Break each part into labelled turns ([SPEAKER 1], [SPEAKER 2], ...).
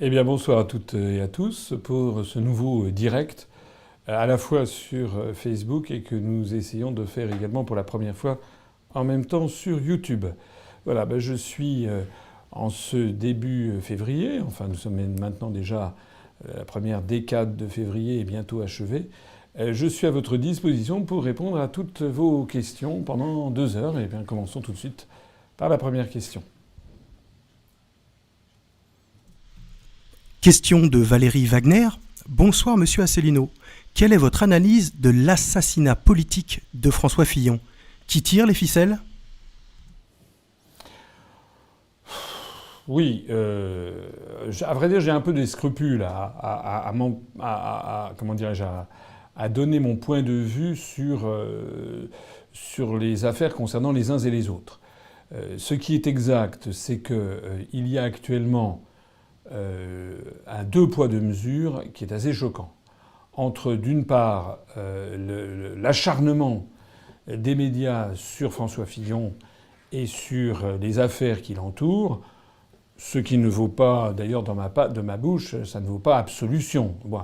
[SPEAKER 1] Eh bien, bonsoir à toutes et à tous pour ce nouveau direct, à la fois sur Facebook et que nous essayons de faire également pour la première fois en même temps sur YouTube. Voilà, je suis en ce début février, enfin nous sommes maintenant déjà la première décade de février est bientôt achevée. Je suis à votre disposition pour répondre à toutes vos questions pendant 2 heures. Eh bien, commençons tout de suite par la première question.
[SPEAKER 2] Question de Valérie Wagner. Bonsoir Monsieur Asselineau. Quelle est votre analyse de l'assassinat politique de François Fillon? Qui tire les ficelles?
[SPEAKER 1] Oui, à vrai dire, j'ai un peu des scrupules comment dirais-je, à donner mon point de vue sur les affaires concernant les uns et les autres. Ce qui est exact, c'est qu'il y a actuellement un deux poids deux mesures qui est assez choquant. Entre, d'une part, l'acharnement des médias sur François Fillon et sur les affaires qui l'entourent, ce qui ne vaut pas, d'ailleurs de ma bouche, ça ne vaut pas absolution. Bon,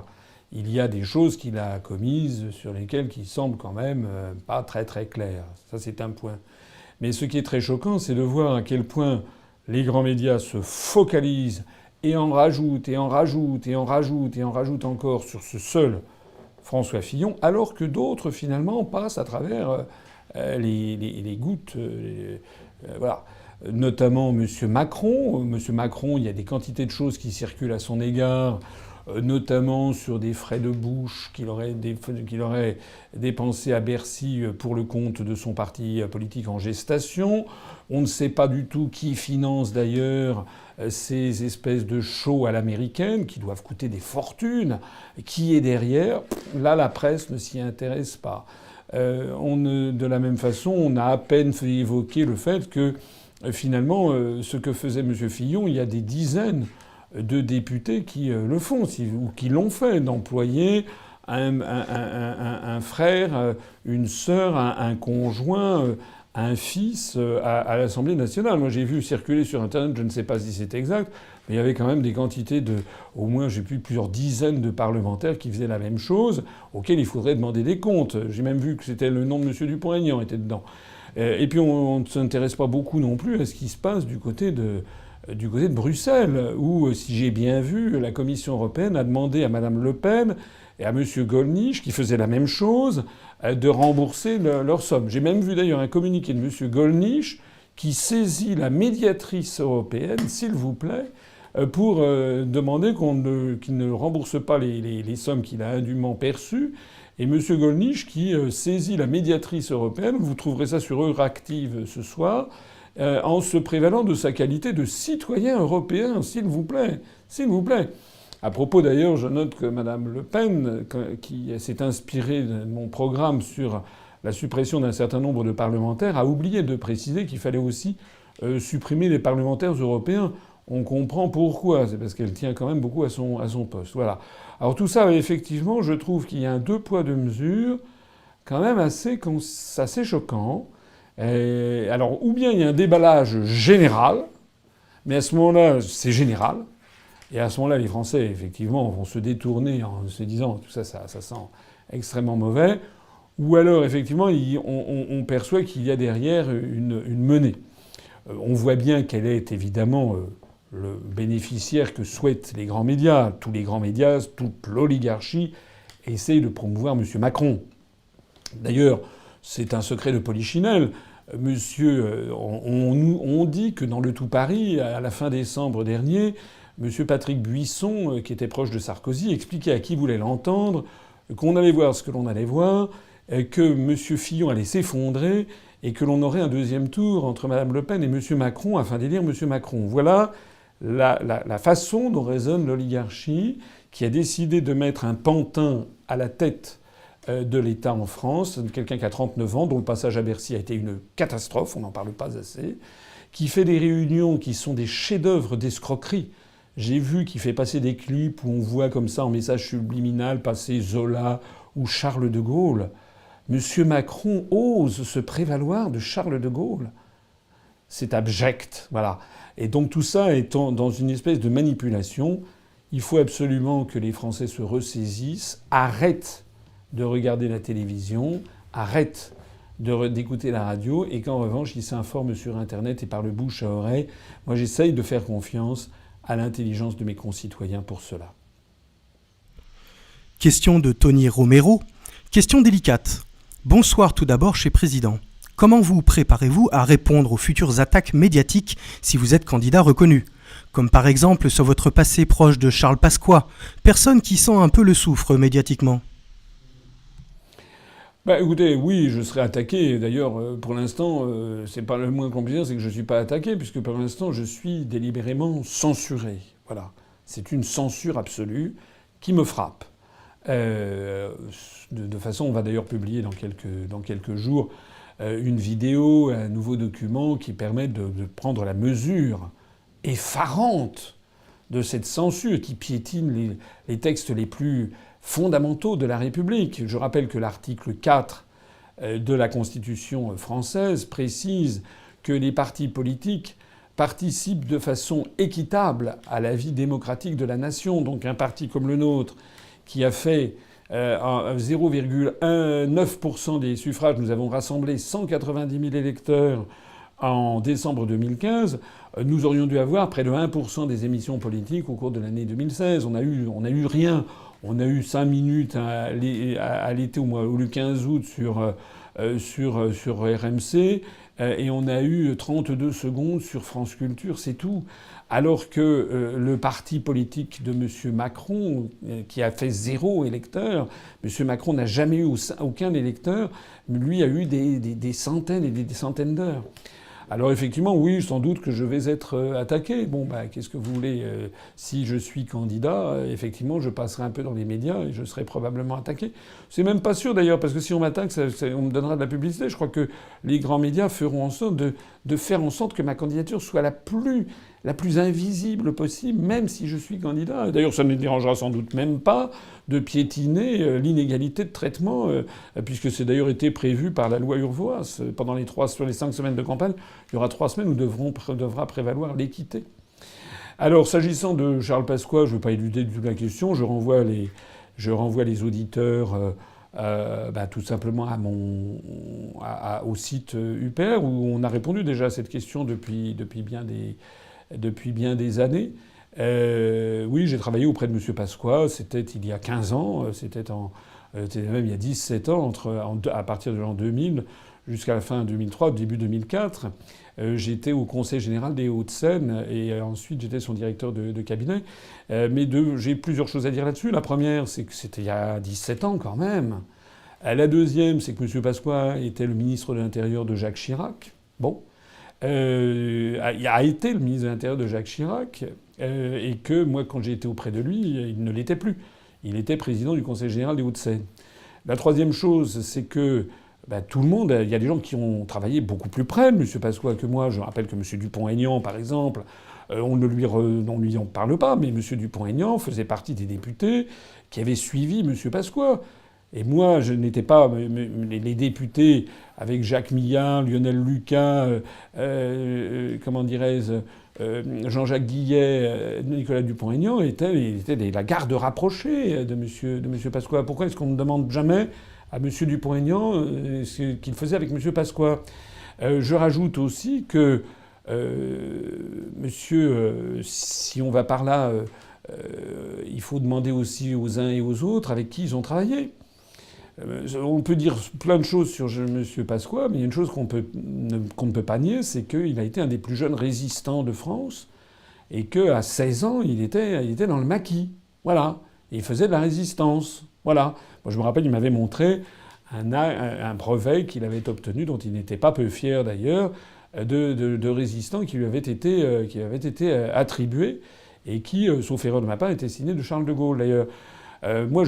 [SPEAKER 1] il y a des choses qu'il a commises sur lesquelles qui semblent quand même pas très très claires. Ça, c'est un point. Mais ce qui est très choquant, c'est de voir à quel point les grands médias se focalisent et en rajoutent, et en rajoutent, et en rajoutent, et en rajoutent encore sur ce seul François Fillon, alors que d'autres, finalement, passent à travers les gouttes. Voilà. Notamment M. Macron. M. Macron, il y a des quantités de choses qui circulent à son égard, notamment sur des frais de bouche qu'il aurait dépensés à Bercy pour le compte de son parti politique en gestation. On ne sait pas du tout qui finance d'ailleurs ces espèces de shows à l'américaine qui doivent coûter des fortunes. Qui est derrière? Là, la presse ne s'y intéresse pas. De la même façon, on a à peine fait évoquer le fait que finalement, ce que faisait M. Fillon, il y a des dizaines de députés qui le font, ou qui l'ont fait, d'employer un frère, une sœur, un conjoint, un fils à l'Assemblée nationale. Moi, j'ai vu circuler sur Internet, je ne sais pas si c'est exact, mais il y avait quand même des quantités au moins, j'ai vu plusieurs dizaines de parlementaires qui faisaient la même chose, auxquels il faudrait demander des comptes. J'ai même vu que c'était le nom de M. Dupont-Aignan était dedans. Et puis on ne s'intéresse pas beaucoup non plus à ce qui se passe du côté de Bruxelles, où, si j'ai bien vu, la Commission européenne a demandé à Mme Le Pen et à M. Gollnisch, qui faisaient la même chose, de rembourser leur somme. J'ai même vu d'ailleurs un communiqué de M. Gollnisch qui saisit la médiatrice européenne, s'il vous plaît, pour demander qu'il ne rembourse pas les sommes qu'il a indûment perçues. Et M. Gollnisch qui saisit la médiatrice européenne, vous trouverez ça sur Euractiv ce soir, en se prévalant de sa qualité de citoyen européen, s'il vous plaît. S'il vous plaît. À propos d'ailleurs, je note que Mme Le Pen, qui s'est inspirée de mon programme sur la suppression d'un certain nombre de parlementaires, a oublié de préciser qu'il fallait aussi supprimer les parlementaires européens. On comprend pourquoi. C'est parce qu'elle tient quand même beaucoup à son poste. Voilà. Alors tout ça, effectivement, je trouve qu'il y a un deux poids deux mesures quand même assez choquant. Et alors, ou bien il y a un déballage général, mais à ce moment-là, c'est général. Et à ce moment-là, les Français, effectivement, vont se détourner en se disant tout ça, ça sent extrêmement mauvais. Ou alors, effectivement, on perçoit qu'il y a derrière une menée. On voit bien quelle est évidemment le bénéficiaire que souhaitent les grands médias. Tous les grands médias, toute l'oligarchie essaye de promouvoir M. Macron. D'ailleurs, c'est un secret de polichinelle. On dit que dans le Tout Paris, à la fin décembre dernier, M. Patrick Buisson, qui était proche de Sarkozy, expliquait à qui voulait l'entendre qu'on allait voir ce que l'on allait voir, que M. Fillon allait s'effondrer et que l'on aurait un deuxième tour entre Mme Le Pen et M. Macron afin d'élire M. Macron. Voilà la façon dont raisonne l'oligarchie, qui a décidé de mettre un pantin à la tête de l'État en France, quelqu'un qui a 39 ans, dont le passage à Bercy a été une catastrophe, on n'en parle pas assez, qui fait des réunions qui sont des chefs-d'œuvre d'escroquerie. J'ai vu qu'il fait passer des clips où on voit comme ça en message subliminal passer Zola ou Charles de Gaulle. Monsieur Macron ose se prévaloir de Charles de Gaulle. C'est abject, voilà. Et donc tout ça est dans une espèce de manipulation Il faut absolument que les Français se ressaisissent, arrêtent de regarder la télévision, arrêtent d'écouter la radio, et qu'en revanche, ils s'informent sur Internet et par le bouche à oreille. Moi, j'essaye de faire confiance à l'intelligence de mes concitoyens pour cela.
[SPEAKER 2] Question de Tony Romero. Question délicate. Bonsoir tout d'abord chez Président. Comment vous préparez-vous à répondre aux futures attaques médiatiques si vous êtes candidat reconnu ? Comme par exemple sur votre passé proche de Charles Pasqua, personne qui sent un peu le soufre médiatiquement.
[SPEAKER 1] Écoutez, oui, je serai attaqué. D'ailleurs, pour l'instant, c'est pas le moins qu'on puisse dire, c'est que je suis pas attaqué, puisque pour l'instant, je suis délibérément censuré. Voilà. C'est une censure absolue qui me frappe. De façon, on va d'ailleurs publier dans quelques jours une vidéo, un nouveau document qui permet de prendre la mesure effarante de cette censure qui piétine les textes les plus fondamentaux de la République. Je rappelle que l'article 4 de la Constitution française précise que les partis politiques participent de façon équitable à la vie démocratique de la nation. Donc un parti comme le nôtre, qui a fait 0,9% des suffrages, nous avons rassemblé 190 000 électeurs en décembre 2015, nous aurions dû avoir près de 1% des émissions politiques au cours de l'année 2016. On a eu rien. On a eu 5 minutes à l'été ou le 15 août sur RMC, et on a eu 32 secondes sur France Culture, c'est tout. Alors que le parti politique de M. Macron, qui a fait 0 électeur, M. Macron n'a jamais eu aucun électeur, lui a eu des centaines et des centaines d'heures. Alors effectivement, oui, sans doute que je vais être attaqué. Bon, qu'est-ce que vous voulez ? Si je suis candidat, effectivement, je passerai un peu dans les médias et je serai probablement attaqué. C'est même pas sûr d'ailleurs, parce que si on m'attaque, on me donnera de la publicité. Je crois que les grands médias feront en sorte de faire en sorte que ma candidature soit la plus invisible possible, même si je suis candidat. D'ailleurs, ça ne me dérangera sans doute même pas de piétiner l'inégalité de traitement, puisque c'est d'ailleurs été prévu par la loi Urvoas. Sur les 5 semaines de campagne, il y aura 3 semaines où devra prévaloir l'équité. Alors, s'agissant de Charles Pasqua, je ne veux pas éluder du tout la question. Je renvoie les auditeurs tout simplement au site UPR, où on a répondu déjà à cette question depuis bien des années. Oui, j'ai travaillé auprès de M. Pasqua. C'était il y a 15 ans. C'était même il y a 17 ans, à partir de l'an 2000 jusqu'à la fin 2003, début 2004. J'étais au Conseil général des Hauts-de-Seine et ensuite j'étais son directeur de cabinet. Mais j'ai plusieurs choses à dire là-dessus. La première, c'est que c'était il y a 17 ans quand même. La deuxième, c'est que M. Pasqua était le ministre de l'Intérieur de Jacques Chirac. Bon. Il a été le ministre de l'Intérieur de Jacques Chirac, et que moi, quand j'ai été auprès de lui, il ne l'était plus. Il était président du Conseil général des Hauts-de-Seine. La troisième chose, c'est que tout le monde, il y a des gens qui ont travaillé beaucoup plus près de M. Pasqua que moi. Je rappelle que M. Dupont-Aignan, par exemple, on ne lui en parle pas, mais M. Dupont-Aignan faisait partie des députés qui avaient suivi M. Pasqua. Et moi, je n'étais pas les députés avec Jacques Millard, Lionel Lucas, Jean-Jacques Guillet, Nicolas Dupont-Aignan étaient la garde rapprochée de M. Pasqua. Pourquoi est-ce qu'on ne demande jamais à M. Dupont-Aignan ce qu'il faisait avec M. Pasqua ? Je rajoute aussi que si on va par là, il faut demander aussi aux uns et aux autres avec qui ils ont travaillé. On peut dire plein de choses sur M. Pasqua, mais il y a une chose qu'on ne peut pas nier, c'est qu'il a été un des plus jeunes résistants de France et qu'à 16 ans, il était dans le maquis. Voilà. Et il faisait de la résistance. Voilà. Moi, je me rappelle, il m'avait montré un brevet qu'il avait obtenu, dont il n'était pas peu fier d'ailleurs, de résistant qui lui avait été attribué et qui, sauf erreur de ma part, était signé de Charles de Gaulle d'ailleurs. Moi,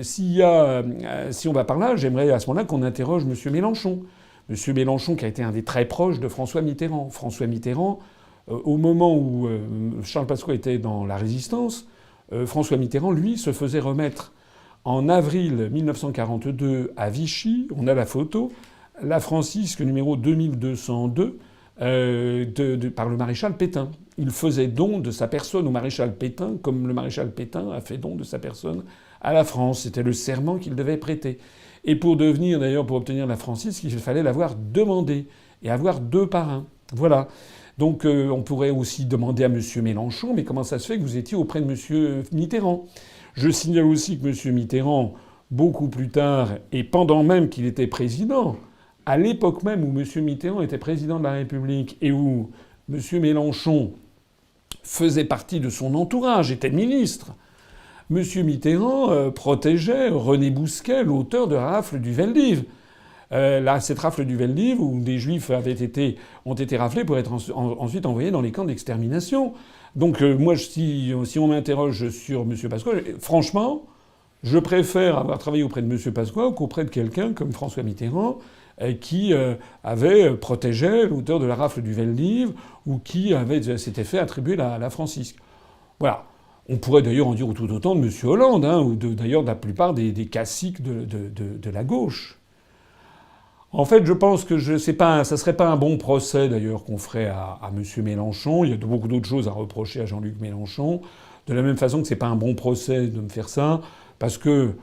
[SPEAKER 1] si on va par là, j'aimerais à ce moment-là qu'on interroge M. Mélenchon. M. Mélenchon qui a été un des très proches de François Mitterrand. François Mitterrand, au moment où Charles Pasqua était dans la Résistance, François Mitterrand, lui, se faisait remettre en avril 1942 à Vichy, on a la photo, la Francisque numéro 2202, par le maréchal Pétain. Il faisait don de sa personne au maréchal Pétain, comme le maréchal Pétain a fait don de sa personne à la France. C'était le serment qu'il devait prêter. Et pour obtenir la francisque, il fallait l'avoir demandé et avoir 2 parrains. Voilà. Donc on pourrait aussi demander à M. Mélenchon, mais comment ça se fait que vous étiez auprès de M. Mitterrand? Je signale aussi que M. Mitterrand, beaucoup plus tard, et pendant même qu'il était président, à l'époque même où M. Mitterrand était président de la République et où M. Mélenchon faisait partie de son entourage, était ministre, M. Mitterrand protégeait René Bousquet, l'auteur de la rafle du Veldiv. Cette rafle du Veldiv, où des Juifs ont été raflés pour être ensuite envoyés dans les camps d'extermination. Donc moi, si on m'interroge sur M. Pasqua, franchement, je préfère avoir travaillé auprès de M. Pasqua qu'auprès de quelqu'un comme François Mitterrand, qui avait protégé l'auteur de la rafle du Veldiv ou qui s'était fait attribuer la francisque. Voilà. On pourrait d'ailleurs en dire tout autant de M. Hollande, ou d'ailleurs de la plupart des caciques de la gauche. En fait, je pense que ça serait pas un bon procès d'ailleurs qu'on ferait à M. Mélenchon. Il y a beaucoup d'autres choses à reprocher à Jean-Luc Mélenchon. De la même façon que c'est pas un bon procès de me faire ça, parce que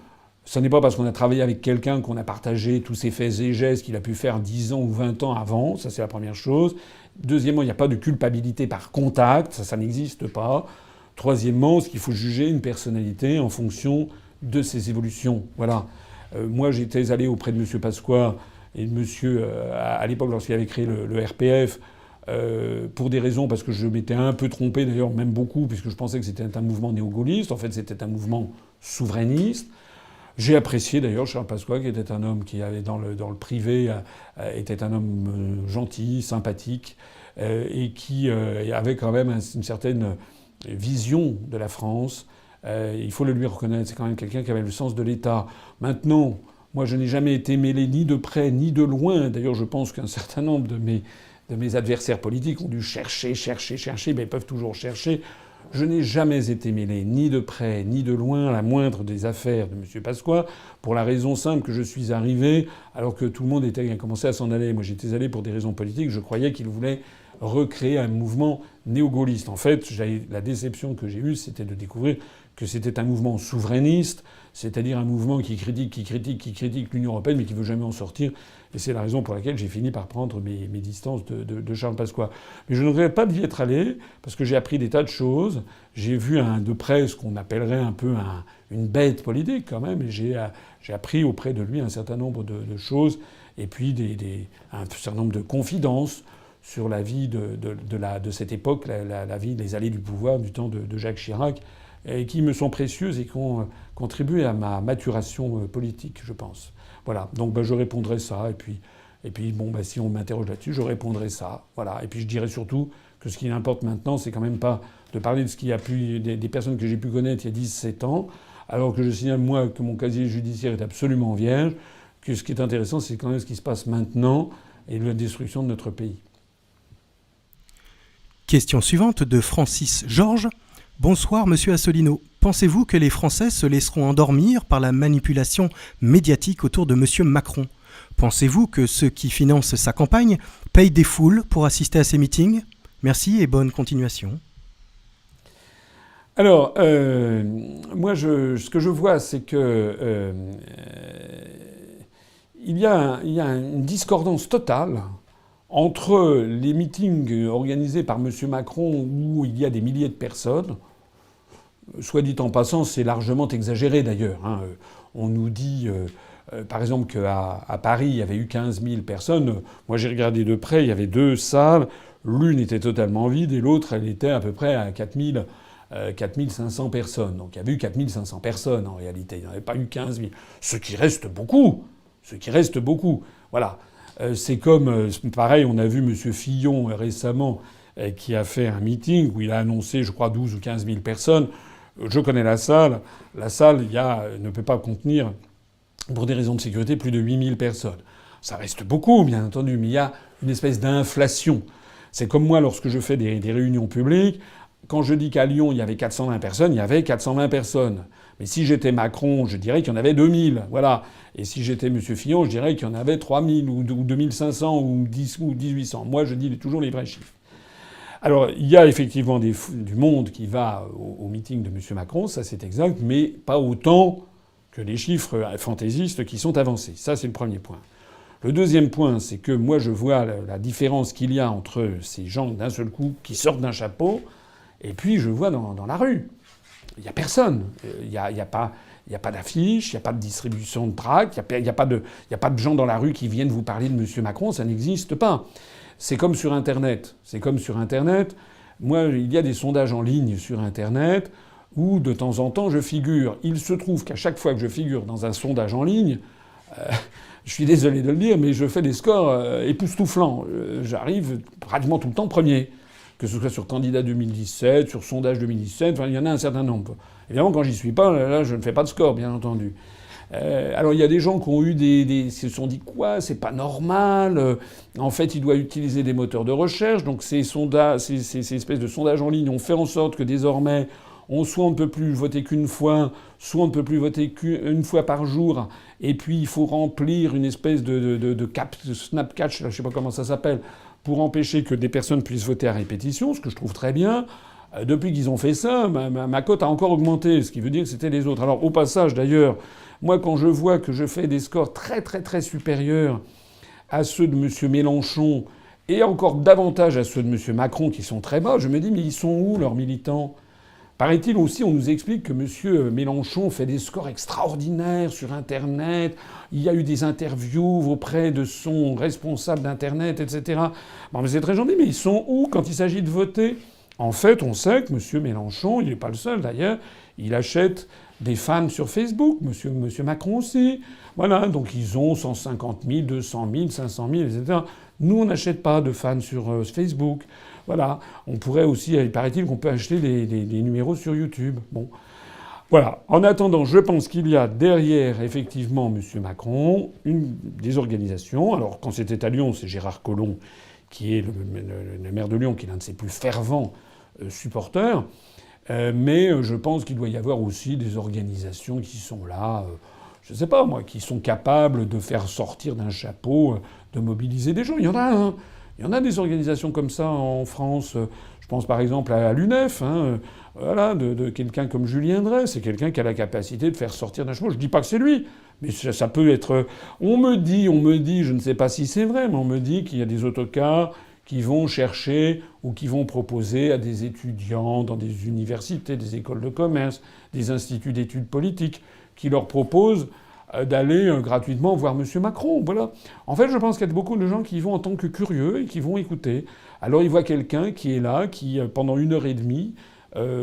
[SPEAKER 1] ce n'est pas parce qu'on a travaillé avec quelqu'un qu'on a partagé tous ses faits et gestes qu'il a pu faire 10 ans ou 20 ans avant. Ça, c'est la première chose. Deuxièmement, il n'y a pas de culpabilité par contact. Ça n'existe pas. Troisièmement, il faut juger une personnalité en fonction de ses évolutions. Voilà. Moi, j'étais allé auprès de M. Pasqua et de monsieur, à l'époque, lorsqu'il avait créé le RPF, pour des raisons, parce que je m'étais un peu trompé, d'ailleurs, même beaucoup, puisque je pensais que c'était un mouvement néo-gaulliste. En fait, c'était un mouvement souverainiste. J'ai apprécié, d'ailleurs, Charles Pasqua, qui était un homme qui avait, dans le privé, était un homme gentil, sympathique, et qui avait quand même une certaine vision de la France. Il faut le lui reconnaître. C'est quand même quelqu'un qui avait le sens de l'État. Maintenant, moi, je n'ai jamais été mêlé ni de près ni de loin. D'ailleurs, je pense qu'un certain nombre de mes adversaires politiques ont dû chercher, mais ils peuvent toujours chercher. Je n'ai jamais été mêlé ni de près ni de loin à la moindre des affaires de M. Pasqua, pour la raison simple que je suis arrivé alors que tout le monde a commencé à s'en aller. Moi, j'étais allé pour des raisons politiques. Je croyais qu'il voulait recréer un mouvement néo-gaulliste. En fait, la déception que j'ai eue, c'était de découvrir que c'était un mouvement souverainiste, c'est-à-dire un mouvement qui critique l'Union européenne, mais qui veut jamais en sortir. Et c'est la raison pour laquelle j'ai fini par prendre mes distances de Charles Pasqua. Mais je ne regrette pas d'y être allé, parce que j'ai appris des tas de choses. J'ai vu de près ce qu'on appellerait un peu une bête politique, quand même. Et j'ai appris auprès de lui un certain nombre de choses, et puis un certain nombre de confidences sur la vie de cette époque, la vie des allées du pouvoir du temps de Jacques Chirac, et qui me sont précieuses et qui ont contribué à ma maturation politique, je pense. Voilà. Donc je répondrai ça, et puis si on m'interroge là-dessus, je répondrai ça. Voilà. Et puis je dirais surtout que ce qui importe maintenant, c'est quand même pas de parler de ce qui a pu des personnes que j'ai pu connaître il y a 17 ans, alors que je signale, moi, que mon casier judiciaire est absolument vierge, que ce qui est intéressant, c'est quand même ce qui se passe maintenant et la destruction de notre pays.
[SPEAKER 2] Question suivante de Francis Georges. Bonsoir, monsieur Asselineau. Pensez-vous que les Français se laisseront endormir par la manipulation médiatique autour de monsieur Macron? Pensez-vous que ceux qui financent sa campagne payent des foules pour assister à ses meetings? Merci et bonne continuation.
[SPEAKER 1] Alors, moi, ce que je vois, c'est que il y a une discordance totale entre les meetings organisés par M. Macron, où il y a des milliers de personnes. Soit dit en passant, c'est largement exagéré d'ailleurs. On nous dit, par exemple, qu'à Paris, il y avait eu 15 000 personnes. Moi, j'ai regardé de près, il y avait 2 salles. L'une était totalement vide et l'autre, elle était à peu près à 4 500 personnes. Donc il y avait eu 4 500 personnes en réalité. Il n'y en avait pas eu 15 000. Ce qui reste beaucoup. Voilà. C'est comme, pareil, on a vu M. Fillon récemment qui a fait un meeting où il a annoncé, je crois, 12 ou 15 000 personnes. Je connais la salle. La salle, ne peut pas contenir, pour des raisons de sécurité, plus de 8 000 personnes. Ça reste beaucoup, bien entendu, mais il y a une espèce d'inflation. C'est comme moi, lorsque je fais des réunions publiques, quand je dis qu'à Lyon, il y avait 420 personnes, il y avait 420 personnes. Mais si j'étais Macron, je dirais qu'il y en avait 2000. Voilà. Et si j'étais M. Fillon, je dirais qu'il y en avait 3000 ou 2500 ou 10 ou 1800. Moi, je dis toujours les vrais chiffres. Alors, il y a effectivement du monde qui va au meeting de M. Macron, ça c'est exact, mais pas autant que les chiffres fantaisistes qui sont avancés. Ça, c'est le premier point. Le deuxième point, c'est que moi, je vois la différence qu'il y a entre ces gens d'un seul coup qui sortent d'un chapeau, et puis je vois dans la rue. Il n'y a personne. Il n'y a pas d'affiche, il n'y a pas de distribution de tracts, il n'y a pas de gens dans la rue qui viennent vous parler de M. Macron, ça n'existe pas. C'est comme sur Internet. Moi, il y a des sondages en ligne sur Internet où, de temps en temps, je figure. Il se trouve qu'à chaque fois que je figure dans un sondage en ligne, je suis désolé de le dire, mais je fais des scores époustouflants. J'arrive pratiquement tout le temps premier. Que ce soit sur Candidat 2017, sur Sondage 2017, enfin, il y en a un certain nombre. Évidemment, quand j'y suis pas, là, je ne fais pas de score, bien entendu. Alors, il y a des gens qui ont eu se sont dit quoi, c'est pas normal. En fait, il doit utiliser des moteurs de recherche. Donc, ces espèces de sondages en ligne ont fait en sorte que désormais, soit on ne peut plus voter qu'une fois, soit on ne peut plus voter qu'une fois par jour. Et puis, il faut remplir une espèce de Snapcatch, là, je sais pas comment ça s'appelle, pour empêcher que des personnes puissent voter à répétition, ce que je trouve très bien. Depuis qu'ils ont fait ça, ma cote a encore augmenté, ce qui veut dire que c'était les autres. Alors, au passage, d'ailleurs, moi, quand je vois que je fais des scores très très très supérieurs à ceux de M. Mélenchon et encore davantage à ceux de M. Macron qui sont très bas, je me dis, mais ils sont où, leurs militants ? Paraît-il aussi, on nous explique que M. Mélenchon fait des scores extraordinaires sur Internet. Il y a eu des interviews auprès de son responsable d'Internet, etc. Bon, mais c'est très gentil, mais ils sont où quand il s'agit de voter ? En fait, on sait que M. Mélenchon, il n'est pas le seul d'ailleurs, il achète des fans sur Facebook. M. Macron aussi. Voilà, donc ils ont 150 000, 200 000, 500 000, etc. Nous, on n'achète pas de fans sur Facebook. Voilà. On pourrait aussi, il paraît-il qu'on peut acheter des numéros sur YouTube. Bon. Voilà. En attendant, je pense qu'il y a derrière, effectivement, M. Macron, des organisations. Alors, quand c'était à Lyon, c'est Gérard Collomb, qui est le maire de Lyon, qui est l'un de ses plus fervents supporters. Mais je pense qu'il doit y avoir aussi des organisations qui sont là, je ne sais pas moi, qui sont capables de faire sortir d'un chapeau, de mobiliser des gens. Il y en a, hein. Il y en a des organisations comme ça en France. Je pense par exemple à l'UNEF, hein, voilà, de quelqu'un comme Julien Drey. C'est quelqu'un qui a la capacité de faire sortir d'un chapeau. Je dis pas que c'est lui, mais ça peut être. On me dit, je ne sais pas si c'est vrai, mais on me dit qu'il y a des autocars qui vont chercher ou qui vont proposer à des étudiants dans des universités, des écoles de commerce, des instituts d'études politiques, qui leur proposent d'aller gratuitement voir M. Macron. Voilà. En fait, je pense qu'il y a beaucoup de gens qui y vont en tant que curieux et qui vont écouter. Alors ils voient quelqu'un qui est là, qui, pendant 1h30,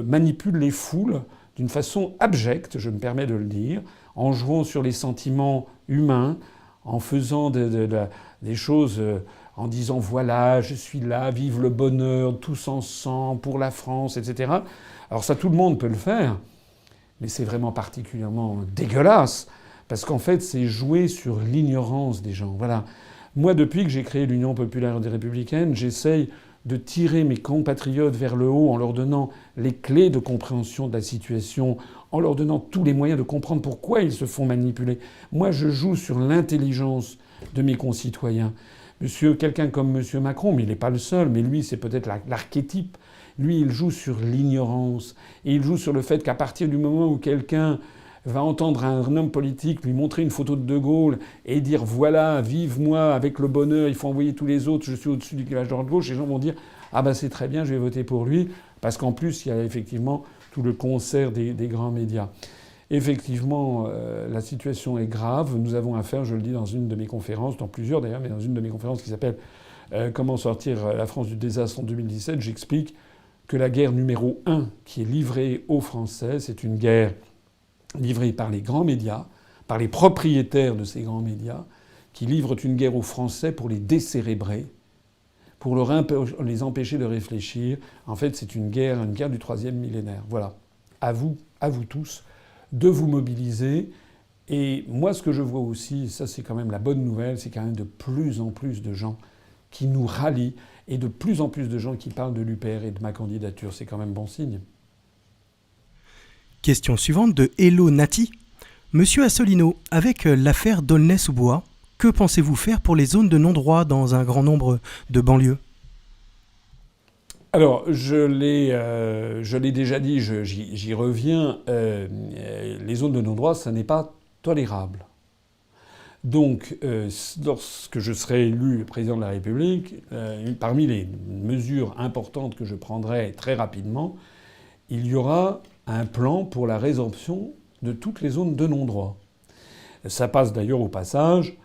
[SPEAKER 1] manipule les foules d'une façon abjecte, je me permets de le dire, en jouant sur les sentiments humains, en faisant des choses... en disant voilà, je suis là, vive le bonheur, tous ensemble, pour la France, etc. Alors ça, tout le monde peut le faire, mais c'est vraiment particulièrement dégueulasse, parce qu'en fait, c'est jouer sur l'ignorance des gens. Voilà. Moi, depuis que j'ai créé l'Union populaire des Républicaines, j'essaye de tirer mes compatriotes vers le haut en leur donnant les clés de compréhension de la situation, en leur donnant tous les moyens de comprendre pourquoi ils se font manipuler. Moi, je joue sur l'intelligence de mes concitoyens. Quelqu'un comme M. Macron, mais il n'est pas le seul, mais lui, c'est peut-être l'archétype. Lui, il joue sur l'ignorance. Et il joue sur le fait qu'à partir du moment où quelqu'un va entendre un homme politique lui montrer une photo de De Gaulle et dire « Voilà, vive moi avec le bonheur, il faut envoyer tous les autres, je suis au-dessus du clivage de gauche », les gens vont dire « Ah ben c'est très bien, je vais voter pour lui », parce qu'en plus, il y a effectivement tout le concert des grands médias. Effectivement, la situation est grave. Nous avons affaire, je le dis dans une de mes conférences, dans plusieurs d'ailleurs, mais dans une de mes conférences qui s'appelle « Comment sortir la France du désastre en 2017 », j'explique que la guerre numéro 1 qui est livrée aux Français, c'est une guerre livrée par les grands médias, par les propriétaires de ces grands médias, qui livrent une guerre aux Français pour les décérébrer, pour les empêcher de réfléchir. En fait, c'est une guerre du troisième millénaire. Voilà. À vous tous, de vous mobiliser. Et moi, ce que je vois aussi, ça c'est quand même la bonne nouvelle, c'est quand même de plus en plus de gens qui nous rallient et de plus en plus de gens qui parlent de l'UPR et de ma candidature. C'est quand même bon signe.
[SPEAKER 2] Question suivante de Hello Nati. Monsieur Asselineau, avec l'affaire d'Aulnay-sous-Bois, que pensez-vous faire pour les zones de non-droit dans un grand nombre de banlieues ?
[SPEAKER 1] Alors, je l'ai déjà dit, j'y reviens. Les zones de non-droit, ça n'est pas tolérable. Donc, lorsque je serai élu président de la République, parmi les mesures importantes que je prendrai très rapidement, il y aura un plan pour la résorption de toutes les zones de non-droit. Ça passe d'ailleurs au passage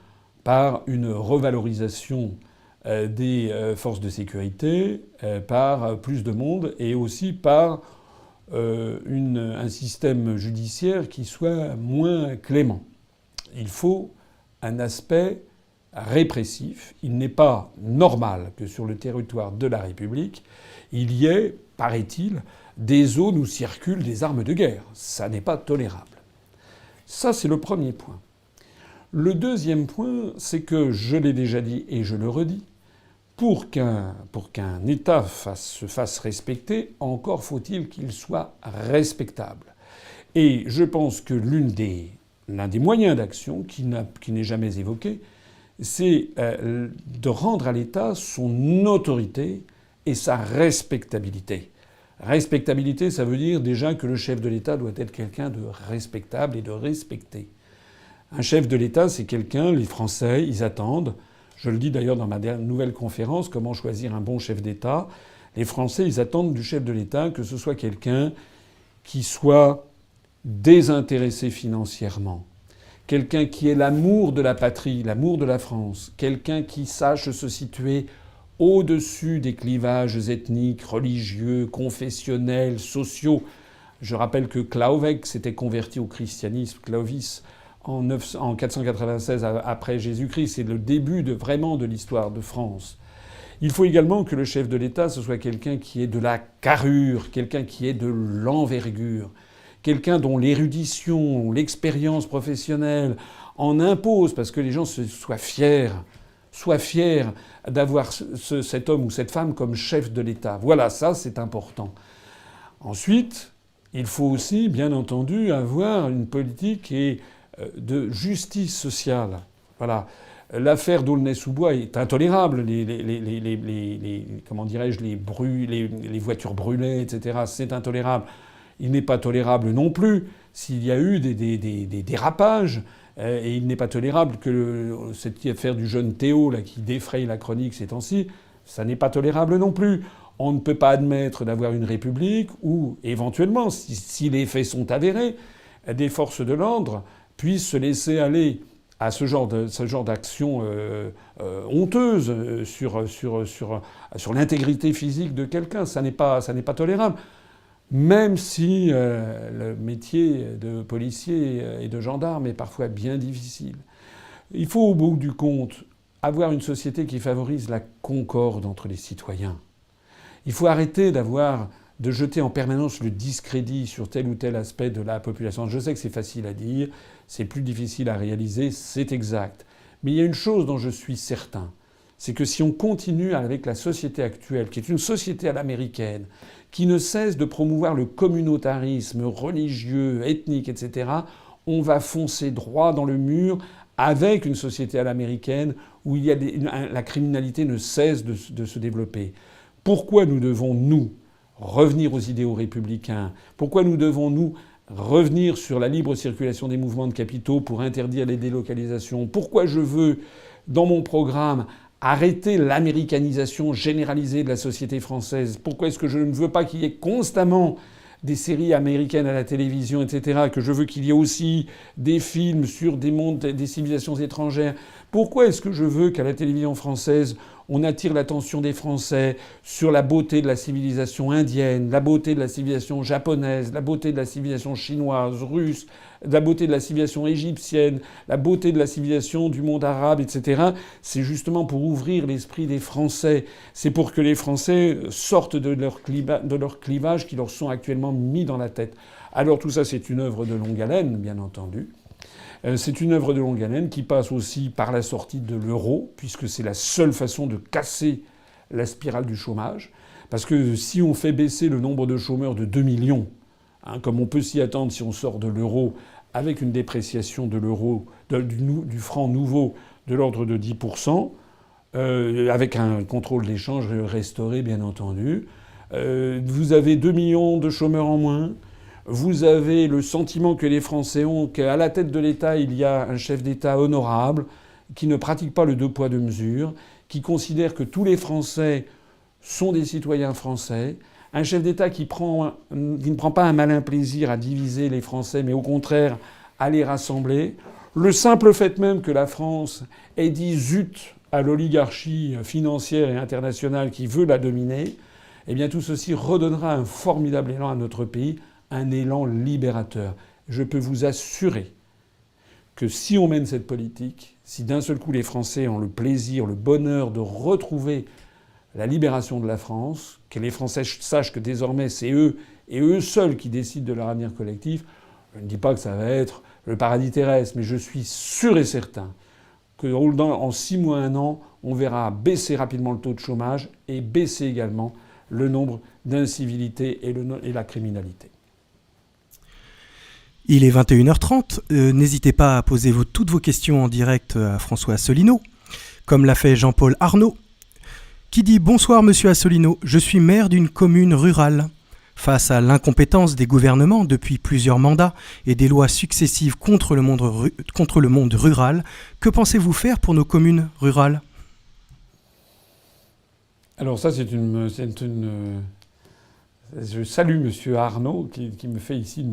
[SPEAKER 1] par une revalorisation des forces de sécurité, par plus de monde et aussi par un système judiciaire qui soit moins clément. Il faut un aspect répressif. Il n'est pas normal que sur le territoire de la République, il y ait, paraît-il, des zones où circulent des armes de guerre. Ça n'est pas tolérable. Ça, c'est le premier point. Le deuxième point, c'est que, je l'ai déjà dit et je le redis, pour qu'un État se fasse respecter, encore faut-il qu'il soit respectable. Et je pense que l'un des moyens d'action qui n'est jamais évoqué, c'est de rendre à l'État son autorité et sa respectabilité. Respectabilité, ça veut dire déjà que le chef de l'État doit être quelqu'un de respectable et de respecté. Un chef de l'État, c'est quelqu'un, les Français, ils attendent. Je le dis d'ailleurs dans ma nouvelle conférence, Comment choisir un bon chef d'État. Les Français, ils attendent du chef de l'État que ce soit quelqu'un qui soit désintéressé financièrement, quelqu'un qui ait l'amour de la patrie, l'amour de la France, quelqu'un qui sache se situer au-dessus des clivages ethniques, religieux, confessionnels, sociaux. Je rappelle que Clauwegh s'était converti au christianisme, Clovis, en 496 après Jésus-Christ. C'est le début vraiment de l'histoire de France. Il faut également que le chef de l'État, ce soit quelqu'un qui ait de la carrure, quelqu'un qui ait de l'envergure, quelqu'un dont l'érudition, l'expérience professionnelle en impose, parce que les gens soient fiers d'avoir cet homme ou cette femme comme chef de l'État. Voilà, ça c'est important. Ensuite, il faut aussi, bien entendu, avoir une politique de justice sociale. Voilà. L'affaire d'Aulnay-sous-Bois est intolérable. Comment dirais-je, les voitures brûlées, etc. C'est intolérable. Il n'est pas tolérable non plus s'il y a eu des dérapages. Et il n'est pas tolérable que cette affaire du jeune Théo là, qui défraye la chronique ces temps-ci, ça n'est pas tolérable non plus. On ne peut pas admettre d'avoir une république où, éventuellement, si les faits sont avérés, des forces de l'ordre puissent se laisser aller à ce genre d'action honteuse sur l'intégrité physique de quelqu'un. Ça n'est pas tolérable. Même si le métier de policier et de gendarme est parfois bien difficile. Il faut, au bout du compte, avoir une société qui favorise la concorde entre les citoyens. Il faut arrêter de jeter en permanence le discrédit sur tel ou tel aspect de la population. Je sais que c'est facile à dire, c'est plus difficile à réaliser, c'est exact. Mais il y a une chose dont je suis certain, c'est que si on continue avec la société actuelle, qui est une société à l'américaine, qui ne cesse de promouvoir le communautarisme religieux, ethnique, etc., on va foncer droit dans le mur avec une société à l'américaine où la criminalité ne cesse de se développer. Pourquoi nous devons, nous, revenir aux idéaux républicains ? Pourquoi nous devons, nous, revenir sur la libre circulation des mouvements de capitaux pour interdire les délocalisations ? Pourquoi je veux, dans mon programme, arrêter l'américanisation généralisée de la société française ? Pourquoi est-ce que je ne veux pas qu'il y ait constamment des séries américaines à la télévision, etc., que je veux qu'il y ait aussi des films sur des mondes, des civilisations étrangères ? Pourquoi est-ce que je veux qu'à la télévision française, on attire l'attention des Français sur la beauté de la civilisation indienne, la beauté de la civilisation japonaise, la beauté de la civilisation chinoise, russe, la beauté de la civilisation égyptienne, la beauté de la civilisation du monde arabe, etc. C'est justement pour ouvrir l'esprit des Français. C'est pour que les Français sortent de leur clivage qui leur sont actuellement mis dans la tête. Alors tout ça, c'est une œuvre de longue haleine, bien entendu. C'est une œuvre de longue haleine qui passe aussi par la sortie de l'euro, puisque c'est la seule façon de casser la spirale du chômage. Parce que si on fait baisser le nombre de chômeurs de 2 millions, comme on peut s'y attendre si on sort de l'euro, avec une dépréciation de l'euro, du franc nouveau de l'ordre de 10%, avec un contrôle d'échange restauré, bien entendu, vous avez 2 millions de chômeurs en moins. Vous avez le sentiment que les Français ont qu'à la tête de l'État, il y a un chef d'État honorable, qui ne pratique pas le deux poids deux mesures, qui considère que tous les Français sont des citoyens français, un chef d'État qui ne prend pas un malin plaisir à diviser les Français, mais au contraire à les rassembler. Le simple fait même que la France ait dit zut à l'oligarchie financière et internationale qui veut la dominer, eh bien tout ceci redonnera un formidable élan à notre pays, un élan libérateur. Je peux vous assurer que si on mène cette politique, si d'un seul coup les Français ont le plaisir, le bonheur de retrouver la libération de la France, que les Français sachent que désormais c'est eux et eux seuls qui décident de leur avenir collectif, je ne dis pas que ça va être le paradis terrestre, mais je suis sûr et certain qu'en 6 mois, 1 an, on verra baisser rapidement le taux de chômage et baisser également le nombre d'incivilités et la criminalité.
[SPEAKER 2] Il est 21h30. N'hésitez pas à poser toutes vos questions en direct à François Asselineau, comme l'a fait Jean-Paul Arnaud, qui dit « Bonsoir Monsieur Asselineau, je suis maire d'une commune rurale. Face à l'incompétence des gouvernements depuis plusieurs mandats et des lois successives contre le monde rural, que pensez-vous faire pour nos communes rurales ?»
[SPEAKER 1] Alors ça, je salue Monsieur Arnaud qui me fait ici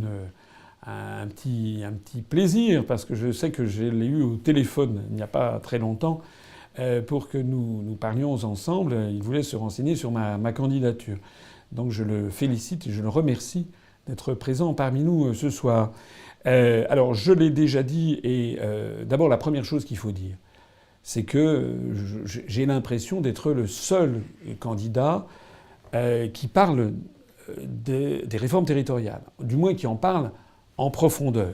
[SPEAKER 1] un petit plaisir, parce que je sais que je l'ai eu au téléphone il n'y a pas très longtemps pour que nous parlions ensemble. Il voulait se renseigner sur ma candidature. Donc je le félicite et je le remercie d'être présent parmi nous ce soir. Alors je l'ai déjà dit, et d'abord la première chose qu'il faut dire, c'est que j'ai l'impression d'être le seul candidat qui parle des réformes territoriales, du moins qui en parle en profondeur.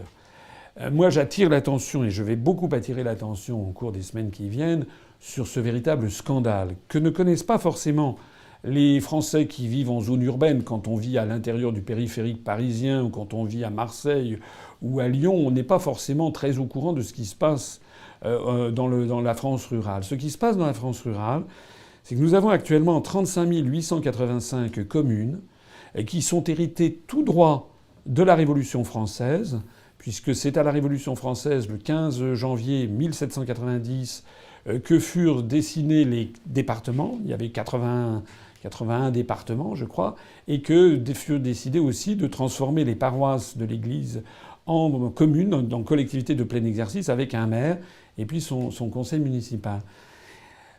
[SPEAKER 1] Moi, j'attire l'attention, et je vais beaucoup attirer l'attention au cours des semaines qui viennent, sur ce véritable scandale que ne connaissent pas forcément les Français qui vivent en zone urbaine. Quand on vit à l'intérieur du périphérique parisien, ou quand on vit à Marseille ou à Lyon, on n'est pas forcément très au courant de ce qui se passe dans la France rurale. Ce qui se passe dans la France rurale, c'est que nous avons actuellement 35 885 communes qui sont héritées tout droit de la Révolution française, puisque c'est à la Révolution française, le 15 janvier 1790, que furent dessinés les départements. Il y avait 81 départements, je crois, et que furent décidés aussi de transformer les paroisses de l'Église en communes, en collectivités de plein exercice, avec un maire et puis son conseil municipal.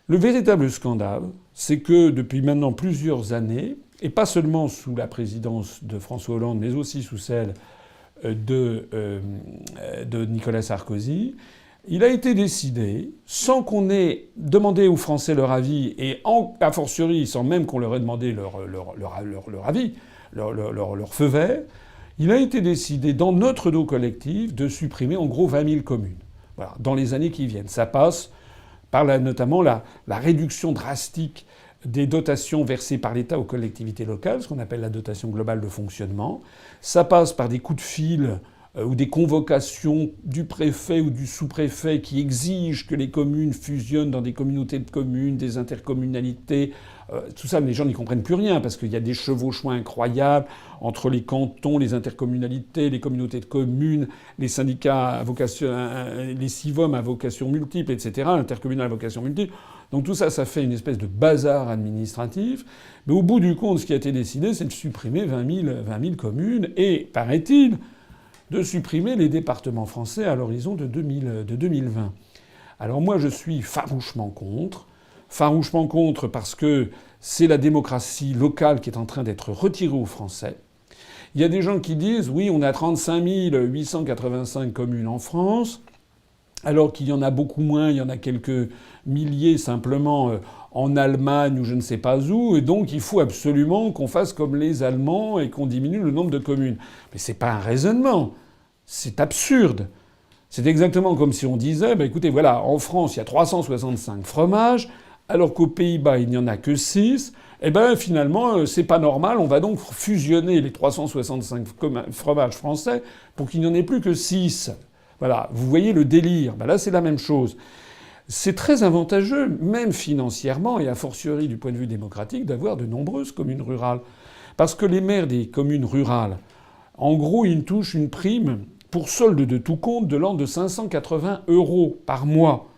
[SPEAKER 1] Le véritable scandale, c'est que depuis maintenant plusieurs années, et pas seulement sous la présidence de François Hollande, mais aussi sous celle de Nicolas Sarkozy, il a été décidé, sans qu'on ait demandé aux Français leur avis, et a fortiori sans même qu'on leur ait demandé leur avis, leur feu vert, il a été décidé dans notre dos collectif de supprimer en gros 20 000 communes. Voilà, dans les années qui viennent. Ça passe par notamment la réduction drastique des dotations versées par l'État aux collectivités locales, ce qu'on appelle la dotation globale de fonctionnement. Ça passe par des coups de fil ou des convocations du préfet ou du sous-préfet qui exigent que les communes fusionnent dans des communautés de communes, des intercommunalités. Tout ça, les gens n'y comprennent plus rien parce qu'il y a des chevauchements incroyables entre les cantons, les intercommunalités, les communautés de communes, les syndicats à vocation, les CIVOM à vocation multiple, etc., intercommunal à vocation multiple. Donc tout ça, ça fait une espèce de bazar administratif. Mais au bout du compte, ce qui a été décidé, c'est de supprimer 20 000 communes et, paraît-il, de supprimer les départements français à l'horizon de 2020. Alors moi, je suis farouchement contre. Farouchement contre parce que c'est la démocratie locale qui est en train d'être retirée aux Français. Il y a des gens qui disent « oui, on a 35 885 communes en France », alors qu'il y en a beaucoup moins, il y en a quelques milliers simplement en Allemagne ou je ne sais pas où, et donc il faut absolument qu'on fasse comme les Allemands et qu'on diminue le nombre de communes. Mais c'est pas un raisonnement, c'est absurde. C'est exactement comme si on disait « écoutez, voilà, en France, il y a 365 fromages, alors qu'aux Pays-Bas, il n'y en a que 6, eh ben finalement, c'est pas normal. On va donc fusionner les 365 fromages français pour qu'il n'y en ait plus que 6. Voilà, vous voyez le délire. Ben là, c'est la même chose. C'est très avantageux, même financièrement et a fortiori du point de vue démocratique, d'avoir de nombreuses communes rurales. Parce que les maires des communes rurales, en gros, ils touchent une prime pour solde de tout compte de l'ordre de 580 € par mois.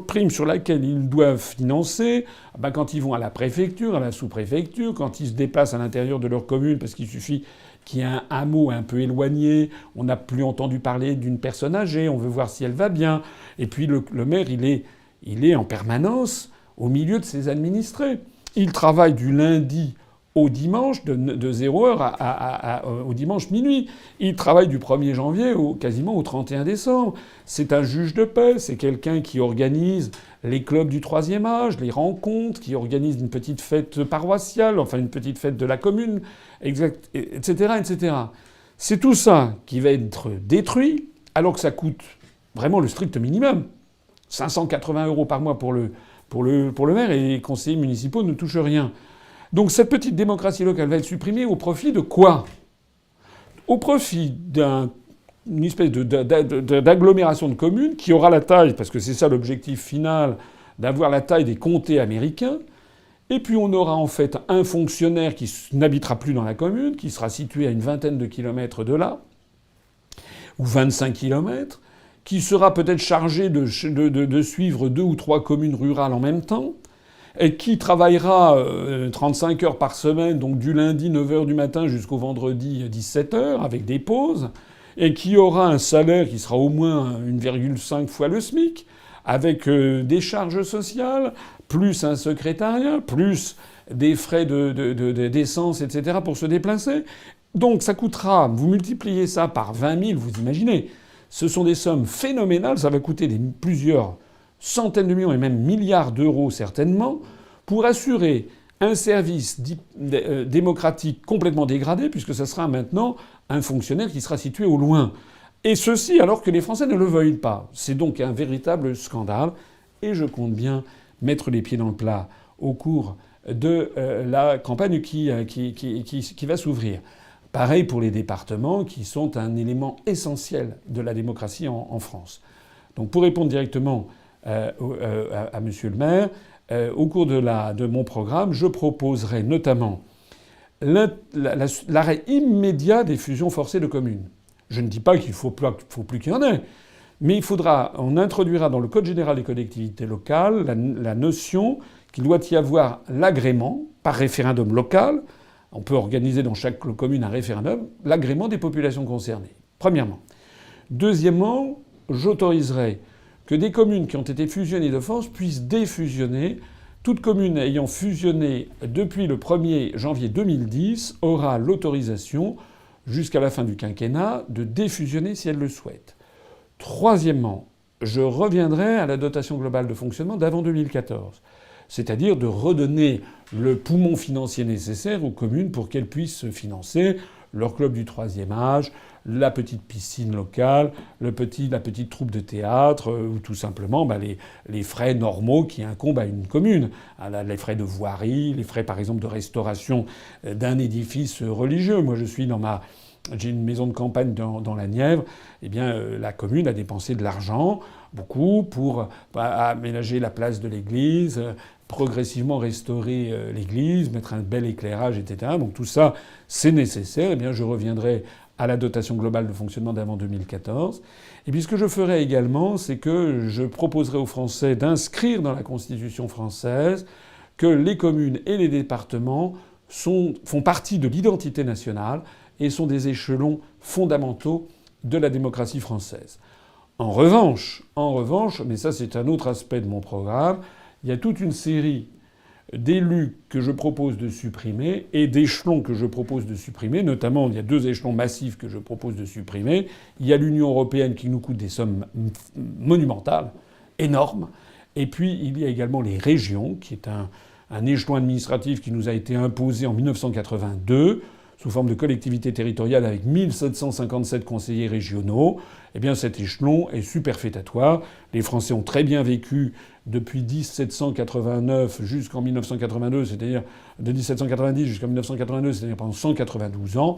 [SPEAKER 1] Prime sur laquelle ils doivent financer, quand ils vont à la préfecture, à la sous-préfecture, quand ils se déplacent à l'intérieur de leur commune, parce qu'il suffit qu'il y ait un hameau un peu éloigné, on n'a plus entendu parler d'une personne âgée, on veut voir si elle va bien. Et puis le maire, il est en permanence au milieu de ses administrés. Il travaille du lundi au dimanche, de 0h au dimanche minuit. Il travaille du 1er janvier quasiment au 31 décembre. C'est un juge de paix, c'est quelqu'un qui organise les clubs du troisième âge, les rencontres, qui organise une petite fête paroissiale, enfin une petite fête de la commune, etc., etc. C'est tout ça qui va être détruit, alors que ça coûte vraiment le strict minimum. 580 € par mois pour le maire, et les conseillers municipaux ne touchent rien. Donc cette petite démocratie locale va être supprimée au profit de quoi ? Au profit d'une espèce d'agglomération de communes qui aura la taille, parce que c'est ça l'objectif final, d'avoir la taille des comtés américains. Et puis on aura en fait un fonctionnaire qui n'habitera plus dans la commune, qui sera situé à une vingtaine de kilomètres de là, ou 25 kilomètres, qui sera peut-être chargé de suivre 2 ou 3 communes rurales en même temps, et qui travaillera 35 heures par semaine, donc du lundi 9h du matin jusqu'au vendredi 17h, avec des pauses, et qui aura un salaire qui sera au moins 1,5 fois le SMIC, avec des charges sociales, plus un secrétariat, plus des frais d'essence, etc. pour se déplacer. Donc ça coûtera, vous multipliez ça par 20 000, vous imaginez, ce sont des sommes phénoménales, ça va coûter plusieurs centaines de millions et même milliards d'euros certainement, pour assurer un service démocratique complètement dégradé, puisque ça sera maintenant un fonctionnaire qui sera situé au loin. Et ceci alors que les Français ne le veuillent pas. C'est donc un véritable scandale, et je compte bien mettre les pieds dans le plat au cours de la campagne qui va s'ouvrir. Pareil pour les départements, qui sont un élément essentiel de la démocratie en France. Donc pour répondre directement à Monsieur le maire, au cours de mon programme, je proposerai notamment l'arrêt immédiat des fusions forcées de communes. Je ne dis pas qu'il faut plus qu'il y en ait, mais on introduira dans le Code général des collectivités locales la notion qu'il doit y avoir l'agrément par référendum local. On peut organiser dans chaque commune un référendum, l'agrément des populations concernées. Premièrement. Deuxièmement, j'autoriserai que des communes qui ont été fusionnées de force puissent défusionner. Toute commune ayant fusionné depuis le 1er janvier 2010 aura l'autorisation, jusqu'à la fin du quinquennat, de défusionner si elle le souhaite. Troisièmement, je reviendrai à la dotation globale de fonctionnement d'avant 2014. C'est-à-dire de redonner le poumon financier nécessaire aux communes pour qu'elles puissent financer leur club du troisième âge, la petite piscine locale, la petite troupe de théâtre, ou tout simplement les frais normaux qui incombent à une commune. Les frais de voirie, les frais par exemple de restauration d'un édifice religieux. Moi j'ai une maison de campagne dans la Nièvre. Eh bien, la commune a dépensé de l'argent, beaucoup, pour aménager la place de l'église, progressivement restaurer l'église, mettre un bel éclairage, etc. Donc tout ça, c'est nécessaire. Eh bien, je reviendrai à la dotation globale de fonctionnement d'avant 2014. Et puis ce que je ferai également, c'est que je proposerai aux Français d'inscrire dans la Constitution française que les communes et les départements font partie de l'identité nationale et sont des échelons fondamentaux de la démocratie française. En revanche, mais ça c'est un autre aspect de mon programme, il y a toute une série d'élus que je propose de supprimer et d'échelons que je propose de supprimer. Notamment, il y a 2 échelons massifs que je propose de supprimer. Il y a l'Union européenne qui nous coûte des sommes monumentales, énormes. Et puis, il y a également les régions, qui est un échelon administratif qui nous a été imposé en 1982. sous forme de collectivité territoriale avec 1757 conseillers régionaux, eh bien cet échelon est superfétatoire. Les Français ont très bien vécu depuis 1789 jusqu'en 1982, c'est-à-dire de 1790 jusqu'en 1982, c'est-à-dire pendant 192 ans,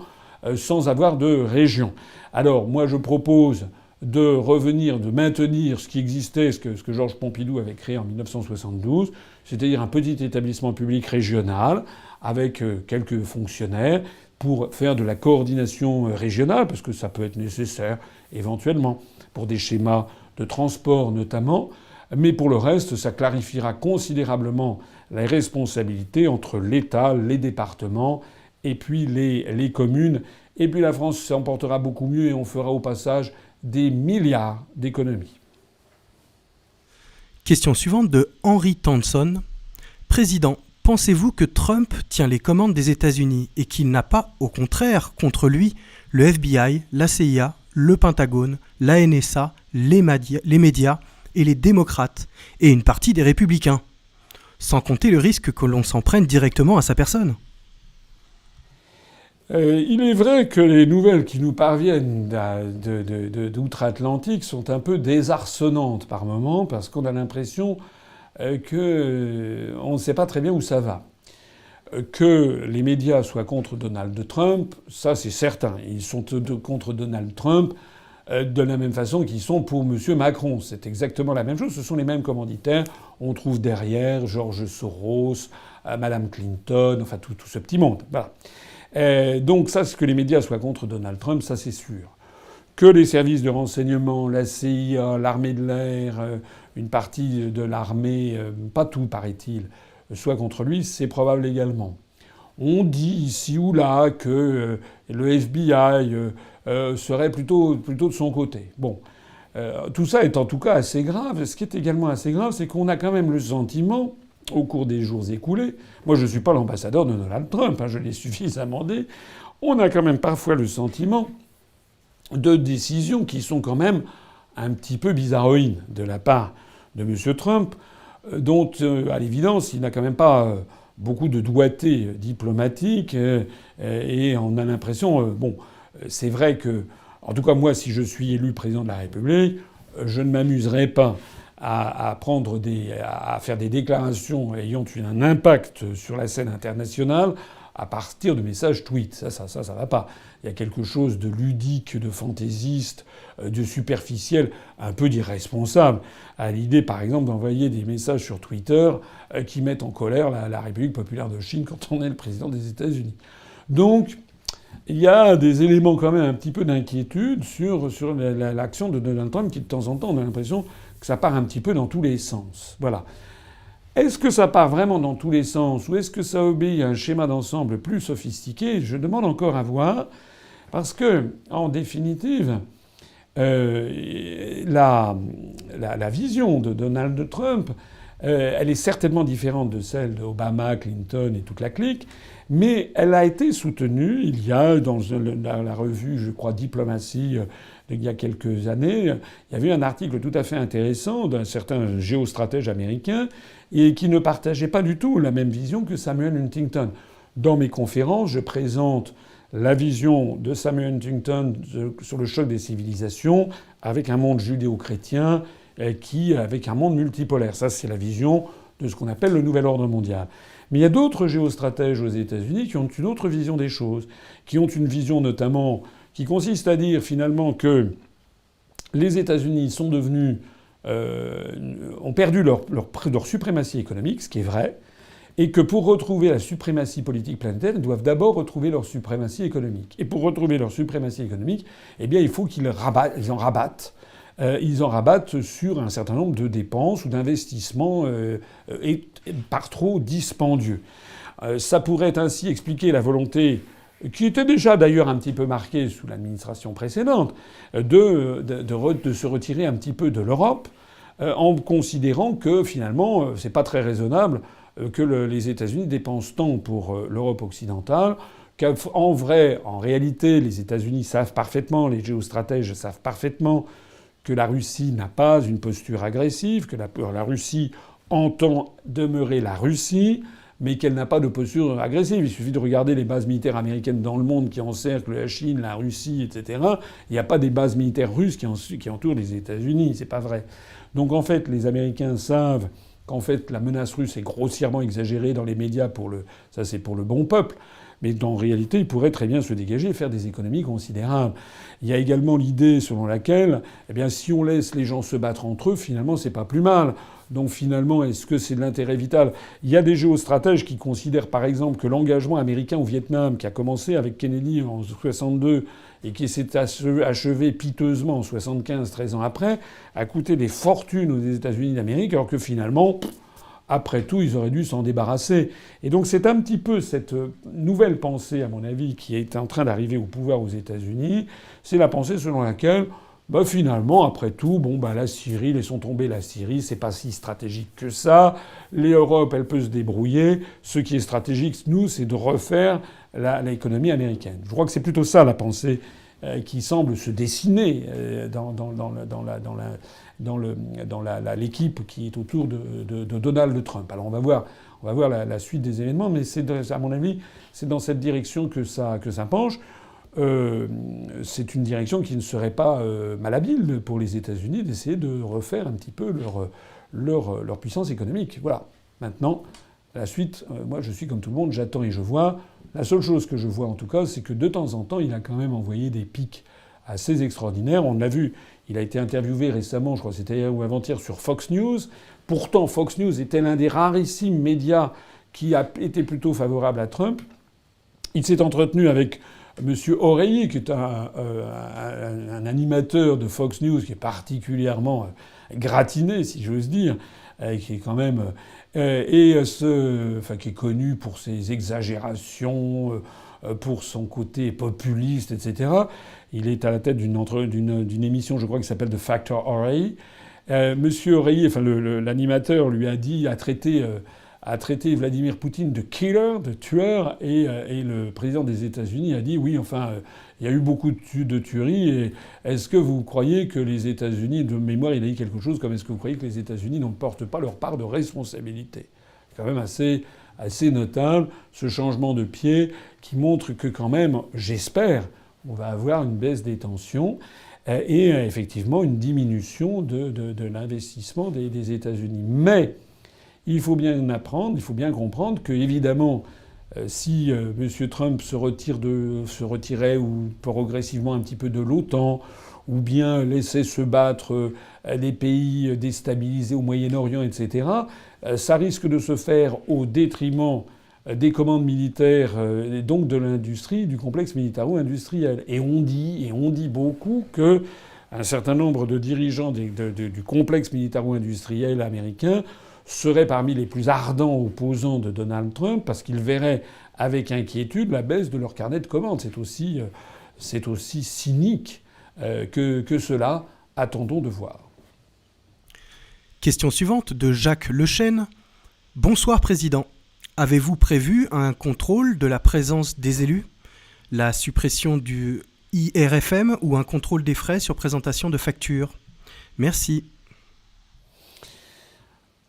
[SPEAKER 1] sans avoir de région. Alors moi je propose de revenir, de maintenir ce qui existait, ce que Georges Pompidou avait créé en 1972, c'est-à-dire un petit établissement public régional avec quelques fonctionnaires pour faire de la coordination régionale, parce que ça peut être nécessaire éventuellement pour des schémas de transport notamment, mais pour le reste, ça clarifiera considérablement les responsabilités entre l'État, les départements et puis les communes. Et puis la France s'emportera beaucoup mieux et on fera au passage des milliards d'économies.
[SPEAKER 2] Question suivante de Henry Thompson. Président, pensez-vous que Trump tient les commandes des États-Unis et qu'il n'a pas, au contraire, contre lui, le FBI, la CIA, le Pentagone, la NSA, les médias et les démocrates, et une partie des républicains, sans compter le risque que l'on s'en prenne directement à sa personne?
[SPEAKER 1] Il est vrai que les nouvelles qui nous parviennent d'outre-Atlantique sont un peu désarçonnantes par moments, parce qu'on a l'impression qu'on ne sait pas très bien où ça va. Que les médias soient contre Donald Trump, ça c'est certain. Ils sont contre Donald Trump de la même façon qu'ils sont pour M. Macron. C'est exactement la même chose. Ce sont les mêmes commanditaires. On trouve derrière George Soros, Madame Clinton, enfin tout ce petit monde. Voilà. Donc ça, c'est que les médias soient contre Donald Trump, ça c'est sûr. Que les services de renseignement, la CIA, l'armée de l'air, une partie de l'armée, pas tout paraît-il, soient contre lui, c'est probable également. On dit ici ou là que le FBI serait plutôt de son côté. Bon. Tout ça est en tout cas assez grave. Ce qui est également assez grave, c'est qu'on a quand même le sentiment, au cours des jours écoulés, moi je ne suis pas l'ambassadeur de Donald Trump, je l'ai suffisamment dit, on a quand même parfois le sentiment de décisions qui sont quand même un petit peu bizarroïdes de la part de M. Trump, dont, à l'évidence, il n'a quand même pas beaucoup de doigté diplomatique, et on a l'impression... bon, c'est vrai que, en tout cas moi, si je suis élu président de la République, je ne m'amuserai pas à faire des déclarations ayant un impact sur la scène internationale à partir de messages tweets. Ça va pas. Il y a quelque chose de ludique, de fantaisiste, de superficiel, un peu d'irresponsable à l'idée, par exemple, d'envoyer des messages sur Twitter qui mettent en colère la République populaire de Chine quand on est le président des États-Unis. Donc, il y a des éléments quand même un petit peu d'inquiétude sur l'action de Donald Trump qui, de temps en temps, on a l'impression que ça part un petit peu dans tous les sens. Voilà. Est-ce que ça part vraiment dans tous les sens ou est-ce que ça obéit à un schéma d'ensemble plus sophistiqué? Je demande encore à voir. Parce que, en définitive, la vision de Donald Trump, elle est certainement différente de celle d'Obama, Clinton et toute la clique, mais elle a été soutenue. Il y a dans la revue, je crois, Diplomatie, il y a quelques années, il y avait un article tout à fait intéressant d'un certain géostratège américain et qui ne partageait pas du tout la même vision que Samuel Huntington. Dans mes conférences, je présente la vision de Samuel Huntington sur le choc des civilisations avec un monde judéo-chrétien avec un monde multipolaire. Ça, c'est la vision de ce qu'on appelle le nouvel ordre mondial. Mais il y a d'autres géostratèges aux États-Unis qui ont une autre vision des choses, qui ont une vision notamment qui consiste à dire finalement que les États-Unis sont devenus ont perdu leur suprématie économique, ce qui est vrai, et que pour retrouver la suprématie politique planétaire, ils doivent d'abord retrouver leur suprématie économique. Et pour retrouver leur suprématie économique, eh bien, il faut qu'ils en rabattent. Ils en rabattent sur un certain nombre de dépenses ou d'investissements par trop dispendieux. Ça pourrait ainsi expliquer la volonté, qui était déjà d'ailleurs un petit peu marquée sous l'administration précédente, de se retirer un petit peu de l'Europe, en considérant que finalement c'est pas très raisonnable que les États-Unis dépensent tant pour l'Europe occidentale, qu'en réalité, les États-Unis savent parfaitement, les géostratèges savent parfaitement que la Russie n'a pas une posture agressive, que la Russie entend demeurer la Russie, mais qu'elle n'a pas de posture agressive. Il suffit de regarder les bases militaires américaines dans le monde qui encerclent la Chine, la Russie, etc. Il n'y a pas des bases militaires russes qui entourent les États-Unis. C'est pas vrai. Donc en fait, les Américains savent qu'en fait la menace russe est grossièrement exagérée dans les médias ça c'est pour le bon peuple. Mais en réalité, ils pourraient très bien se dégager et faire des économies considérables. Il y a également l'idée selon laquelle, eh bien, si on laisse les gens se battre entre eux, finalement, c'est pas plus mal. Donc finalement, est-ce que c'est de l'intérêt vital? Il y a des géostratèges qui considèrent par exemple que l'engagement américain au Vietnam, qui a commencé avec Kennedy en 62 et qui s'est achevé piteusement en 75, 13 ans après, a coûté des fortunes aux États-Unis d'Amérique, alors que finalement, après tout, ils auraient dû s'en débarrasser. Et donc c'est un petit peu cette nouvelle pensée, à mon avis, qui est en train d'arriver au pouvoir aux États-Unis. C'est la pensée selon laquelle, finalement, après tout, la Syrie, laissons tomber la Syrie, c'est pas si stratégique que ça. L'Europe, elle peut se débrouiller. Ce qui est stratégique, nous, c'est de refaire l'économie américaine. Je crois que c'est plutôt ça la pensée qui semble se dessiner dans l'équipe qui est autour de Donald Trump. Alors on va voir la suite des événements, mais à mon avis, c'est dans cette direction que ça penche. C'est une direction qui ne serait pas malhabile pour les États-Unis d'essayer de refaire un petit peu leur puissance économique. Voilà. Maintenant, la suite, moi je suis comme tout le monde, j'attends et je vois. La seule chose que je vois en tout cas, c'est que de temps en temps, il a quand même envoyé des pics assez extraordinaires. On l'a vu, il a été interviewé récemment, je crois que c'était hier ou avant-hier, sur Fox News. Pourtant, Fox News était l'un des rarissimes médias qui a été plutôt favorable à Trump. Il s'est entretenu avec M. Oreilly, qui est un animateur de Fox News qui est particulièrement gratiné, si j'ose dire, qui est quand même qui est connu pour ses exagérations, pour son côté populiste, etc. Il est à la tête d'une émission, je crois, qui s'appelle The Factor Oreilly. Monsieur Oreilly, l'animateur, lui a traité Vladimir Poutine de killer, de tueur, et le président des États-Unis a dit oui, il y a eu beaucoup de tueries, et est-ce que vous croyez que les États-Unis, de mémoire, il a dit quelque chose comme est-ce que vous croyez que les États-Unis n'en portent pas leur part de responsabilité? C'est quand même assez notable, ce changement de pied, qui montre que quand même, j'espère, on va avoir une baisse des tensions et effectivement une diminution de l'investissement des États-Unis. Mais il faut bien comprendre que, évidemment, si M. Trump se retirait ou progressivement un petit peu de l'OTAN, ou bien laissait se battre les pays déstabilisés au Moyen-Orient, etc., ça risque de se faire au détriment des commandes militaires et donc de l'industrie, du complexe militaro-industriel. Et on dit beaucoup que un certain nombre de dirigeants du complexe militaro-industriel américain seraient parmi les plus ardents opposants de Donald Trump parce qu'ils verraient avec inquiétude la baisse de leur carnet de commandes. C'est aussi cynique que cela. Attendons de voir.
[SPEAKER 2] Question suivante de Jacques Lechêne. Bonsoir Président. Avez-vous prévu un contrôle de la présence des élus, la suppression du IRFM ou un contrôle des frais sur présentation de factures? Merci.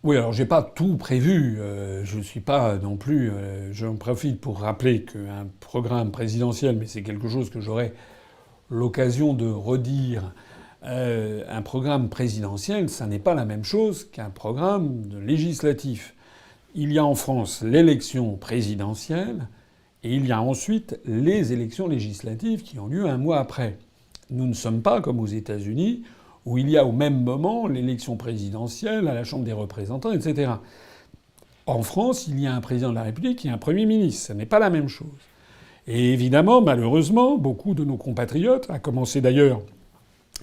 [SPEAKER 1] Oui, alors j'ai pas tout prévu. Je ne suis pas non plus. J'en profite pour rappeler qu'un programme présidentiel, mais c'est quelque chose que j'aurai l'occasion de redire. Un programme présidentiel, ça n'est pas la même chose qu'un programme législatif. Il y a en France l'élection présidentielle et il y a ensuite les élections législatives qui ont lieu un mois après. Nous ne sommes pas comme aux États-Unis où il y a au même moment l'élection présidentielle à la Chambre des représentants, etc. En France, il y a un président de la République et un Premier ministre. Ce n'est pas la même chose. Et évidemment, malheureusement, beaucoup de nos compatriotes, à commencer d'ailleurs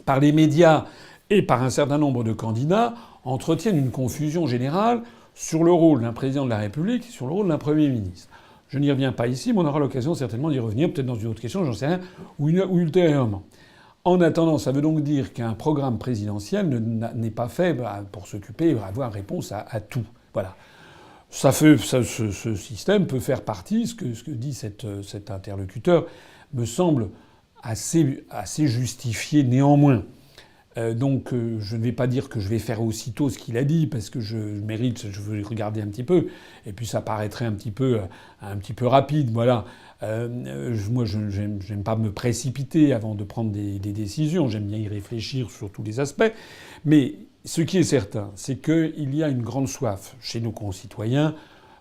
[SPEAKER 1] par les médias et par un certain nombre de candidats, entretiennent une confusion générale sur le rôle d'un président de la République et sur le rôle d'un Premier ministre. Je n'y reviens pas ici, mais on aura l'occasion certainement d'y revenir, peut-être dans une autre question, j'en sais rien, ou ultérieurement. En attendant, ça veut donc dire qu'un programme présidentiel n'est pas fait pour s'occuper, avoir réponse à tout. Voilà. Ce système peut faire partie, ce que dit cet interlocuteur, me semble assez justifié néanmoins. Donc je ne vais pas dire que je vais faire aussitôt ce qu'il a dit, parce que je veux regarder un petit peu, et puis ça paraîtrait un petit peu rapide, voilà. Moi, je n'aime pas me précipiter avant de prendre des décisions, j'aime bien y réfléchir sur tous les aspects, mais ce qui est certain, c'est qu'il y a une grande soif chez nos concitoyens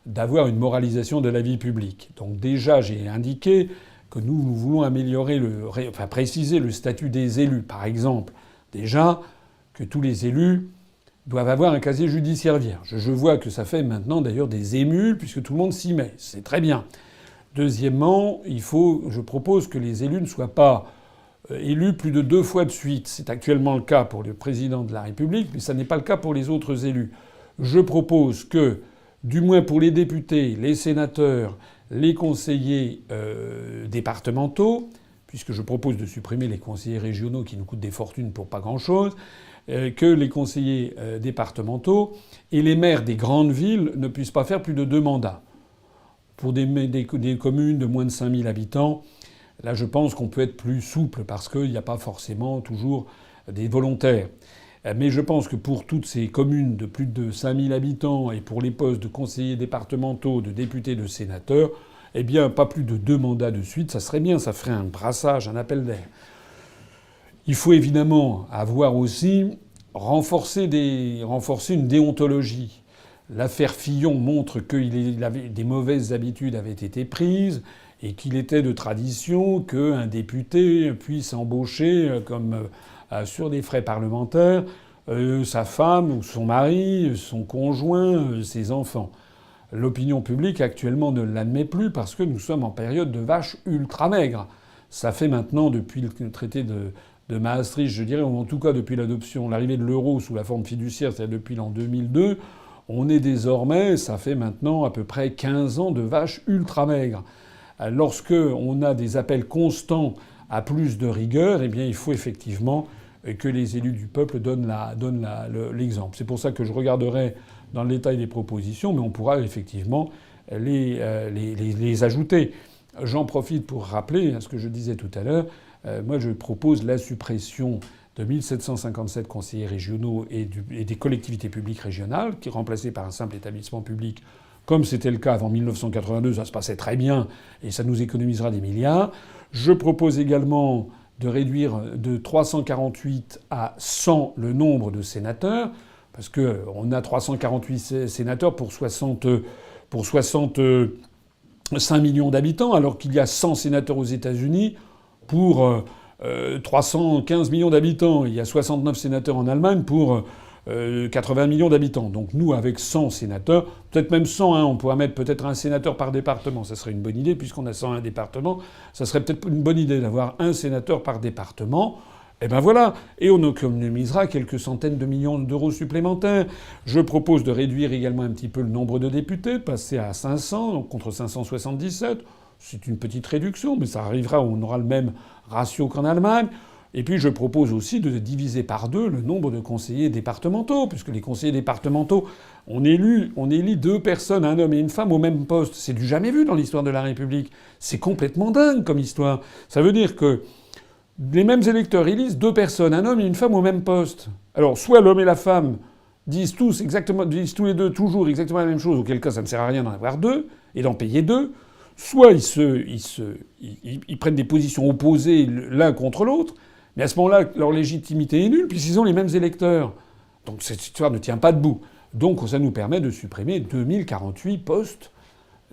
[SPEAKER 1] d'avoir une moralisation de la vie publique. Donc déjà, j'ai indiqué que nous voulons améliorer préciser le statut des élus, par exemple. Déjà, que tous les élus doivent avoir un casier judiciaire vierge. Je vois que ça fait maintenant d'ailleurs des émules, puisque tout le monde s'y met. C'est très bien. Deuxièmement, je propose que les élus ne soient pas élus plus de 2 fois de suite. C'est actuellement le cas pour le président de la République, mais ça n'est pas le cas pour les autres élus. Je propose que, du moins pour les députés, les sénateurs, les conseillers départementaux, puisque je propose de supprimer les conseillers régionaux qui nous coûtent des fortunes pour pas grand-chose, que les conseillers départementaux et les maires des grandes villes ne puissent pas faire plus de 2 mandats. Pour des communes de moins de 5000 habitants, là je pense qu'on peut être plus souple parce qu'il n'y a pas forcément toujours des volontaires. Mais je pense que pour toutes ces communes de plus de 5000 habitants et pour les postes de conseillers départementaux, de députés, de sénateurs, eh bien, pas plus de 2 mandats de suite, ça serait bien, ça ferait un brassage, un appel d'air. Il faut évidemment avoir aussi renforcer une déontologie. L'affaire Fillon montre que des mauvaises habitudes avaient été prises et qu'il était de tradition qu'un député puisse embaucher, sur des frais parlementaires, sa femme ou son mari, son conjoint, ses enfants. L'opinion publique actuellement ne l'admet plus parce que nous sommes en période de vaches ultra maigres. Ça fait maintenant, depuis le traité de Maastricht, je dirais, ou en tout cas depuis l'arrivée de l'euro sous la forme fiduciaire, c'est-à-dire depuis l'an 2002, on est désormais, ça fait maintenant à peu près 15 ans de vaches ultra maigres. Lorsque on a des appels constants à plus de rigueur, eh bien il faut effectivement que les élus du peuple donnent l'exemple. C'est pour ça que je regarderai dans le détail des propositions, mais on pourra effectivement les ajouter. J'en profite pour rappeler ce que je disais tout à l'heure. Moi, je propose la suppression de 1757 conseillers régionaux et des collectivités publiques régionales, qui est remplacée par un simple établissement public, comme c'était le cas avant 1982. Ça se passait très bien et ça nous économisera des milliards. Je propose également de réduire de 348 à 100 le nombre de sénateurs, parce qu'on a 348 sénateurs pour 65 millions d'habitants, alors qu'il y a 100 sénateurs aux États-Unis pour 315 millions d'habitants. Il y a 69 sénateurs en Allemagne pour 80 millions d'habitants. Donc nous, avec 100 sénateurs, peut-être même 100, on pourrait mettre peut-être un sénateur par département. Ça serait une bonne idée, puisqu'on a 101 départements. Ça serait peut-être une bonne idée d'avoir un sénateur par département. Et ben voilà. Et on économisera quelques centaines de millions d'euros supplémentaires. Je propose de réduire également un petit peu le nombre de députés, passer à 500 contre 577. C'est une petite réduction, mais ça arrivera, on aura le même ratio qu'en Allemagne. Et puis je propose aussi de diviser par 2 le nombre de conseillers départementaux, puisque les conseillers départementaux, on élit 2 personnes, un homme et une femme, au même poste. C'est du jamais vu dans l'histoire de la République. C'est complètement dingue comme histoire. Ça veut dire que les mêmes électeurs élisent 2 personnes, un homme et une femme au même poste. Alors soit l'homme et la femme disent tous les deux toujours exactement la même chose, auquel cas ça ne sert à rien d'en avoir 2 et d'en payer 2. Soit ils prennent des positions opposées l'un contre l'autre, mais à ce moment-là, leur légitimité est nulle, puisqu'ils ont les mêmes électeurs. Donc cette histoire ne tient pas debout. Donc ça nous permet de supprimer 2048 postes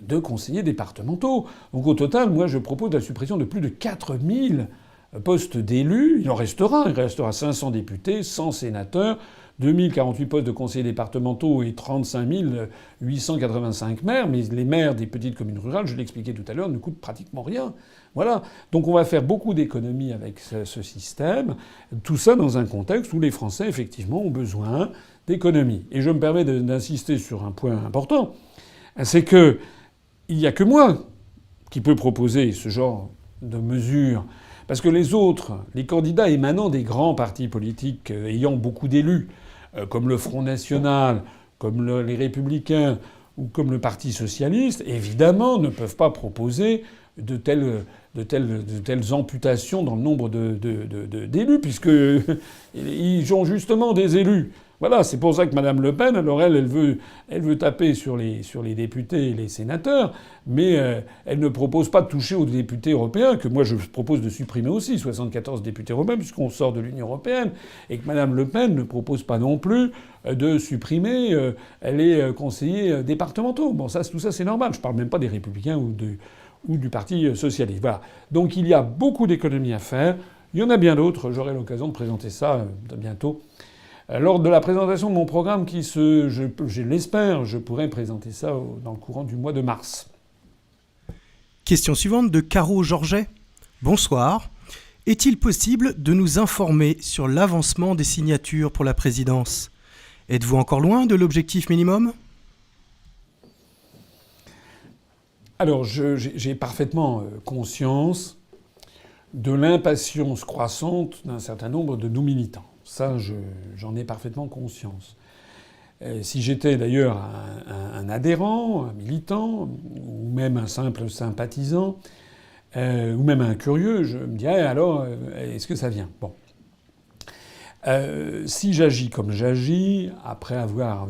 [SPEAKER 1] de conseillers départementaux. Donc au total, moi je propose la suppression de plus de 4000 postes d'élus. Il restera 500 députés, 100 sénateurs, 2048 postes de conseillers départementaux et 35 885 maires. Mais les maires des petites communes rurales, je l'expliquais tout à l'heure, ne coûtent pratiquement rien. Voilà. Donc on va faire beaucoup d'économies avec ce système. Tout ça dans un contexte où les Français, effectivement, ont besoin d'économies. Et je me permets d'insister sur un point important. C'est que il n'y a que moi qui peux proposer ce genre de mesures. Parce que les autres, les candidats émanant des grands partis politiques ayant beaucoup d'élus, comme le Front National, comme les Républicains ou comme le Parti Socialiste, évidemment ne peuvent pas proposer de de telles amputations dans le nombre d'élus, puisqu'ils ont justement des élus. Voilà, c'est pour ça que Mme Le Pen, alors elle veut taper sur les députés et les sénateurs, mais elle ne propose pas de toucher aux députés européens, que moi je propose de supprimer aussi, 74 députés européens, puisqu'on sort de l'Union européenne, et que Mme Le Pen ne propose pas non plus de supprimer les conseillers départementaux. Bon, tout ça c'est normal. Je parle même pas des Républicains ou du Parti socialiste. Voilà. Donc il y a beaucoup d'économies à faire. Il y en a bien d'autres. J'aurai l'occasion de présenter ça bientôt. Lors de la présentation de mon programme je l'espère, je pourrai présenter ça dans le courant du mois de mars.
[SPEAKER 2] Question suivante de Caro Georget. Bonsoir. Est-il possible de nous informer sur l'avancement des signatures pour la présidence ? Êtes-vous encore loin de l'objectif minimum ?
[SPEAKER 1] Alors, j'ai parfaitement conscience de l'impatience croissante d'un certain nombre de nous militants. Ça, j'en ai parfaitement conscience. Si j'étais d'ailleurs un adhérent, un militant, ou même un simple sympathisant, ou même un curieux, je me dirais alors, est-ce que ça vient ? Bon. Si j'agis comme j'agis, après avoir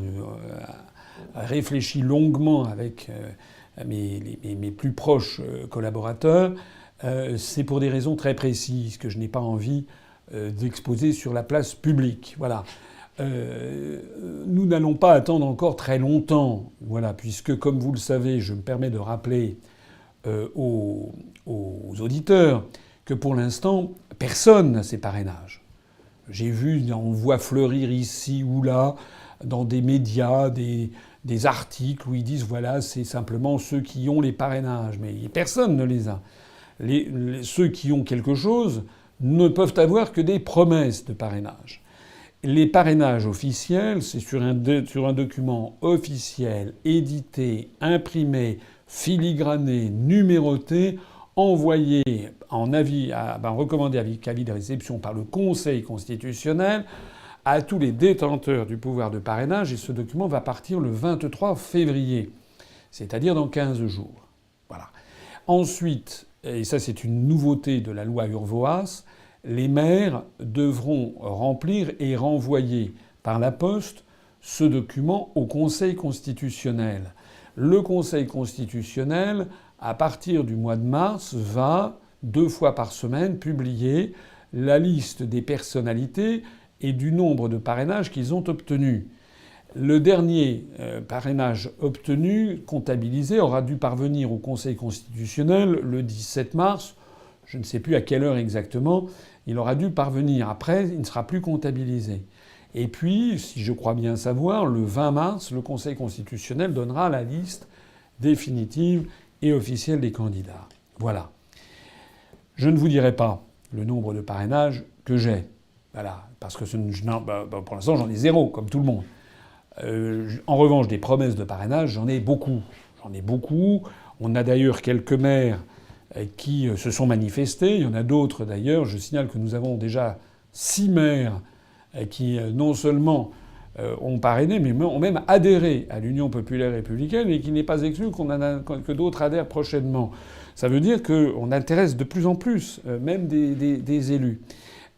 [SPEAKER 1] réfléchi longuement avec mes plus proches collaborateurs, c'est pour des raisons très précises que je n'ai pas envie d'exposer sur la place publique. Voilà. Nous n'allons pas attendre encore très longtemps, voilà, puisque, comme vous le savez, je me permets de rappeler aux auditeurs que pour l'instant, personne n'a ces parrainages. J'ai vu, on voit fleurir ici ou là, dans des médias, des articles où ils disent voilà, c'est simplement ceux qui ont les parrainages. Mais personne ne les a. Ceux qui ont quelque chose ne peuvent avoir que des promesses de parrainage. Les parrainages officiels, c'est sur un document officiel, édité, imprimé, filigrané, numéroté, envoyé recommandé avec avis de réception par le Conseil constitutionnel à tous les détenteurs du pouvoir de parrainage. Et ce document va partir le 23 février, c'est-à-dire dans 15 jours. Voilà. Ensuite, et ça c'est une nouveauté de la loi Urvoas, les maires devront remplir et renvoyer par la poste ce document au Conseil constitutionnel. Le Conseil constitutionnel, à partir du mois de mars, va 2 fois par semaine publier la liste des personnalités et du nombre de parrainages qu'ils ont obtenus. Le dernier parrainage obtenu, comptabilisé, aura dû parvenir au Conseil constitutionnel le 17 mars. Je ne sais plus à quelle heure exactement. Il aura dû parvenir. Après, il ne sera plus comptabilisé. Et puis, si je crois bien savoir, le 20 mars, le Conseil constitutionnel donnera la liste définitive et officielle des candidats. Voilà. Je ne vous dirai pas le nombre de parrainages que j'ai. Voilà. Parce que pour l'instant, j'en ai 0, comme tout le monde. En revanche, des promesses de parrainage, j'en ai beaucoup. On a d'ailleurs quelques maires qui se sont manifestés. Il y en a d'autres d'ailleurs. Je signale que nous avons déjà 6 maires qui non seulement ont parrainé, mais ont même adhéré à l'Union populaire républicaine et qu'il n'est pas exclu que d'autres adhèrent prochainement. Ça veut dire qu'on intéresse de plus en plus, même des élus.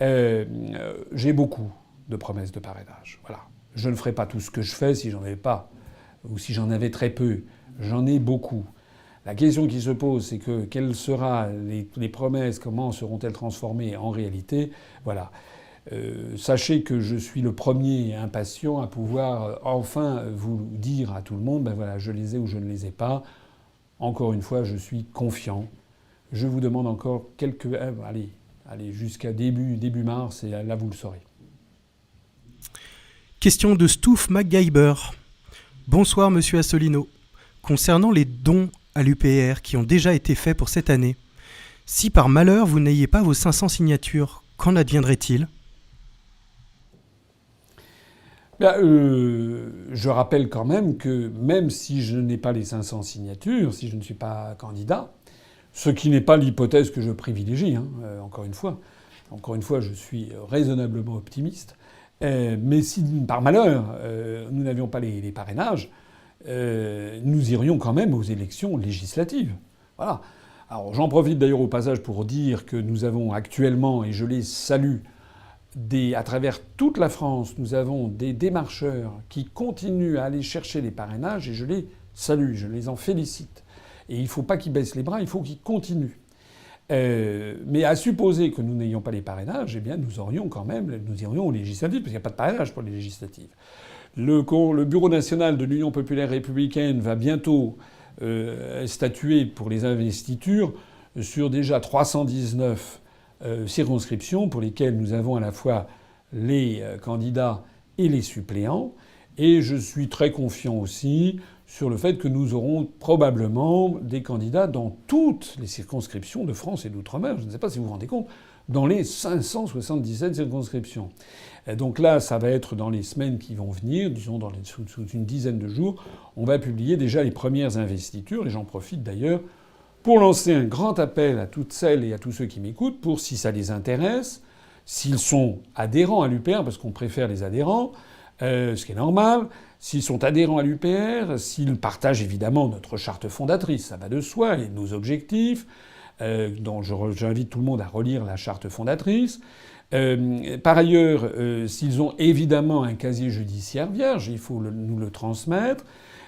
[SPEAKER 1] J'ai beaucoup de promesses de parrainage. Voilà. Je ne ferai pas tout ce que je fais si j'en avais pas, ou si j'en avais très peu. J'en ai beaucoup. La question qui se pose, c'est que quelles seront les promesses, comment seront-elles transformées en réalité ? Voilà. Sachez que je suis le premier impatient à pouvoir enfin vous dire à tout le monde, ben voilà, je les ai ou je ne les ai pas. Encore une fois, je suis confiant. Je vous demande encore quelques... Allez, jusqu'à début mars, et là, vous le saurez.
[SPEAKER 2] Question de Stouff MacGyver. Bonsoir, monsieur Asselineau. Concernant les dons à l'UPR qui ont déjà été faits pour cette année, si par malheur vous n'ayez pas vos 500 signatures, qu'en adviendrait-il ?
[SPEAKER 1] Je rappelle quand même que même si je n'ai pas les 500 signatures, si je ne suis pas candidat, ce qui n'est pas l'hypothèse que je privilégie, encore une fois, je suis raisonnablement optimiste. Mais si par malheur nous n'avions pas les parrainages, nous irions quand même aux élections législatives. Voilà. Alors j'en profite d'ailleurs au passage pour dire que nous avons actuellement, et je les salue, à travers toute la France, nous avons des démarcheurs qui continuent à aller chercher les parrainages et je les salue, je les en félicite. Et il ne faut pas qu'ils baissent les bras, il faut qu'ils continuent. Mais à supposer que nous n'ayons pas les parrainages, eh bien nous irions aux législatives, parce qu'il n'y a pas de parrainage pour les législatives. Le Bureau national de l'Union populaire républicaine va bientôt statuer pour les investitures sur déjà 319 circonscriptions pour lesquelles nous avons à la fois les candidats et les suppléants. Et je suis très confiant aussi sur le fait que nous aurons probablement des candidats dans toutes les circonscriptions de France et d'outre-mer. Je ne sais pas si vous vous rendez compte, dans les 577 circonscriptions. Et donc là, ça va être dans les semaines qui vont venir, disons sous une dizaine de jours, on va publier déjà les premières investitures. Et j'en profite d'ailleurs pour lancer un grand appel à toutes celles et à tous ceux qui m'écoutent pour, si ça les intéresse, s'ils sont adhérents à l'UPR, parce qu'on préfère les adhérents, ce qui est normal, s'ils sont adhérents à l'UPR, s'ils partagent évidemment notre charte fondatrice, ça va de soi, et nos objectifs, dont j'invite tout le monde à relire la charte fondatrice. Par ailleurs, s'ils ont évidemment un casier judiciaire vierge, il faut nous le transmettre,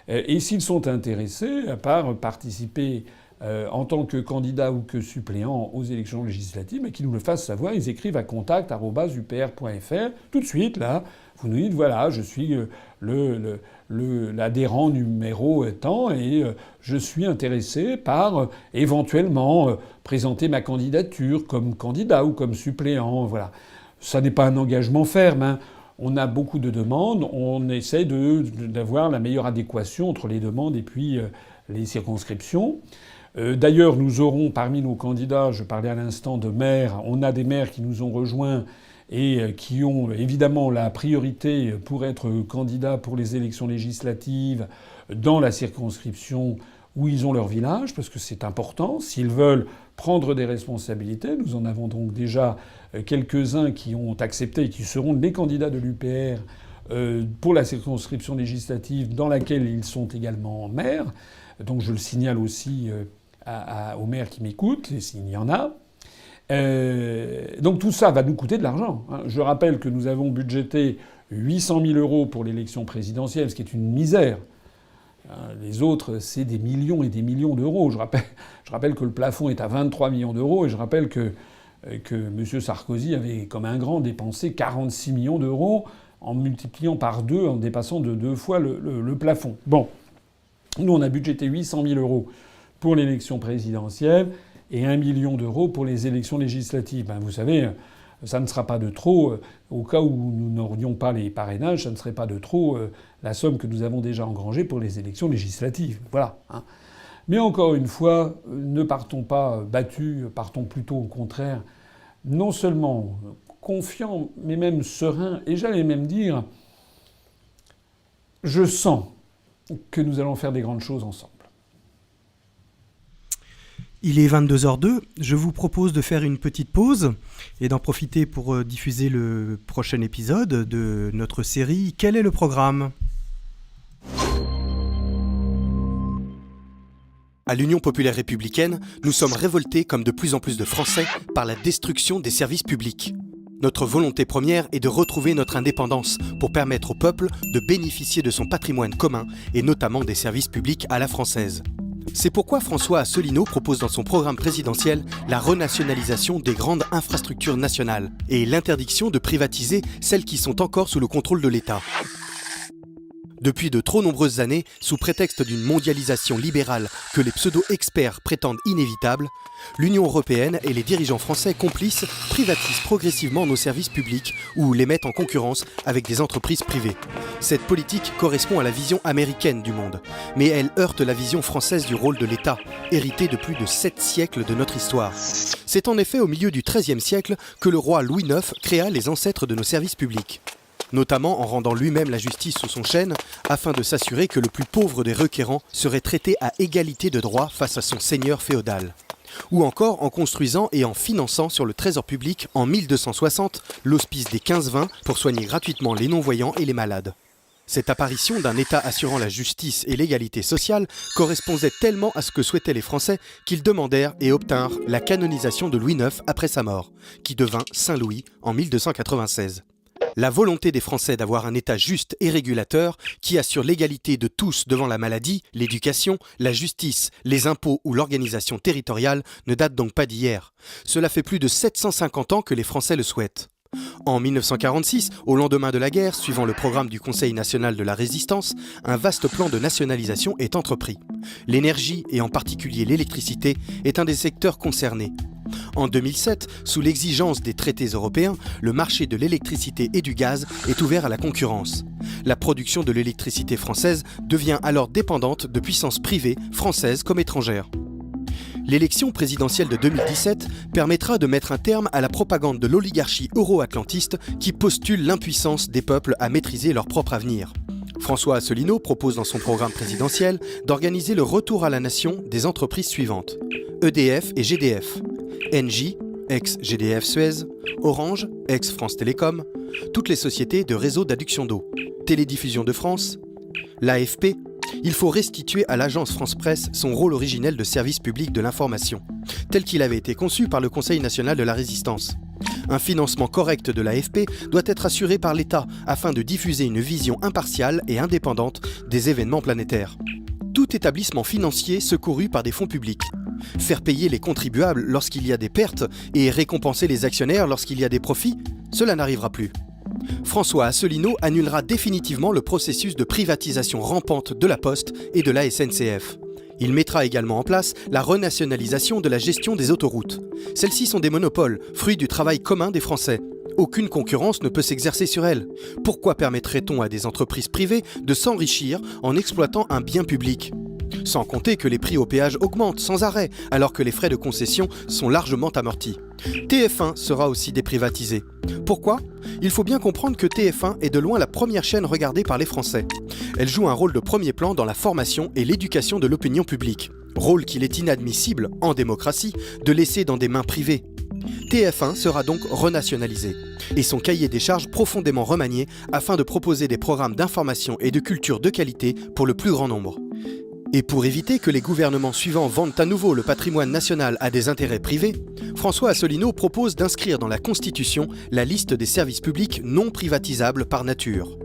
[SPEAKER 1] et s'ils sont intéressés par participer en tant que candidat ou que suppléant aux élections législatives, mais qu'ils nous le fassent savoir. Ils écrivent à contact@upr.fr. Tout de suite, là, vous nous dites, voilà, je suis l'adhérent numéro tant et je suis intéressé par éventuellement présenter ma candidature comme candidat ou comme suppléant. Voilà. Ça n'est pas un engagement ferme, hein. On a beaucoup de demandes. On essaie d'avoir la meilleure adéquation entre les demandes et puis les circonscriptions. D'ailleurs, nous aurons parmi nos candidats, je parlais à l'instant de maires, on a des maires qui nous ont rejoints et qui ont évidemment la priorité pour être candidats pour les élections législatives dans la circonscription où ils ont leur village, parce que c'est important. S'ils veulent prendre des responsabilités, nous en avons donc déjà quelques-uns qui ont accepté et qui seront les candidats de l'UPR pour la circonscription législative dans laquelle ils sont également maires. Donc je le signale aussi aux maires qui m'écoutent, et s'il y en a. Donc tout ça va nous coûter de l'argent. Je rappelle que nous avons budgété 800 000 € pour l'élection présidentielle, ce qui est une misère. Les autres, c'est des millions et des millions d'euros. Je rappelle que le plafond est à 23 millions d'euros, et je rappelle que M. Sarkozy avait, comme un grand, dépensé 46 millions d'euros en multipliant par 2, en dépassant de 2 fois le plafond. Bon. Nous, on a budgété 800 000 € pour l'élection présidentielle et 1 million d'euros pour les élections législatives. Ben, vous savez, ça ne sera pas de trop. Au cas où nous n'aurions pas les parrainages, ça ne serait pas de trop la somme que nous avons déjà engrangée pour les élections législatives. Voilà. Hein. Mais encore une fois, ne partons pas battus, partons plutôt au contraire, non seulement confiants, mais même sereins. Et j'allais même dire, je sens que nous allons faire des grandes choses ensemble.
[SPEAKER 2] Il est 22h02, je vous propose de faire une petite pause et d'en profiter pour diffuser le prochain épisode de notre série « Quel est le programme ?» À l'Union populaire républicaine, nous sommes révoltés comme de plus en plus de Français par la destruction des services publics. Notre volonté première est de retrouver notre indépendance pour permettre au peuple de bénéficier de son patrimoine commun et notamment des services publics à la française. C'est pourquoi François Asselineau propose dans son programme présidentiel la renationalisation des grandes infrastructures nationales et l'interdiction de privatiser celles qui sont encore sous le contrôle de l'État. Depuis de trop nombreuses années, sous prétexte d'une mondialisation libérale que les pseudo-experts prétendent inévitable, l'Union européenne et les dirigeants français complices privatisent progressivement nos services publics ou les mettent en concurrence avec des entreprises privées. Cette politique correspond à la vision américaine du monde, mais elle heurte la vision française du rôle de l'État, hérité de plus de 7 siècles de notre histoire. C'est en effet au milieu du XIIIe siècle que le roi Louis IX créa les ancêtres de nos services publics. Notamment en rendant lui-même la justice sous son chêne, afin de s'assurer que le plus pauvre des requérants serait traité à égalité de droit face à son seigneur féodal. Ou encore en construisant et en finançant sur le trésor public en 1260 l'hospice des 15-20 pour soigner gratuitement les non-voyants et les malades. Cette apparition d'un État assurant la justice et l'égalité sociale correspondait tellement à ce que souhaitaient les Français qu'ils demandèrent et obtinrent la canonisation de Louis IX après sa mort, qui devint Saint Louis en 1296. La volonté des Français d'avoir un État juste et régulateur qui assure l'égalité de tous devant la maladie, l'éducation, la justice, les impôts ou l'organisation territoriale ne date donc pas d'hier. Cela fait plus de 750 ans que les Français le souhaitent. En 1946, au lendemain de la guerre, suivant le programme du Conseil national de la résistance, un vaste plan de nationalisation est entrepris. L'énergie, et en particulier l'électricité, est un des secteurs concernés. En 2007, sous l'exigence des traités européens, le marché de l'électricité et du gaz est ouvert à la concurrence. La production de l'électricité française devient alors dépendante de puissances privées, françaises comme étrangères. L'élection présidentielle de 2017 permettra de mettre un terme à la propagande de l'oligarchie euro-atlantiste qui postule l'impuissance des peuples à maîtriser leur propre avenir. François Asselineau propose dans son programme présidentiel d'organiser le retour à la nation des entreprises suivantes: EDF et GDF, Engie, ex-GDF Suez, Orange, ex-France Télécom, toutes les sociétés de réseaux d'adduction d'eau, Télédiffusion de France, l'AFP. Il faut restituer à l'agence France-Presse son rôle originel de service public de l'information, tel qu'il avait été conçu par le Conseil national de la résistance. Un financement correct de l'AFP doit être assuré par l'État afin de diffuser une vision impartiale et indépendante des événements planétaires. Tout établissement financier secouru par des fonds publics. Faire payer les contribuables lorsqu'il y a des pertes et récompenser les actionnaires lorsqu'il y a des profits, cela n'arrivera plus. François Asselineau annulera définitivement le processus de privatisation rampante de la Poste et de la SNCF. Il mettra également en place la renationalisation de la gestion des autoroutes. Celles-ci sont des monopoles, fruits du travail commun des Français. Aucune concurrence ne peut s'exercer sur elles. Pourquoi permettrait-on à des entreprises privées de s'enrichir en exploitant un bien public ? Sans compter que les prix au péage augmentent sans arrêt, alors que les frais de concession sont largement amortis. TF1 sera aussi déprivatisé. Pourquoi ? Il faut bien comprendre que TF1 est de loin la première chaîne regardée par les Français. Elle joue un rôle de premier plan dans la formation et l'éducation de l'opinion publique. Rôle qu'il est inadmissible, en démocratie, de laisser dans des mains privées. TF1 sera donc renationalisé, et son cahier des charges profondément remanié afin de proposer des programmes d'information et de culture de qualité pour le plus grand nombre. Et pour éviter que les gouvernements suivants vendent à nouveau le patrimoine national à des intérêts privés, François Asselineau propose d'inscrire dans la Constitution la liste des services publics non privatisables par nature.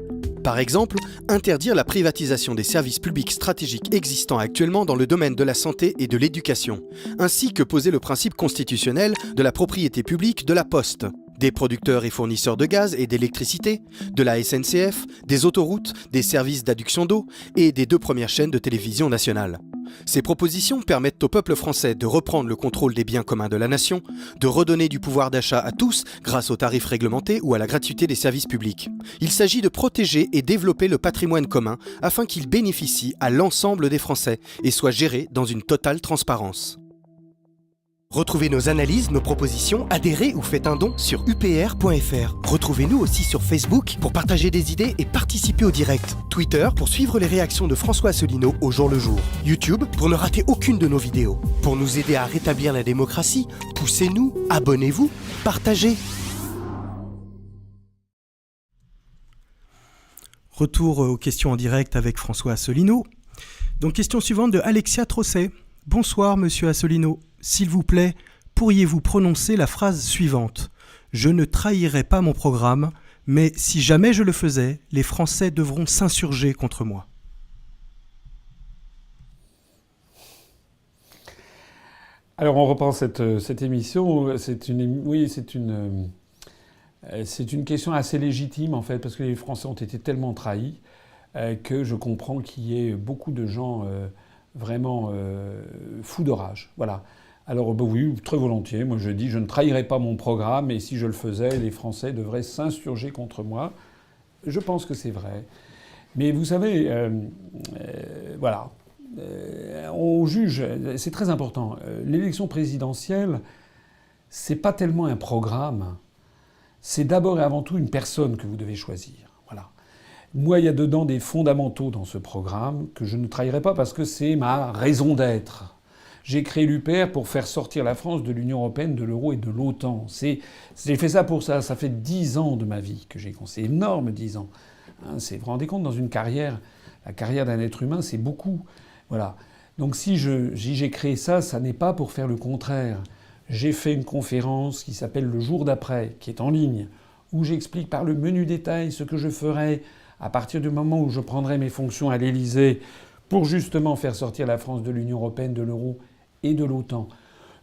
[SPEAKER 2] Par exemple, interdire la privatisation des services publics stratégiques existants actuellement dans le domaine de la santé et de l'éducation, ainsi que poser le principe constitutionnel de la propriété publique de la Poste, des producteurs et fournisseurs de gaz et d'électricité, de la SNCF, des autoroutes, des services d'adduction d'eau et des 2 premières chaînes de télévision nationale. Ces propositions permettent au peuple français de reprendre le contrôle des biens communs de la nation, de redonner du pouvoir d'achat à tous grâce aux tarifs réglementés ou à la gratuité des services publics. Il s'agit de protéger et développer le patrimoine commun afin qu'il bénéficie à l'ensemble des Français et soit géré dans une totale transparence. Retrouvez nos analyses, nos propositions, adhérez ou faites un don sur upr.fr. Retrouvez-nous aussi sur Facebook pour partager des idées et participer au direct. Twitter pour suivre les réactions de François Asselineau au jour le jour. YouTube pour ne rater aucune de nos vidéos. Pour nous aider à rétablir la démocratie, poussez-nous, abonnez-vous, partagez. Retour aux questions en direct avec François Asselineau. Donc question suivante de Alexia Trosset. Bonsoir monsieur Asselineau. S'il vous plaît, pourriez-vous prononcer la phrase suivante ? Je ne trahirai pas mon programme, mais si jamais je le faisais, les Français devront s'insurger contre moi.
[SPEAKER 1] Alors on reprend cette émission. C'est une question assez légitime en fait, parce que les Français ont été tellement trahis que je comprends qu'il y ait beaucoup de gens vraiment fous de rage. Voilà. Alors oui, très volontiers. Moi je dis je ne trahirai pas mon programme et si je le faisais, les Français devraient s'insurger contre moi. Je pense que c'est vrai. Mais vous savez, voilà. On juge, c'est très important. L'élection présidentielle, c'est pas tellement un programme. C'est d'abord et avant tout une personne que vous devez choisir. Voilà. Moi, il y a dedans des fondamentaux dans ce programme que je ne trahirai pas parce que c'est ma raison d'être. J'ai créé l'UPR pour faire sortir la France de l'Union européenne, de l'euro et de l'OTAN. J'ai fait ça pour ça. Ça fait 10 ans de ma vie que j'ai commencé. C'est énorme, 10 ans. Hein, vous vous rendez compte, dans une carrière, la carrière d'un être humain, c'est beaucoup. Voilà. Donc si j'ai créé ça, ça n'est pas pour faire le contraire. J'ai fait une conférence qui s'appelle Le jour d'après, qui est en ligne, où j'explique par le menu détail ce que je ferai à partir du moment où je prendrai mes fonctions à l'Élysée pour justement faire sortir la France de l'Union européenne, de l'euro et de l'OTAN.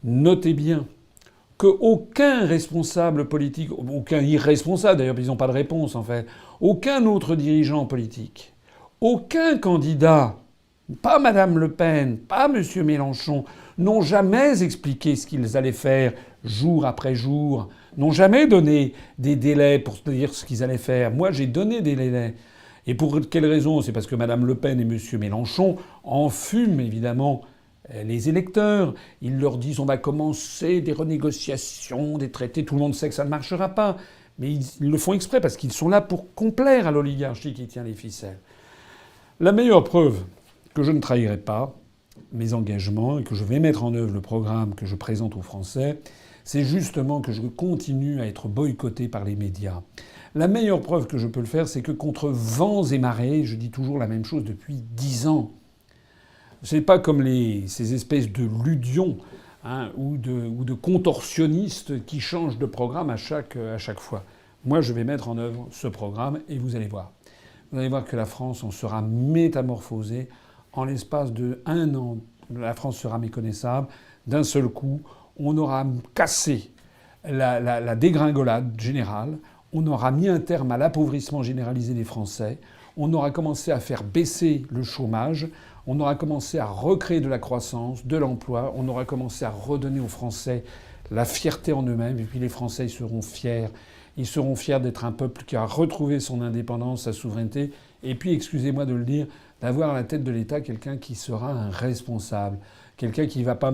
[SPEAKER 1] Notez bien qu'aucun responsable politique, aucun irresponsable d'ailleurs, ils n'ont pas de réponse en fait, aucun autre dirigeant politique, aucun candidat, pas Madame Le Pen, pas Monsieur Mélenchon, n'ont jamais expliqué ce qu'ils allaient faire jour après jour, n'ont jamais donné des délais pour dire ce qu'ils allaient faire. Moi, j'ai donné des délais. Et pour quelle raison ? C'est parce que Madame Le Pen et Monsieur Mélenchon enfument évidemment les électeurs. Ils leur disent on va commencer des renégociations, des traités. Tout le monde sait que ça ne marchera pas. Mais ils le font exprès parce qu'ils sont là pour complaire à l'oligarchie qui tient les ficelles. La meilleure preuve que je ne trahirai pas mes engagements et que je vais mettre en œuvre le programme que je présente aux Français, c'est justement que je continue à être boycotté par les médias. La meilleure preuve que je peux le faire, c'est que contre vents et marées, je dis toujours la même chose depuis 10 ans. C'est pas comme ces espèces de ludions ou de contorsionnistes qui changent de programme à chaque fois. Moi, je vais mettre en œuvre ce programme et vous allez voir. Vous allez voir que la France en sera métamorphosée. En l'espace de 1 an, la France sera méconnaissable. D'un seul coup, on aura cassé la dégringolade générale. On aura mis un terme à l'appauvrissement généralisé des Français. On aura commencé à faire baisser le chômage. On aura commencé à recréer de la croissance, de l'emploi. On aura commencé à redonner aux Français la fierté en eux-mêmes. Et puis les Français, ils seront fiers. Ils seront fiers d'être un peuple qui a retrouvé son indépendance, sa souveraineté. Et puis, excusez-moi de le dire, d'avoir à la tête de l'État quelqu'un qui sera un responsable. Quelqu'un qui va pas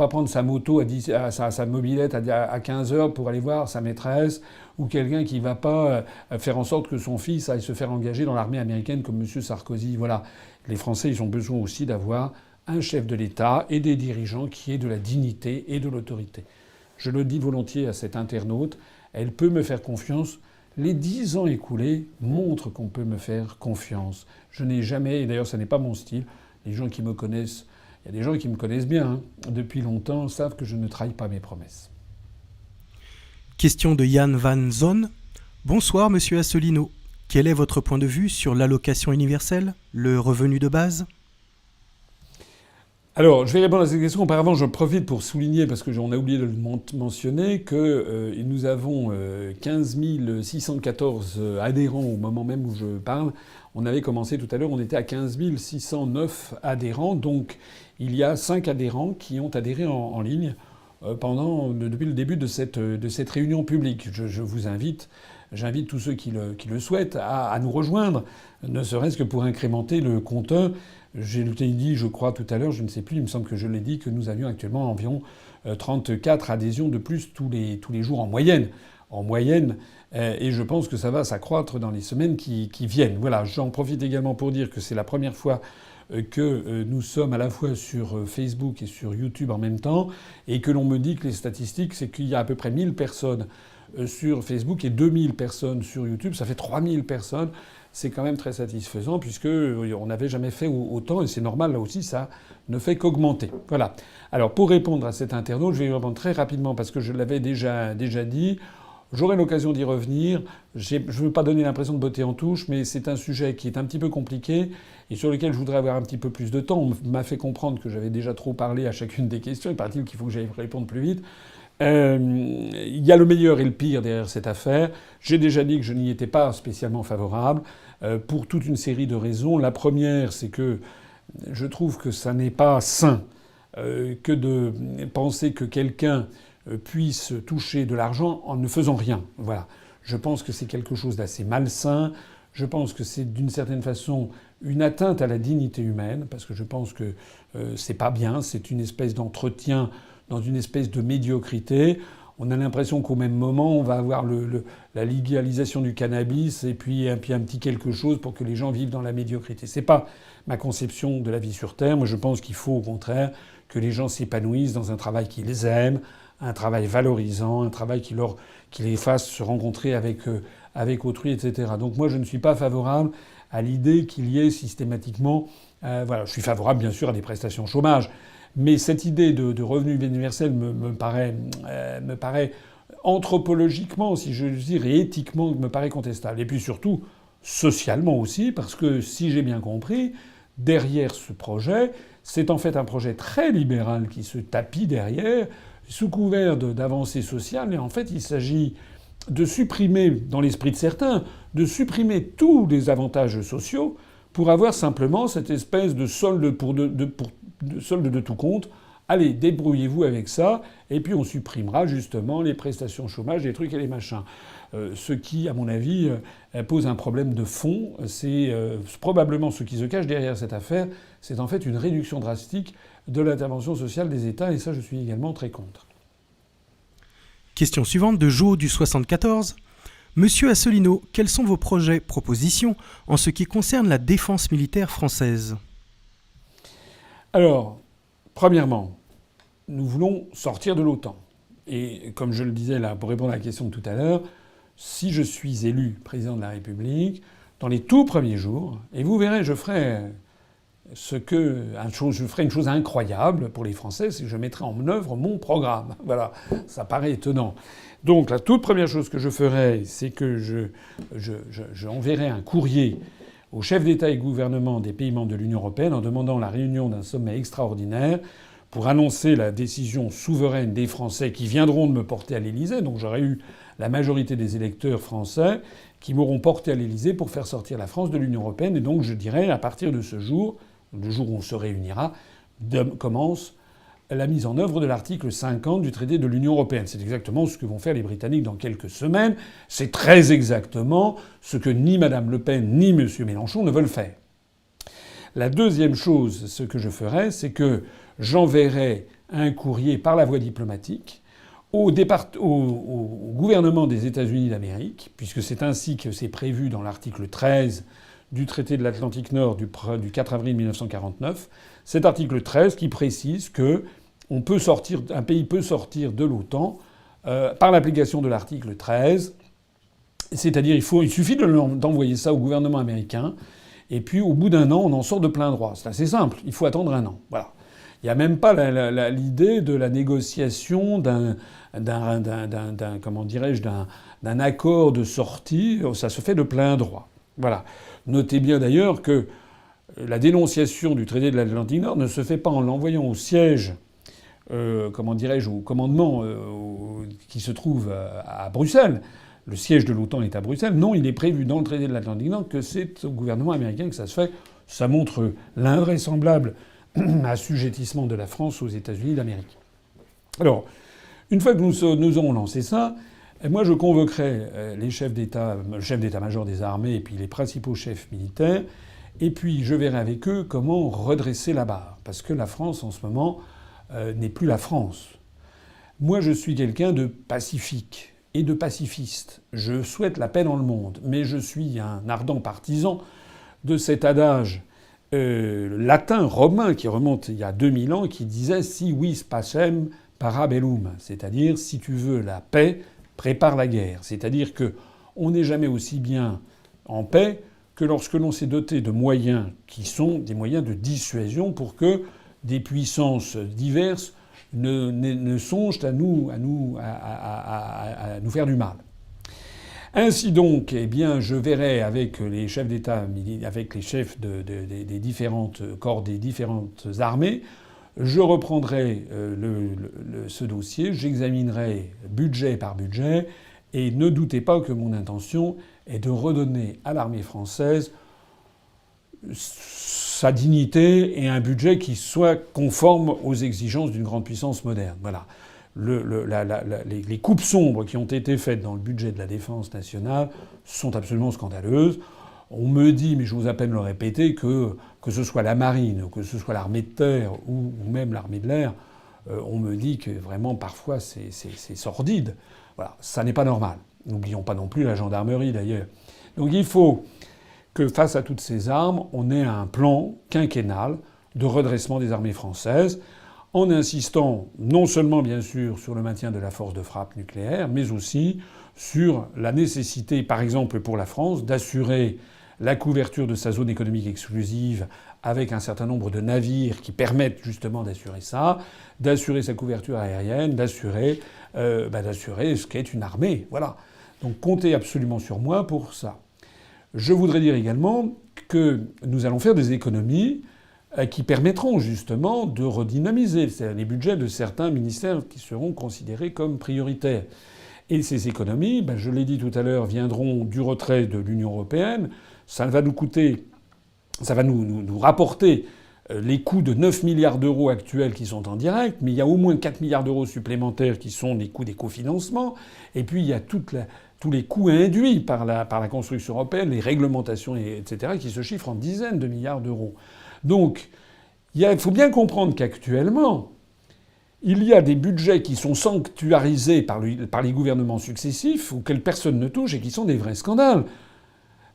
[SPEAKER 1] prendre sa moto sa mobilette à 15 heures pour aller voir sa maîtresse, ou quelqu'un qui va pas faire en sorte que son fils aille se faire engager dans l'armée américaine comme M. Sarkozy. Voilà. Les Français, ils ont besoin aussi d'avoir un chef de l'État et des dirigeants qui aient de la dignité et de l'autorité. Je le dis volontiers à cet internaute, elle peut me faire confiance. Les 10 ans écoulés montrent qu'on peut me faire confiance. Je n'ai jamais, et d'ailleurs ça n'est pas mon style, les gens qui me connaissent, il y a des gens qui me connaissent bien depuis longtemps, savent que je ne trahis pas mes promesses.
[SPEAKER 2] Question de Yann Van Zon. Bonsoir Monsieur Asselineau. Quel est votre point de vue sur l'allocation universelle, le revenu de base ?
[SPEAKER 1] Alors, je vais répondre à cette question. Auparavant, je profite pour souligner, parce qu'on a oublié de le mentionner, que nous avons 15 614 adhérents au moment même où je parle. On avait commencé tout à l'heure, on était à 15 609 adhérents. Donc, il y a 5 adhérents qui ont adhéré en ligne depuis le début de cette réunion publique. Je vous invite, j'invite tous ceux qui le souhaitent à nous rejoindre, ne serait-ce que pour incrémenter le compteur. J'ai dit, je crois, tout à l'heure, je ne sais plus, il me semble que je l'ai dit, que nous avions actuellement environ 34 adhésions de plus tous les jours en moyenne. Et je pense que ça va s'accroître dans les semaines qui viennent. Voilà, j'en profite également pour dire que c'est la première fois que nous sommes à la fois sur Facebook et sur YouTube en même temps, et que l'on me dit que les statistiques, c'est qu'il y a à peu près 1000 personnes sur Facebook et 2000 personnes sur YouTube. Ça fait 3000 personnes. C'est quand même très satisfaisant puisque on n'avait jamais fait autant, et c'est normal, là aussi, ça ne fait qu'augmenter. Voilà. Alors, pour répondre à cet internaute, je vais y répondre très rapidement parce que je l'avais déjà dit. J'aurai l'occasion d'y revenir. Je ne veux pas donner l'impression de botter en touche, mais c'est un sujet qui est un petit peu compliqué et sur lequel je voudrais avoir un petit peu plus de temps. On m'a fait comprendre que j'avais déjà trop parlé à chacune des questions. Il paraît-il qu'il faut que j'aille répondre plus vite. Il y a le meilleur et le pire derrière cette affaire. J'ai déjà dit que je n'y étais pas spécialement favorable pour toute une série de raisons. La première, c'est que je trouve que ça n'est pas sain que de penser que quelqu'un puisse toucher de l'argent en ne faisant rien. Voilà. Je pense que c'est quelque chose d'assez malsain. Je pense que c'est d'une certaine façon une atteinte à la dignité humaine, parce que je pense que c'est pas bien. C'est une espèce d'entretien dans une espèce de médiocrité. On a l'impression qu'au même moment, on va avoir la légalisation du cannabis et puis un petit quelque chose pour que les gens vivent dans la médiocrité. C'est pas ma conception de la vie sur Terre. Moi, je pense qu'il faut, au contraire, que les gens s'épanouissent dans un travail qu'ils aiment, un travail valorisant, un travail qui les fasse se rencontrer avec avec autrui, etc. Donc moi, je ne suis pas favorable à l'idée qu'il y ait systématiquement... voilà, je suis favorable, bien sûr, à des prestations chômage. Mais cette idée de revenu universel me paraît anthropologiquement, si je veux dire, et éthiquement, me paraît contestable. Et puis surtout, socialement aussi, parce que si j'ai bien compris, derrière ce projet, c'est en fait un projet très libéral qui se tapit derrière, sous couvert d'avancées sociales. Et en fait, il s'agit de supprimer, dans l'esprit de certains, de supprimer tous les avantages sociaux pour avoir simplement cette espèce de solde de solde de tout compte. Allez, débrouillez-vous avec ça, et puis on supprimera justement les prestations chômage, les trucs et les machins. Ce qui, à mon avis, pose un problème de fond. C'est probablement ce qui se cache derrière cette affaire. C'est en fait une réduction drastique de l'intervention sociale des États, et ça, je suis également très contre.
[SPEAKER 2] Question suivante de Jo du 74. Monsieur Asselineau, quels sont vos projets, propositions en ce qui concerne la défense militaire française ?
[SPEAKER 1] Alors, premièrement, nous voulons sortir de l'OTAN. Et comme je le disais là, pour répondre à la question de tout à l'heure, si je suis élu président de la République, dans les tout premiers jours, et vous verrez, je ferai une chose incroyable pour les Français, c'est que je mettrai en œuvre mon programme. Voilà, ça paraît étonnant. Donc la toute première chose que je ferai, c'est que je enverrai un courrier aux chefs d'État et de gouvernement des pays membres de l'Union européenne en demandant la réunion d'un sommet extraordinaire pour annoncer la décision souveraine des Français qui viendront de me porter à l'Élysée. Donc j'aurai eu la majorité des électeurs français qui m'auront porté à l'Élysée pour faire sortir la France de l'Union européenne. Et donc je dirais, à partir de ce jour, le jour où on se réunira, commence la mise en œuvre de l'article 50 du traité de l'Union européenne. C'est exactement ce que vont faire les Britanniques dans quelques semaines. C'est très exactement ce que ni Mme Le Pen ni M. Mélenchon ne veulent faire. La deuxième chose, ce que je ferai, c'est que j'enverrai un courrier par la voie diplomatique au gouvernement des États-Unis d'Amérique, puisque c'est ainsi que c'est prévu dans l'article 13 du traité de l'Atlantique Nord du 4 avril 1949. Cet article 13 qui précise que un pays peut sortir de l'OTAN par l'application de l'article 13. C'est-à-dire il suffit d'envoyer ça au gouvernement américain, et puis au bout d'un an, on en sort de plein droit. C'est assez simple. Il faut attendre un an. Voilà. Il n'y a même pas l'idée de la négociation d'un accord de sortie. Ça se fait de plein droit. Voilà. Notez bien d'ailleurs que la dénonciation du traité de l'Atlantique Nord ne se fait pas en l'envoyant au siège, au commandement qui se trouve à Bruxelles. Le siège de l'OTAN est à Bruxelles. Non, il est prévu dans le traité de l'Atlantique Nord que c'est au gouvernement américain que ça se fait. Ça montre l'invraisemblable assujettissement de la France aux États-Unis d'Amérique. Alors, une fois que nous aurons lancé ça, moi je convoquerai les chefs d'État, le chef d'état-major des armées et puis les principaux chefs militaires, et puis je verrai avec eux comment redresser la barre. Parce que la France, en ce moment, n'est plus la France. Moi je suis quelqu'un de pacifique et de pacifiste. Je souhaite la paix dans le monde, mais je suis un ardent partisan de cet adage latin, romain, qui remonte il y a 2000 ans, qui disait « Si vis pacem, para bellum », c'est-à-dire « Si tu veux la paix, prépare la guerre ». C'est-à-dire que on n'est jamais aussi bien en paix que lorsque l'on s'est doté de moyens qui sont des moyens de dissuasion pour que des puissances diverses ne songent à nous faire du mal. Ainsi donc, eh bien, je verrai avec les chefs d'État, avec les chefs des différentes corps des différentes armées, je reprendrai ce dossier, j'examinerai budget par budget, et ne doutez pas que mon intention est de redonner à l'armée française sa dignité et un budget qui soit conforme aux exigences d'une grande puissance moderne. Voilà. Les coupes sombres qui ont été faites dans le budget de la défense nationale sont absolument scandaleuses. On me dit, mais j'ose à peine le répéter, que ce soit la marine, que ce soit l'armée de terre ou même l'armée de l'air, on me dit que vraiment parfois c'est sordide. Voilà, ça n'est pas normal. N'oublions pas non plus la gendarmerie d'ailleurs. Donc il faut que face à toutes ces armes, on ait un plan quinquennal de redressement des armées françaises, en insistant non seulement bien sûr sur le maintien de la force de frappe nucléaire, mais aussi sur la nécessité, par exemple pour la France, d'assurer la couverture de sa zone économique exclusive avec un certain nombre de navires qui permettent justement d'assurer ça, d'assurer sa couverture aérienne, d'assurer ce qu'est une armée. Voilà. Donc comptez absolument sur moi pour ça. Je voudrais dire également que nous allons faire des économies qui permettront justement de redynamiser les budgets de certains ministères qui seront considérés comme prioritaires. Et ces économies, je l'ai dit tout à l'heure, viendront du retrait de l'Union européenne. Ça va nous coûter, ça va nous rapporter les coûts de 9 milliards d'euros actuels qui sont en direct, mais il y a au moins 4 milliards d'euros supplémentaires qui sont les coûts des cofinancements. Et puis il y a tous les coûts induits par la construction européenne, les réglementations, etc., qui se chiffrent en dizaines de milliards d'euros. Donc il faut bien comprendre qu'actuellement, il y a des budgets qui sont sanctuarisés par les gouvernements successifs, auxquels personne ne touche et qui sont des vrais scandales.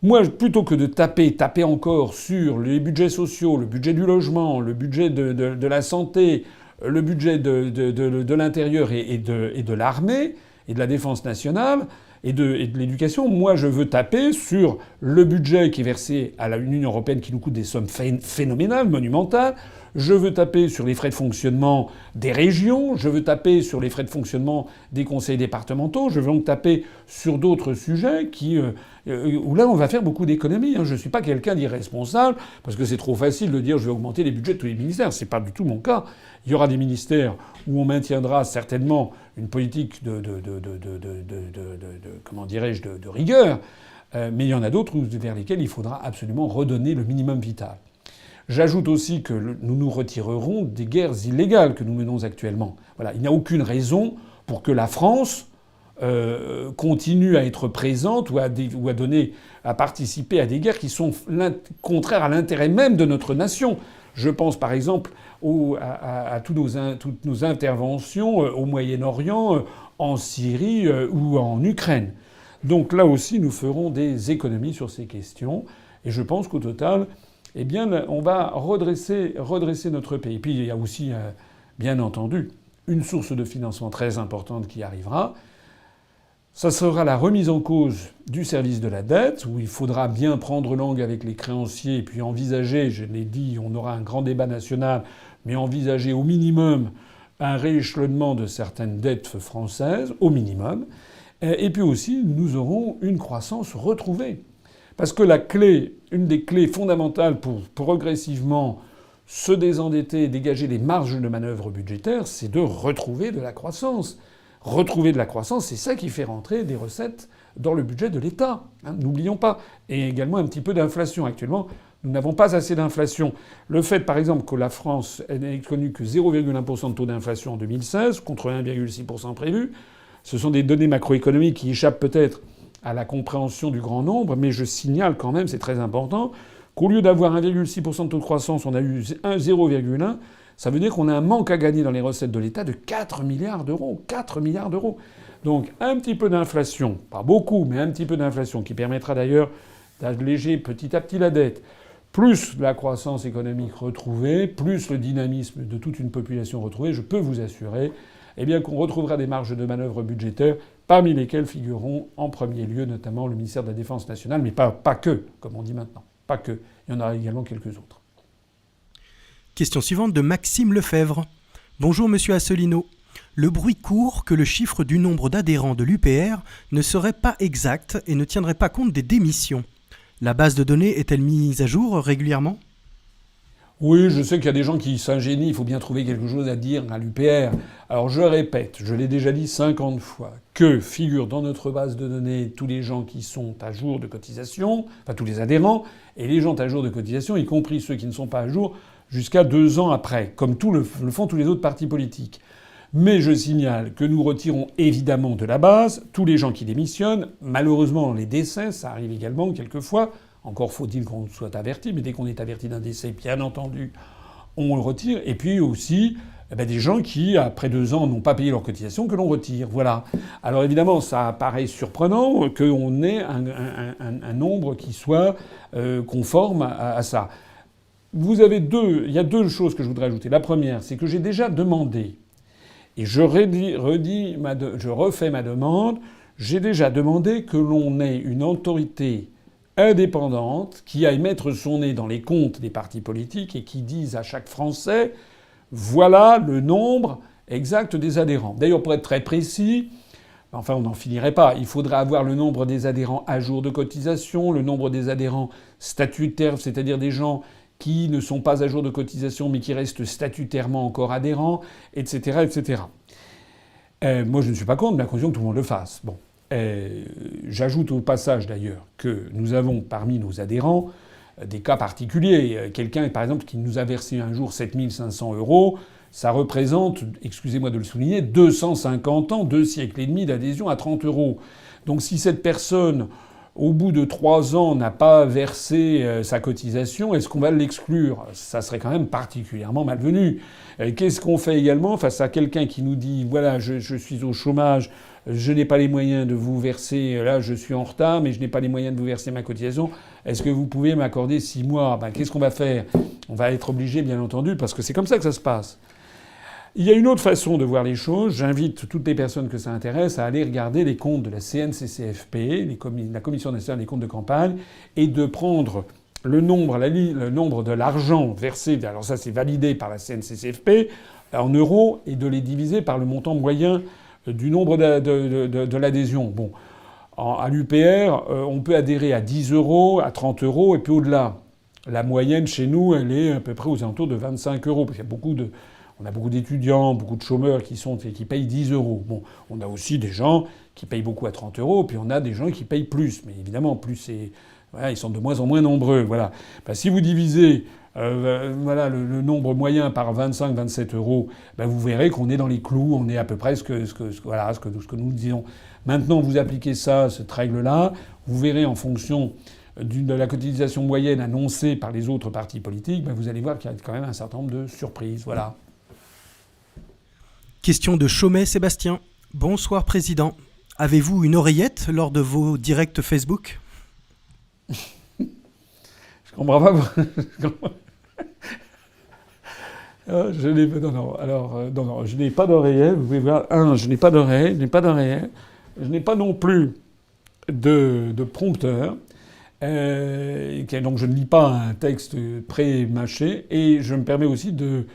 [SPEAKER 1] Moi, plutôt que de taper encore sur les budgets sociaux, le budget du logement, le budget de la santé, le budget de l'intérieur et de l'armée et de la défense nationale et de l'éducation, moi je veux taper sur le budget qui est versé à l'Union européenne qui nous coûte des sommes phénoménales, monumentales. Je veux taper sur les frais de fonctionnement des régions, je veux taper sur les frais de fonctionnement des conseils départementaux, je veux donc taper sur d'autres sujets où là on va faire beaucoup d'économies. Je ne suis pas quelqu'un d'irresponsable, parce que c'est trop facile de dire je vais augmenter les budgets de tous les ministères. C'est pas du tout mon cas. Il y aura des ministères où on maintiendra certainement une politique de rigueur, mais il y en a d'autres vers lesquels il faudra absolument redonner le minimum vital. J'ajoute aussi que nous nous retirerons des guerres illégales que nous menons actuellement. Voilà, il n'y a aucune raison pour que la France continue à être présente ou à participer à des guerres qui sont contraires à l'intérêt même de notre nation. Je pense par exemple à toutes nos interventions au Moyen-Orient, en Syrie ou en Ukraine. Donc là aussi, nous ferons des économies sur ces questions. Et je pense qu'au total, on va redresser notre pays. Puis il y a aussi, bien entendu, une source de financement très importante qui arrivera. Ça sera la remise en cause du service de la dette, où il faudra bien prendre langue avec les créanciers et puis envisager, je l'ai dit, on aura un grand débat national, mais envisager au minimum un rééchelonnement de certaines dettes françaises, au minimum. Et puis aussi, nous aurons une croissance retrouvée. Parce que une des clés fondamentales pour progressivement se désendetter et dégager les marges de manœuvre budgétaires, c'est de retrouver de la croissance. Retrouver de la croissance, c'est ça qui fait rentrer des recettes dans le budget de l'État. N'oublions pas. Et également un petit peu d'inflation. Actuellement, nous n'avons pas assez d'inflation. Le fait, par exemple, que la France n'ait connu que 0,1% de taux d'inflation en 2016, contre 1,6% prévu, ce sont des données macroéconomiques qui échappent peut-être à la compréhension du grand nombre, mais je signale quand même, c'est très important, qu'au lieu d'avoir 1,6% de taux de croissance, on a eu 0,1%. Ça veut dire qu'on a un manque à gagner dans les recettes de l'État de 4 milliards d'euros. 4 milliards d'euros. Donc un petit peu d'inflation, pas beaucoup, mais un petit peu d'inflation, qui permettra d'ailleurs d'alléger petit à petit la dette, plus la croissance économique retrouvée, plus le dynamisme de toute une population retrouvée, je peux vous assurer qu'on retrouvera des marges de manœuvre budgétaires, parmi lesquelles figureront en premier lieu notamment le ministère de la Défense nationale, mais pas que, comme on dit maintenant. Pas que. Il y en aura également quelques autres.
[SPEAKER 2] Question suivante de Maxime Lefebvre. Bonjour Monsieur Asselineau. Le bruit court que le chiffre du nombre d'adhérents de l'UPR ne serait pas exact et ne tiendrait pas compte des démissions. La base de données est-elle mise à jour régulièrement ?
[SPEAKER 1] Oui, je sais qu'il y a des gens qui s'ingénient, il faut bien trouver quelque chose à dire à l'UPR. Alors je répète, je l'ai déjà dit 50 fois, que figurent dans notre base de données tous les gens qui sont à jour de cotisation, enfin tous les adhérents, et les gens à jour de cotisation, y compris ceux qui ne sont pas à jour, jusqu'à 2 ans après, comme le font tous les autres partis politiques. Mais je signale que nous retirons évidemment de la base tous les gens qui démissionnent. Malheureusement, les décès, ça arrive également quelquefois. Encore faut-il qu'on soit averti, mais dès qu'on est averti d'un décès, bien entendu, on le retire. Et puis aussi, des gens qui, après 2 ans, n'ont pas payé leur cotisation, que l'on retire. Voilà. Alors évidemment, ça paraît surprenant qu'on ait un nombre qui soit conforme à ça. Il y a 2 choses que je voudrais ajouter. La première, c'est que j'ai déjà demandé, et je refais ma demande, J'ai déjà demandé que l'on ait une autorité indépendante qui aille mettre son nez dans les comptes des partis politiques et qui dise à chaque Français voilà le nombre exact des adhérents. D'ailleurs, pour être très précis, enfin on n'en finirait pas, il faudrait avoir le nombre des adhérents à jour de cotisation, le nombre des adhérents statutaires, c'est-à-dire des gens qui ne sont pas à jour de cotisation mais qui restent statutairement encore adhérents, etc. etc. Moi je ne suis pas contre, mais à condition que tout le monde le fasse. Bon. J'ajoute au passage d'ailleurs que nous avons parmi nos adhérents des cas particuliers. Quelqu'un, par exemple, qui nous a versé un jour 7 500 €, ça représente, excusez-moi de le souligner, 250 ans, 2 siècles et demi d'adhésion à 30 €. Donc si cette personne, au bout de 3 ans, n'a pas versé sa cotisation, est-ce qu'on va l'exclure ? Ça serait quand même particulièrement malvenu. Qu'est-ce qu'on fait également face à quelqu'un qui nous dit « Voilà, je suis au chômage, je n'ai pas les moyens de vous verser, là je suis en retard, mais je n'ai pas les moyens de vous verser ma cotisation. Est-ce que vous pouvez m'accorder 6 mois ?» Qu'est-ce qu'on va faire ? On va être obligé, bien entendu, parce que c'est comme ça que ça se passe. Il y a une autre façon de voir les choses. J'invite toutes les personnes que ça intéresse à aller regarder les comptes de la CNCCFP, la Commission nationale des comptes de campagne, et de prendre le nombre de l'argent versé, alors ça c'est validé par la CNCCFP, en euros, et de les diviser par le montant moyen du nombre de l'adhésion. Bon, à l'UPR, on peut adhérer à 10 €, à 30 € et puis au-delà. La moyenne chez nous, elle est à peu près aux alentours de 25 €. Parce qu'il y a on a beaucoup d'étudiants, beaucoup de chômeurs qui payent 10 €. Bon, on a aussi des gens qui payent beaucoup à 30 €, puis on a des gens qui payent plus. Mais évidemment, plus c'est... Voilà, ils sont de moins en moins nombreux. Voilà. Si vous divisez le nombre moyen par 25-27 €, vous verrez qu'on est dans les clous, on est à peu près ce que nous disons. Maintenant, vous appliquez cette règle-là, vous verrez en fonction de la cotisation moyenne annoncée par les autres partis politiques, vous allez voir qu'il y a quand même un certain nombre de surprises. Voilà.
[SPEAKER 2] Question de Chaumet Sébastien. Bonsoir Président. Avez-vous une oreillette lors de vos directs Facebook ?
[SPEAKER 1] Je comprends pas. Je n'ai pas d'oreiller. Vous pouvez voir. Je n'ai pas d'oreille. Je n'ai pas non plus de prompteur. Donc je ne lis pas un texte pré-mâché. Et je me permets aussi de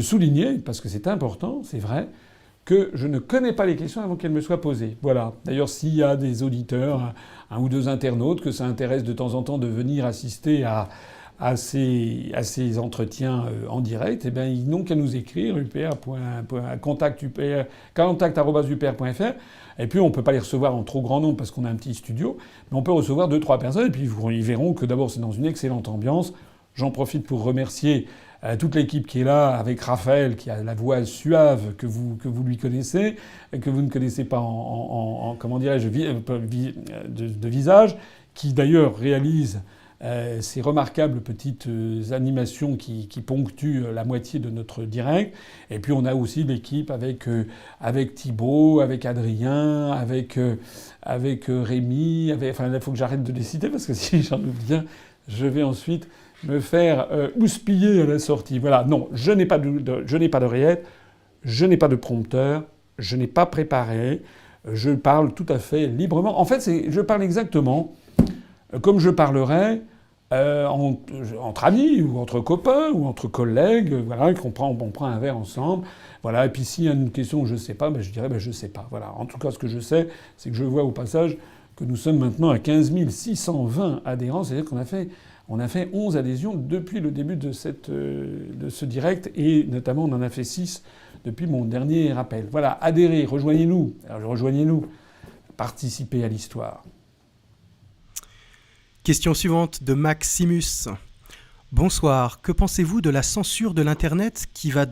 [SPEAKER 1] souligner, parce que c'est important, c'est vrai, que je ne connais pas les questions avant qu'elles me soient posées. Voilà. D'ailleurs, s'il y a des auditeurs, un ou deux internautes, que ça intéresse de temps en temps de venir assister à ces entretiens en direct, ils n'ont qu'à nous écrire contact@upr.fr. Et puis, on ne peut pas les recevoir en trop grand nombre parce qu'on a un petit studio, mais on peut recevoir 2-3 personnes. Et puis, ils verront que d'abord, c'est dans une excellente ambiance. J'en profite pour remercier toute l'équipe qui est là, avec Raphaël, qui a la voix suave que vous lui connaissez, que vous ne connaissez pas comment dirais-je, de visage, qui d'ailleurs réalise ces remarquables petites animations qui ponctuent la moitié de notre direct. Et puis on a aussi l'équipe avec Thibaut, avec Adrien, avec Rémi. Enfin, il faut que j'arrête de les citer parce que si j'en oublie un, je vais ensuite me faire houspiller à la sortie. Voilà. Non, je n'ai pas d'oreillette, je n'ai pas de prompteur, je n'ai pas préparé. Je parle tout à fait librement. En fait, je parle exactement comme je parlerais entre amis ou entre copains ou entre collègues. Voilà, on prend un verre ensemble. Voilà. Et puis s'il y a une question que je ne sais pas, je dirais je ne sais pas. Voilà. En tout cas, ce que je sais, c'est que je vois au passage que nous sommes maintenant à 15 620 adhérents. C'est-à-dire qu'on a fait 11 adhésions depuis le début de ce direct, et notamment on en a fait 6 depuis mon dernier rappel. Voilà, adhérez, rejoignez-nous. Alors rejoignez-nous, participez à l'histoire.
[SPEAKER 2] Question suivante de Maximus. Bonsoir, que pensez-vous de la censure de l'Internet qui va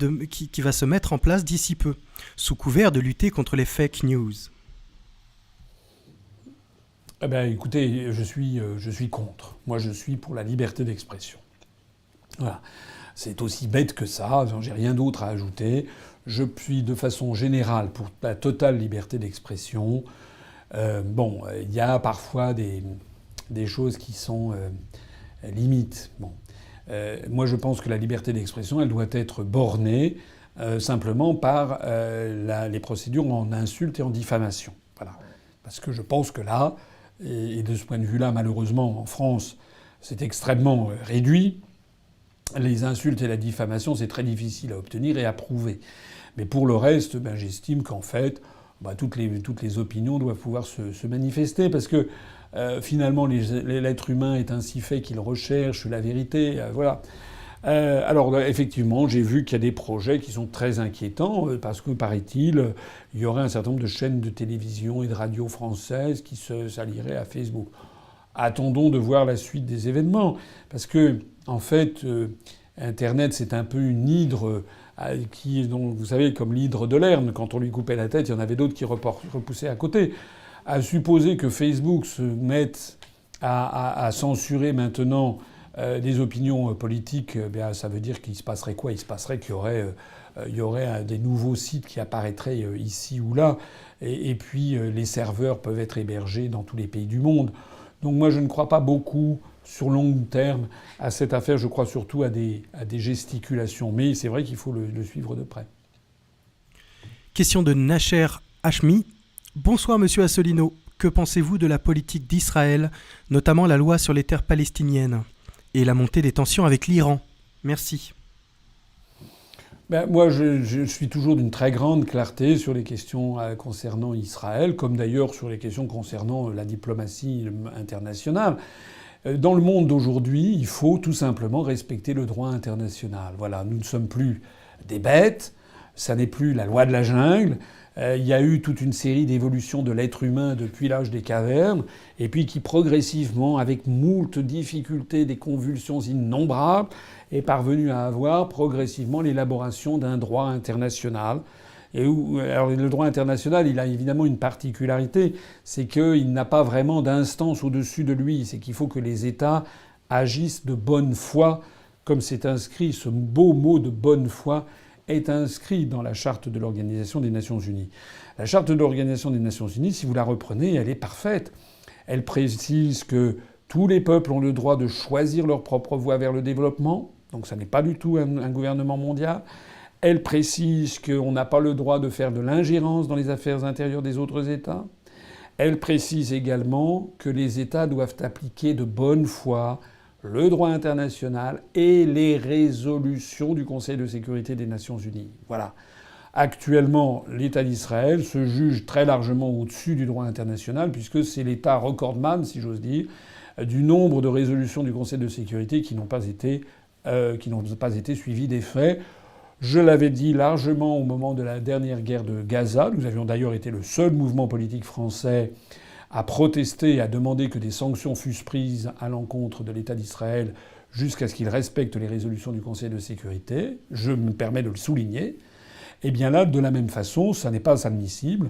[SPEAKER 2] se mettre en place d'ici peu, sous couvert de lutter contre les fake news ?
[SPEAKER 1] Écoutez, je suis contre. Moi, je suis pour la liberté d'expression. Voilà. C'est aussi bête que ça, j'ai rien d'autre à ajouter. Je suis de façon générale pour la totale liberté d'expression. Il y a parfois des choses qui sont limites. Moi, je pense que la liberté d'expression, elle doit être bornée simplement par les procédures en insulte et en diffamation. Voilà. Parce que je pense que là, et de ce point de vue-là, malheureusement, en France, c'est extrêmement réduit. Les insultes et la diffamation, c'est très difficile à obtenir et à prouver. Mais pour le reste, j'estime qu'en fait, toutes les opinions doivent pouvoir se manifester, parce que finalement, l'être humain est ainsi fait qu'il recherche la vérité. Voilà. Alors effectivement, j'ai vu qu'il y a des projets qui sont très inquiétants, parce que, paraît-il, il y aurait un certain nombre de chaînes de télévision et de radio françaises qui s'allieraient à Facebook. Attendons de voir la suite des événements, parce que, en fait, Internet, c'est un peu une hydre donc, vous savez, comme l'hydre de Lerne, quand on lui coupait la tête, il y en avait d'autres qui repoussaient à côté. À supposer que Facebook se mette à censurer maintenant des opinions politiques, ça veut dire qu'il se passerait quoi ? Il se passerait qu'il y aurait des nouveaux sites qui apparaîtraient ici ou là, et puis les serveurs peuvent être hébergés dans tous les pays du monde. Donc moi, je ne crois pas beaucoup sur long terme à cette affaire. Je crois surtout à des gesticulations. Mais c'est vrai qu'il faut le suivre de près.
[SPEAKER 2] Question de Nacher Hachmi. Bonsoir Monsieur Asselineau. Que pensez-vous de la politique d'Israël, notamment la loi sur les terres palestiniennes et la montée des tensions avec l'Iran ? Merci.
[SPEAKER 1] Moi, je suis toujours d'une très grande clarté sur les questions concernant Israël, comme d'ailleurs sur les questions concernant la diplomatie internationale. Dans le monde d'aujourd'hui, il faut tout simplement respecter le droit international. Voilà, nous ne sommes plus des bêtes, ça n'est plus la loi de la jungle. Il y a eu toute une série d'évolutions de l'être humain depuis l'âge des cavernes, et puis qui progressivement, avec moult difficultés, des convulsions innombrables, est parvenu à avoir progressivement l'élaboration d'un droit international. Alors le droit international, il a évidemment une particularité, c'est qu'il n'a pas vraiment d'instance au-dessus de lui. C'est qu'il faut que les États agissent de bonne foi, comme c'est inscrit, ce beau mot de bonne foi est inscrit dans la charte de l'Organisation des Nations Unies. La charte de l'Organisation des Nations Unies, si vous la reprenez, elle est parfaite. Elle précise que tous les peuples ont le droit de choisir leur propre voie vers le développement. Donc ça n'est pas du tout un gouvernement mondial. Elle précise qu'on n'a pas le droit de faire de l'ingérence dans les affaires intérieures des autres États. Elle précise également que les États doivent appliquer de bonne foi le droit international et les résolutions du Conseil de sécurité des Nations Unies. Voilà. Actuellement, l'État d'Israël se juge très largement au-dessus du droit international, puisque c'est l'État recordman, si j'ose dire, du nombre de résolutions du Conseil de sécurité qui n'ont pas été suivies des faits. Je l'avais dit largement au moment de la dernière guerre de Gaza. Nous avions d'ailleurs été le seul mouvement politique français à protester et à demander que des sanctions fussent prises à l'encontre de l'État d'Israël jusqu'à ce qu'il respecte les résolutions du Conseil de sécurité. Je me permets de le souligner. Eh bien là, de la même façon, ça n'est pas admissible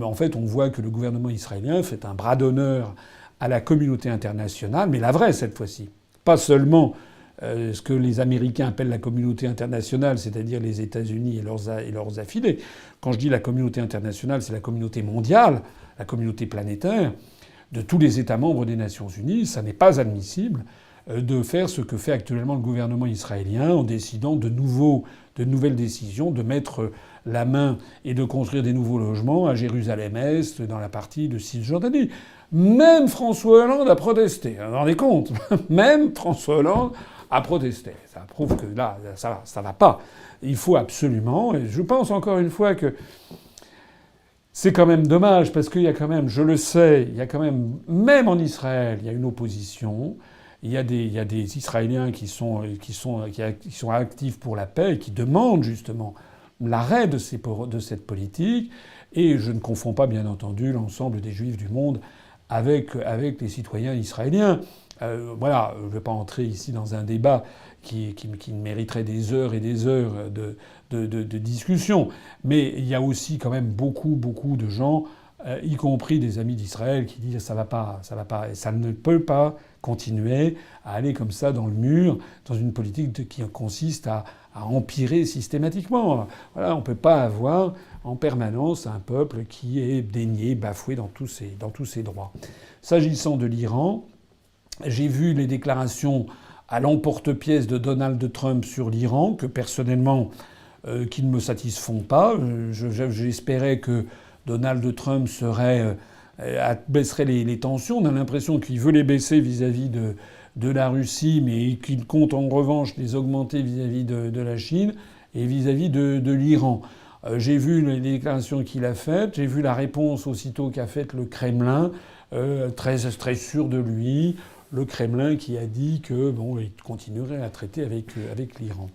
[SPEAKER 1] en fait, on voit que le gouvernement israélien fait un bras d'honneur à la communauté internationale, mais la vraie cette fois-ci. Pas seulement ce que les Américains appellent la communauté internationale, c'est-à-dire les États-Unis et leurs affiliés. Quand je dis la communauté internationale, c'est la communauté mondiale, la communauté planétaire, de tous les États membres des Nations Unies. Ça n'est pas admissible de faire ce que fait actuellement le gouvernement israélien en décidant de nouvelles décisions, de mettre la main et de construire des nouveaux logements à Jérusalem-Est, dans la partie de Cisjordanie. Même François Hollande a protesté. Vous vous rendez compte ? Même François Hollande a protesté. Ça prouve que là, ça va pas. Il faut absolument, et je pense encore une fois que c'est quand même dommage, parce qu'il y a quand même, je le sais, il y a quand même en Israël, il y a une opposition. Il y a des Israéliens qui sont actifs pour la paix et qui demandent justement l'arrêt de cette politique. Et je ne confonds pas, bien entendu, l'ensemble des Juifs du monde avec les citoyens israéliens. Voilà, je ne vais pas entrer ici dans un débat qui mériterait des heures et des heures de discussion. Mais il y a aussi quand même beaucoup de gens, y compris des amis d'Israël, qui disent ça va pas, et ça ne peut pas continuer à aller comme ça dans le mur, dans une politique qui consiste à empirer systématiquement. Voilà, on ne peut pas avoir en permanence un peuple qui est dénié, bafoué dans tous ses droits. S'agissant de l'Iran, j'ai vu les déclarations à l'emporte-pièce de Donald Trump sur l'Iran, que personnellement, qui ne me satisfont pas. J'espérais que Donald Trump serait baisserait les tensions. On a l'impression qu'il veut les baisser vis-à-vis de la Russie, mais qu'il compte en revanche les augmenter vis-à-vis de la Chine et vis-à-vis de l'Iran. J'ai vu les déclarations qu'il a faites, j'ai vu la réponse aussitôt qu'a faite le Kremlin, très, très sûr de lui. Le Kremlin qui a dit que il continuerait à traiter avec l'Iran.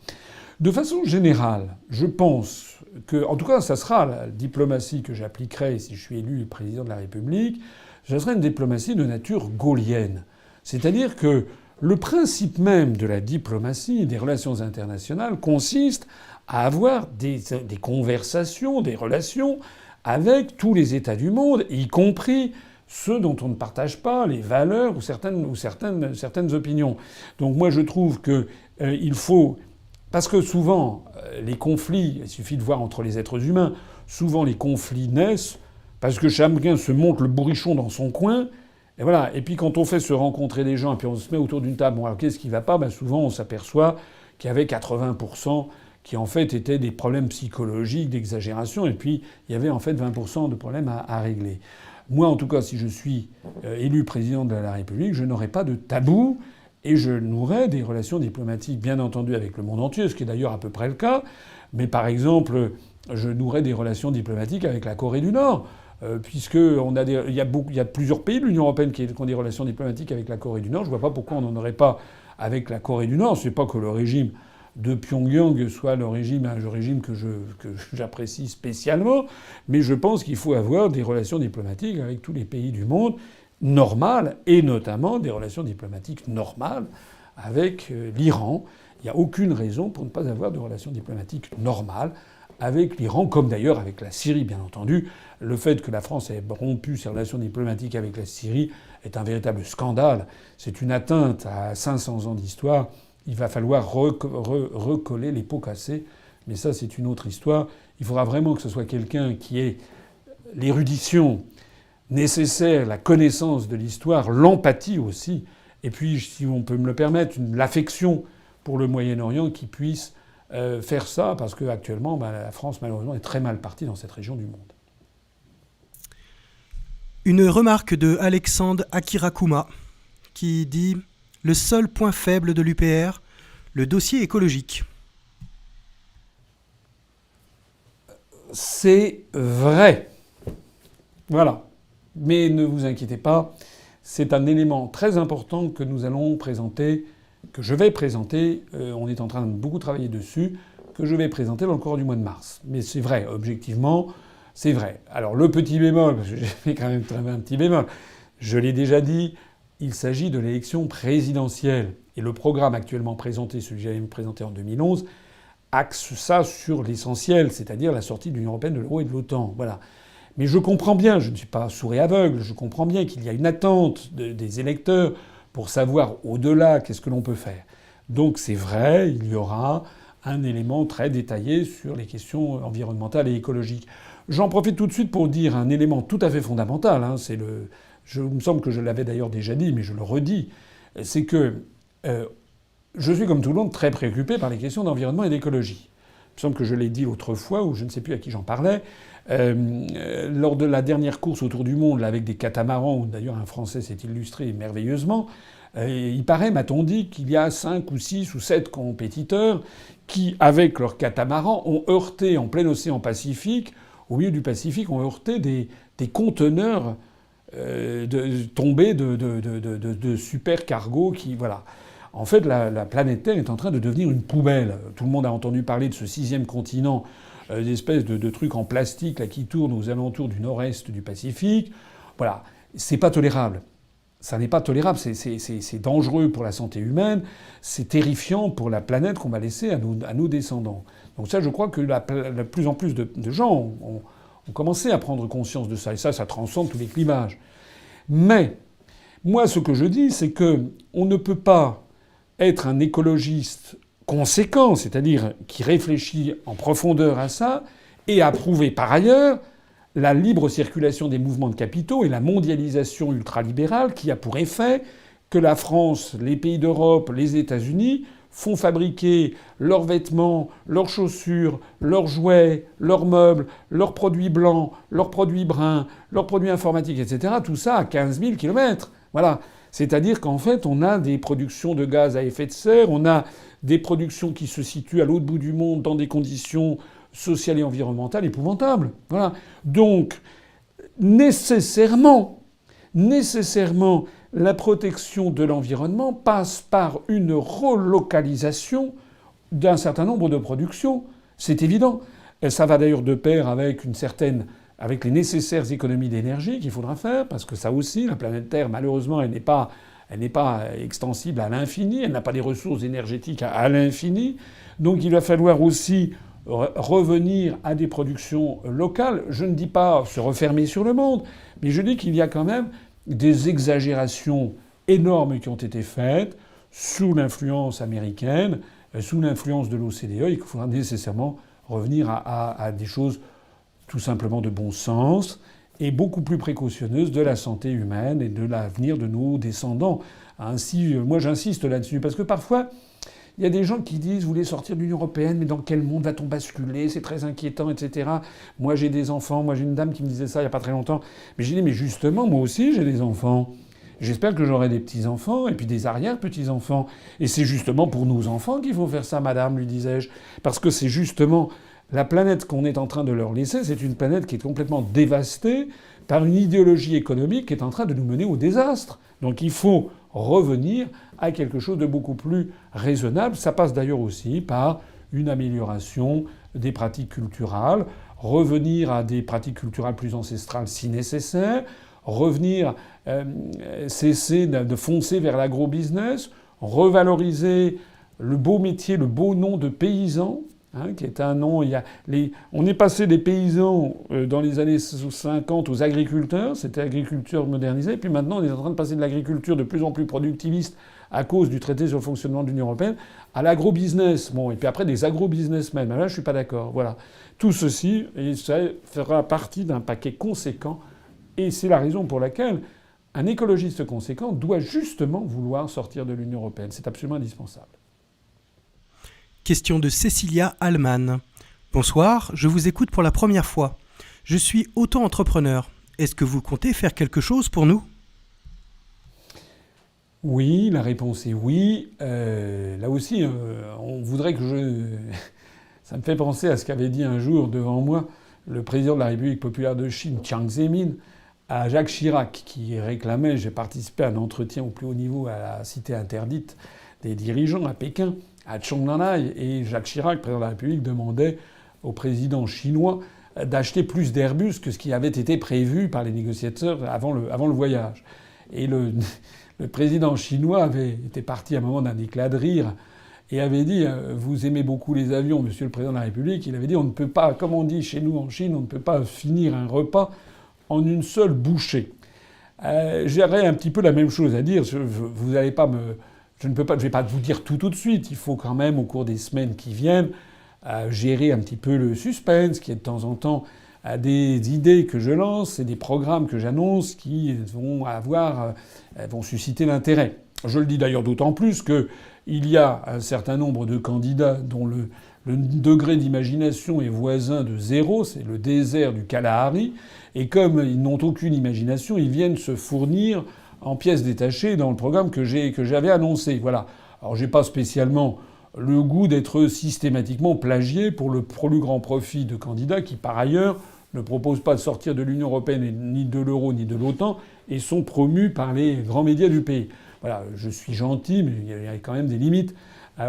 [SPEAKER 1] De façon générale, je pense que, en tout cas, ça sera la diplomatie que j'appliquerai si je suis élu président de la République. Ça sera une diplomatie de nature gaullienne. C'est-à-dire que le principe même de la diplomatie, des relations internationales, consiste à avoir des conversations, des relations avec tous les États du monde, y compris ceux dont on ne partage pas les valeurs ou certaines opinions. Donc moi je trouve que il faut... Parce que souvent, les conflits, il suffit de voir entre les êtres humains, souvent les conflits naissent parce que chacun se monte le bourrichon dans son coin. Et voilà. Et puis quand on fait se rencontrer des gens et puis on se met autour d'une table, bon alors qu'est-ce qui va pas ? Souvent on s'aperçoit qu'il y avait 80% qui en fait étaient des problèmes psychologiques, d'exagération, et puis il y avait en fait 20% de problèmes à régler. Moi, en tout cas, si je suis élu président de la République, je n'aurai pas de tabou et je nouerai des relations diplomatiques, bien entendu, avec le monde entier, ce qui est d'ailleurs à peu près le cas. Mais par exemple, je nouerai des relations diplomatiques avec la Corée du Nord, puisque il y a plusieurs pays de l'Union européenne qui ont des relations diplomatiques avec la Corée du Nord. Je ne vois pas pourquoi on n'en aurait pas avec la Corée du Nord. C'est pas que le régime de Pyongyang soit un régime que j'apprécie spécialement, mais je pense qu'il faut avoir des relations diplomatiques avec tous les pays du monde normales, et notamment des relations diplomatiques normales avec l'Iran. Il n'y a aucune raison pour ne pas avoir de relations diplomatiques normales avec l'Iran, comme d'ailleurs avec la Syrie, bien entendu. Le fait que la France ait rompu ses relations diplomatiques avec la Syrie est un véritable scandale. C'est une atteinte à 500 ans d'histoire. Il va falloir recoller les pots cassés. Mais ça, c'est une autre histoire. Il faudra vraiment que ce soit quelqu'un qui ait l'érudition nécessaire, la connaissance de l'histoire, l'empathie aussi. Et puis, si on peut me le permettre, l'affection pour le Moyen-Orient qui puisse faire ça. Parce qu'actuellement, la France, malheureusement, est très mal partie dans cette région du monde.
[SPEAKER 2] Une remarque de Alexandre Akirakuma qui dit... Le seul point faible de l'UPR, le dossier écologique.
[SPEAKER 1] C'est vrai. Voilà. Mais ne vous inquiétez pas, c'est un élément très important que nous allons présenter, que je vais présenter, on est en train de beaucoup travailler dessus, que je vais présenter dans le cours du mois de mars. Mais c'est vrai, objectivement, c'est vrai. Alors le petit bémol, parce que j'ai fait quand même un petit bémol, je l'ai déjà dit, il s'agit de l'élection présidentielle. Et le programme actuellement présenté, celui que j'avais présenté en 2011, axe ça sur l'essentiel, c'est-à-dire la sortie de l'Union européenne, de l'euro et de l'OTAN. Voilà. Mais je comprends bien, je ne suis pas sourd et aveugle, je comprends bien qu'il y a une attente des électeurs pour savoir au-delà qu'est-ce que l'on peut faire. Donc c'est vrai, il y aura un élément très détaillé sur les questions environnementales et écologiques. J'en profite tout de suite pour dire un élément tout à fait fondamental, il me semble que je l'avais d'ailleurs déjà dit, mais je le redis, c'est que je suis comme tout le monde très préoccupé par les questions d'environnement et d'écologie. Il me semble que je l'ai dit l'autre fois, ou je ne sais plus à qui j'en parlais, lors de la dernière course autour du monde, là, avec des catamarans, où d'ailleurs un Français s'est illustré merveilleusement, il paraît, m'a-t-on dit, qu'il y a 5 ou 6 ou 7 compétiteurs qui, avec leurs catamarans, ont heurté en plein océan Pacifique, au milieu du Pacifique, ont heurté des conteneurs tombés de super cargos qui... Voilà. En fait, la planète Terre est en train de devenir une poubelle. Tout le monde a entendu parler de ce 6e continent, d'espèces de trucs en plastique là, qui tournent aux alentours du nord-est du Pacifique. Voilà. C'est pas tolérable. Ça n'est pas tolérable. C'est dangereux pour la santé humaine. C'est terrifiant pour la planète qu'on va laisser à nos descendants. Donc ça, je crois que de plus en plus de gens ont commencé à prendre conscience de ça. Et ça transcende tous les clivages. Mais moi, ce que je dis, c'est que on ne peut pas être un écologiste conséquent, c'est-à-dire qui réfléchit en profondeur à ça, et approuver par ailleurs la libre circulation des mouvements de capitaux et la mondialisation ultralibérale qui a pour effet que la France, les pays d'Europe, les États-Unis font fabriquer leurs vêtements, leurs chaussures, leurs jouets, leurs meubles, leurs produits blancs, leurs produits bruns, leurs produits informatiques, etc. Tout ça à 15 000 kilomètres. Voilà. C'est-à-dire qu'en fait, on a des productions de gaz à effet de serre, on a des productions qui se situent à l'autre bout du monde dans des conditions sociales et environnementales épouvantables. Voilà. Donc, nécessairement, la protection de l'environnement passe par une relocalisation d'un certain nombre de productions. C'est évident. Et ça va d'ailleurs de pair avec avec les nécessaires économies d'énergie qu'il faudra faire, parce que ça aussi, la planète Terre, malheureusement, elle n'est pas extensible à l'infini, elle n'a pas des ressources énergétiques à l'infini. Donc il va falloir aussi revenir à des productions locales. Je ne dis pas se refermer sur le monde, mais je dis qu'il y a quand même des exagérations énormes qui ont été faites sous l'influence américaine, sous l'influence de l'OCDE, et qu'il faudra nécessairement revenir à des choses tout simplement de bon sens et beaucoup plus précautionneuses de la santé humaine et de l'avenir de nos descendants. Ainsi, moi j'insiste là-dessus, parce que parfois, il y a des gens qui disent « Vous voulez sortir de l'Union européenne, mais dans quel monde va-t-on basculer ? C'est très inquiétant, etc. » Moi j'ai des enfants, moi j'ai une dame qui me disait ça il n'y a pas très longtemps. Mais j'ai dit « Mais justement, moi aussi j'ai des enfants. J'espère que j'aurai des petits-enfants et puis des arrière-petits-enfants. Et c'est justement pour nos enfants qu'il faut faire ça, madame, lui disais-je. Parce que c'est justement la planète qu'on est en train de leur laisser, c'est une planète qui est complètement dévastée par une idéologie économique qui est en train de nous mener au désastre. Donc il faut revenir à quelque chose de beaucoup plus raisonnable. Ça passe d'ailleurs aussi par une amélioration des pratiques culturelles, revenir à des pratiques culturelles plus ancestrales si nécessaire, cesser de foncer vers l'agro-business, revaloriser le beau métier, le beau nom de paysan, qui est un nom... On est passé des paysans dans les années 50 aux agriculteurs, c'était agriculture modernisée, puis maintenant on est en train de passer de l'agriculture de plus en plus productiviste à cause du traité sur le fonctionnement de l'Union européenne, à l'agro-business. Bon, et puis après des agro-businessmen. Là, je suis pas d'accord. Voilà. Tout ceci, et ça fera partie d'un paquet conséquent, et c'est la raison pour laquelle un écologiste conséquent doit justement vouloir sortir de l'Union européenne. C'est absolument indispensable.
[SPEAKER 2] Question de Cécilia Allman. Bonsoir, je vous écoute pour la première fois. Je suis auto-entrepreneur. Est-ce que vous comptez faire quelque chose pour nous ?
[SPEAKER 1] Oui, la réponse est oui. Là aussi, on voudrait que ça me fait penser à ce qu'avait dit un jour devant moi le président de la République populaire de Chine, Jiang Zemin, à Jacques Chirac, qui réclamait, j'ai participé à un entretien au plus haut niveau à la cité interdite des dirigeants à Pékin, à Zhongnanhai, et Jacques Chirac, président de la République, demandait au président chinois d'acheter plus d'Airbus que ce qui avait été prévu par les négociateurs avant le voyage. Et le président chinois était parti à un moment d'un éclat de rire et avait dit « Vous aimez beaucoup les avions, monsieur le président de la République ?» Il avait dit « On ne peut pas, comme on dit chez nous en Chine, on ne peut pas finir un repas en une seule bouchée. » J'aurais un petit peu la même chose à dire. Vous n'allez pas me... Je ne vais pas vous dire tout de suite. Il faut quand même, au cours des semaines qui viennent, gérer un petit peu le suspense, qui est de temps en temps des idées que je lance et des programmes que j'annonce qui vont susciter l'intérêt. Je le dis d'ailleurs d'autant plus qu'il y a un certain nombre de candidats dont le degré d'imagination est voisin de zéro, c'est le désert du Kalahari, et comme ils n'ont aucune imagination, ils viennent se fournir en pièces détachées dans le programme que j'avais annoncé. Voilà. Alors j'ai pas spécialement le goût d'être systématiquement plagié pour le plus grand profit de candidats qui, par ailleurs, ne proposent pas de sortir de l'Union européenne, ni de l'euro, ni de l'OTAN, et sont promus par les grands médias du pays. Voilà, je suis gentil, mais il y a quand même des limites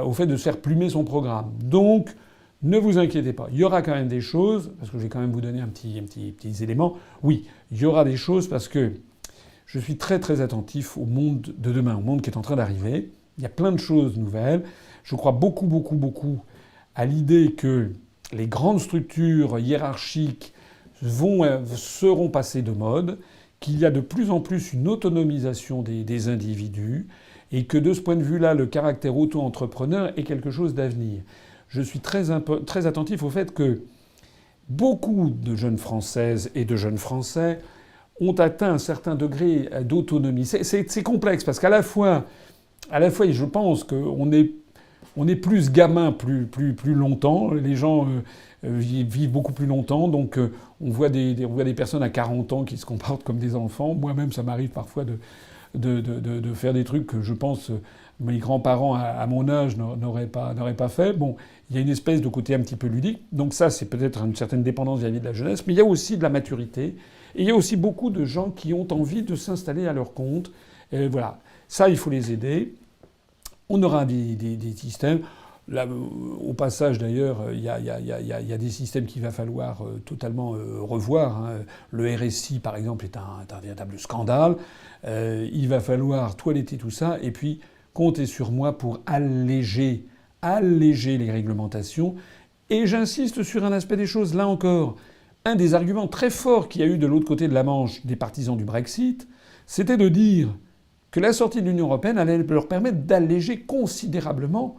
[SPEAKER 1] au fait de se faire plumer son programme. Donc, ne vous inquiétez pas. Il y aura quand même des choses, parce que je vais quand même vous donner un petits éléments. Oui, il y aura des choses parce que je suis très très attentif au monde de demain, au monde qui est en train d'arriver. Il y a plein de choses nouvelles. Je crois beaucoup à l'idée que les grandes structures hiérarchiques seront passées de mode, qu'il y a de plus en plus une autonomisation des individus, et que de ce point de vue-là, le caractère auto-entrepreneur est quelque chose d'avenir. Je suis très attentif au fait que beaucoup de jeunes Françaises et de jeunes Français ont atteint un certain degré d'autonomie. C'est complexe, parce qu'à la fois, je pense qu'on est on est plus gamin plus longtemps. Les gens vivent beaucoup plus longtemps. Donc on voit des personnes à 40 ans qui se comportent comme des enfants. Moi-même, ça m'arrive parfois de faire des trucs que je pense mes grands-parents à mon âge n'auraient pas fait. Bon, il y a une espèce de côté un petit peu ludique. Donc ça, c'est peut-être une certaine dépendance vis-à-vis de la jeunesse. Mais il y a aussi de la maturité. Et il y a aussi beaucoup de gens qui ont envie de s'installer à leur compte. Et voilà. Ça, il faut les aider. On aura des systèmes. Là, au passage, d'ailleurs, il y a des systèmes qu'il va falloir totalement revoir. Hein. Le RSI, par exemple, est un véritable scandale. Il va falloir toiletter tout ça. Et puis, comptez sur moi pour alléger les réglementations. Et j'insiste sur un aspect des choses. Là encore, un des arguments très forts qu'il y a eu de l'autre côté de la Manche des partisans du Brexit, c'était de dire que la sortie de l'Union européenne allait leur permettre d'alléger considérablement